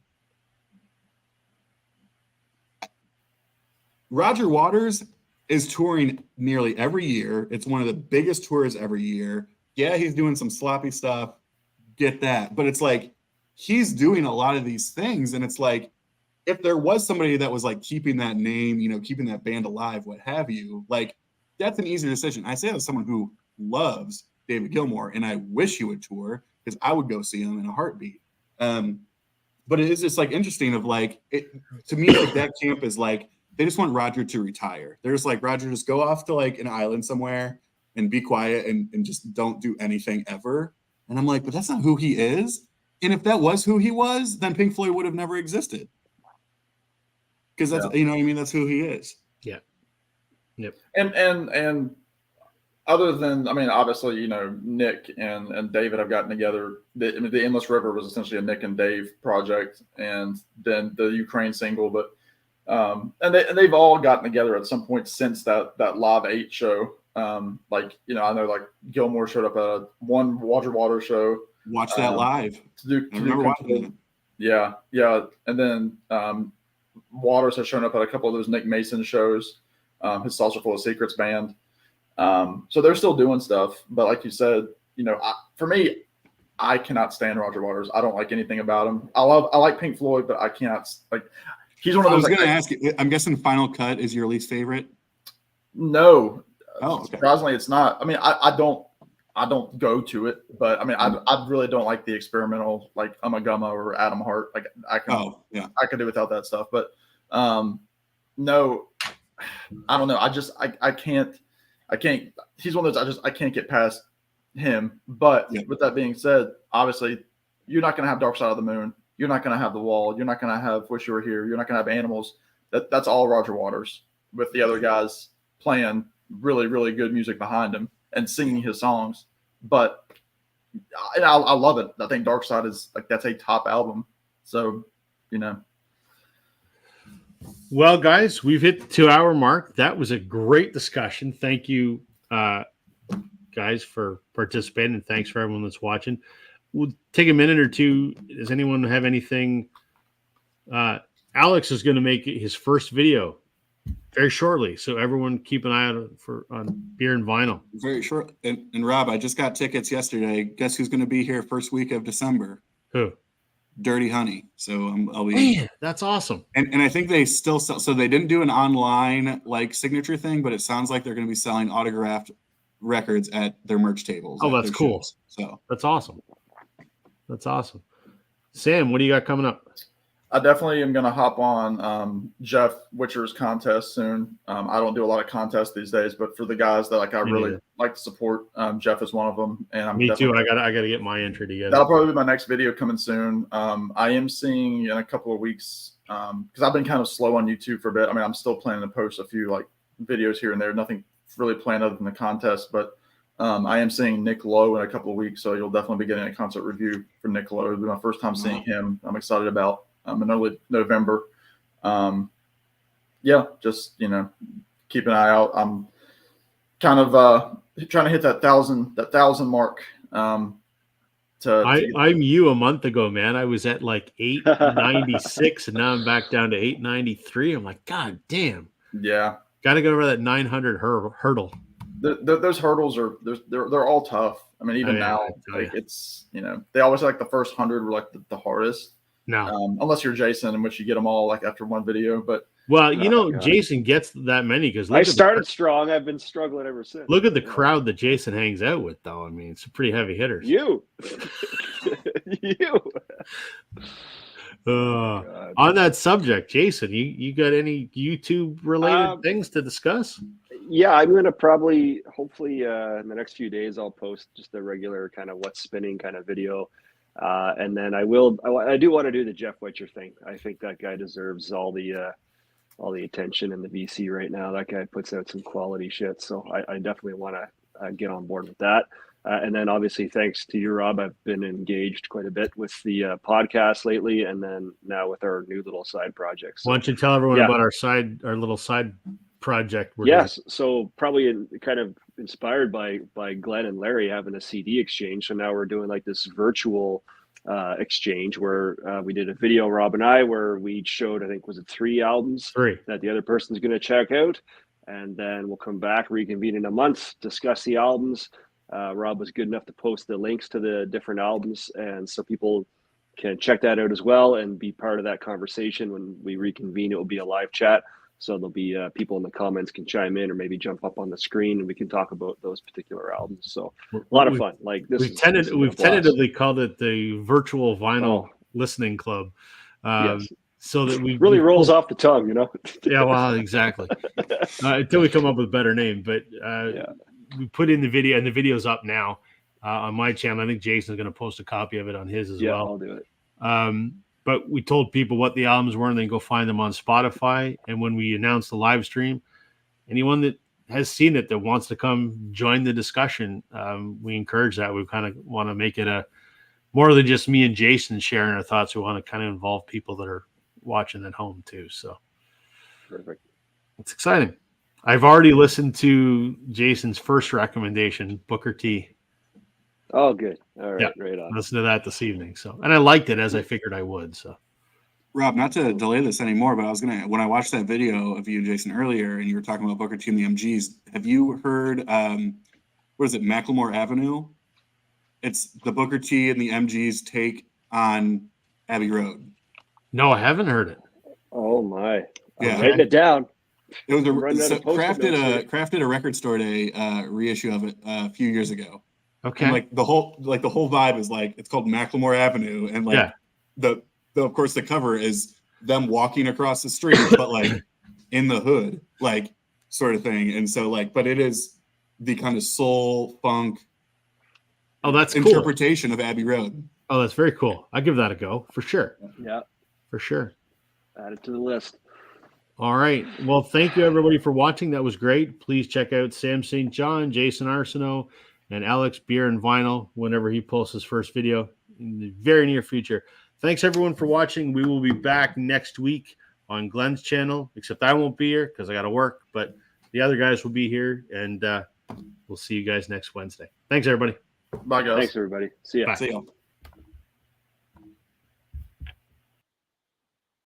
Roger Waters is touring nearly every year. It's one of the biggest tours every year. Yeah, he's doing some sloppy stuff. Get that. But it's like, he's doing a lot of these things. And it's like, if there was somebody that was like keeping that name, you know, keeping that band alive, what have you, like, that's an easier decision. I say that as someone who loves David Gilmour, and I wish he would tour, because I would go see him in a heartbeat. But it is just like interesting of like, to me, like that camp is like, they just want Roger to retire. They're just like, Roger, just go off to like an island somewhere and be quiet and just don't do anything ever. And I'm like, but that's not who he is. And if that was who he was, then Pink Floyd would have never existed. Because that's, you know what I mean? That's who he is. Yeah. Yep. And other than, I mean, obviously, you know, Nick and David have gotten together. The Endless River was essentially a Nick and Dave project, and then the Ukraine single. But and they've all gotten together at some point since that Live 8 show. Like, you know, I know like Gilmour showed up at one Roger Waters show. Watch that live. To remember watching it. Yeah. And then Waters has shown up at a couple of those Nick Mason shows. His Saucer Full of Secrets band. So they're still doing stuff, but like you said, you know, for me, I cannot stand Roger Waters. I don't like anything about him. I like Pink Floyd, but I cannot like. He's one of those. I was going to ask you. I'm guessing Final Cut is your least favorite. No, okay. Surprisingly, it's not. I mean, I don't go to it, but I mean, I really don't like the experimental like Ummagumma or Adam Hart. Like I can do without that stuff. But no, I don't know. I can't. He's one of those. I can't get past him. But with that being said, obviously, you're not going to have Dark Side of the Moon. You're not going to have The Wall. You're not going to have Wish You Were Here. You're not going to have Animals. That's all Roger Waters with the other guys playing really, really good music behind him and singing his songs. But I love it. I think Dark Side is like, that's a top album. So, you know. Well, guys, we've hit the 2-hour mark. That was a great discussion. Thank you, guys, for participating, and thanks for everyone that's watching. We'll take a minute or two. Does anyone have anything? Alex is going to make his first video very shortly, so everyone keep an eye out on Beer and Vinyl. Very short. And Rob, I just got tickets yesterday. Guess who's going to be here first week of December? Who? Dirty Honey. So I'll be. Man, that's awesome. And I think they still sell. So they didn't do an online like signature thing, but it sounds like they're going to be selling autographed records at their merch tables. Oh, that's cool. Shows. So that's awesome. That's awesome. Sam, what do you got coming up? I definitely am going to hop on Jeff Witcher's contest soon. I don't do a lot of contests these days, but for the guys that like I really like to support, Jeff is one of them. And Me too. I got to get my entry together. That'll probably be my next video coming soon. I am seeing in a couple of weeks because I've been kind of slow on YouTube for a bit. I mean, I'm still planning to post a few like videos here and there. Nothing really planned other than the contest, but I am seeing Nick Lowe in a couple of weeks, so you'll definitely be getting a concert review for Nick Lowe. It'll be my first time seeing him. I'm excited about in early November. Just, you know, keep an eye out. I'm kind of trying to hit that thousand mark. I'm you a month ago, man. I was at like 896 and now I'm back down to 893. I'm like, God damn. Yeah. Got to go over that 900 hurdle. Those hurdles they're all tough. I mean, even now, like it's, you know, they always like the first 100 were like the hardest. No, unless you're Jason, in which you get them all like after one video. But Jason gets that many because I started strong. I've been struggling ever since. Look at the crowd that Jason hangs out with, though. I mean, it's pretty heavy hitters. You. On that subject, Jason, you got any YouTube related things to discuss? Yeah, I'm going to hopefully in the next few days, I'll post just a regular kind of what's spinning kind of video. And then I do want to do the Jeff Witcher thing. I think that guy deserves all the attention in the VC right now. That guy puts out some quality shit. So I definitely want to get on board with that. And then obviously, thanks to you, Rob, I've been engaged quite a bit with the podcast lately, and then now with our new little side projects. So, why don't you tell everyone about our little side project we're doing? So probably kind of inspired by Glenn and Larry having a CD exchange. So now we're doing like this virtual exchange where we did a video, Rob and I, where we showed, I think, was it 3 albums that the other person's going to check out. And then we'll come back, reconvene in a month, discuss the albums. Rob was good enough to post the links to the different albums, and so people can check that out as well and be part of that conversation. When we reconvene, it will be a live chat, so there'll be people in the comments can chime in or maybe jump up on the screen, and we can talk about those particular albums. So a lot of fun. Like this, we've tentatively called it the virtual vinyl listening club. Yes. So that we really rolls off the tongue, you know. Yeah, well, exactly. Until we come up with a better name, but we put in the video, and the video's up now on my channel. I think Jason's going to post a copy of it on his as well. Yeah, I'll do it. But we told people what the albums were, and then go find them on Spotify. And when we announced the live stream, anyone that has seen it that wants to come join the discussion, we encourage that. We kind of want to make it a more than just me and Jason sharing our thoughts. We want to kind of involve people that are watching at home too. So perfect. It's exciting. I've already listened to Jason's first recommendation, Booker T. Oh, good. All right. Right on. Listen to that this evening. So, and I liked it as I figured I would. So, Rob, not to delay this anymore, but when I watched that video of you and Jason earlier, and you were talking about Booker T and the MGs, have you heard, what is it, Macklemore Avenue? It's the Booker T and the MGs take on Abbey Road. No, I haven't heard it. Oh my! I'm writing it down. It was crafted a Record Store Day reissue of it a few years ago. Okay. And the whole vibe is it's called Macklemore Avenue, and the of course the cover is them walking across the street, but in the hood, sort of thing. And so but it is the kind of soul funk. Oh, that's interpretation of Abbey Road. Oh, that's very cool. I'll give that a go for sure. Yeah, for sure. Add it to the list. All right. Well, thank you everybody for watching. That was great. Please check out Sam St. John, Jason Arsenault, and Alex Beer and Vinyl whenever he posts his first video in the very near future. Thanks everyone for watching. We will be back next week on Glenn's channel, except I won't be here because I got to work, but the other guys will be here, and we'll see you guys next Wednesday. Thanks everybody. Bye guys. Thanks everybody. See ya. Bye. See y'all.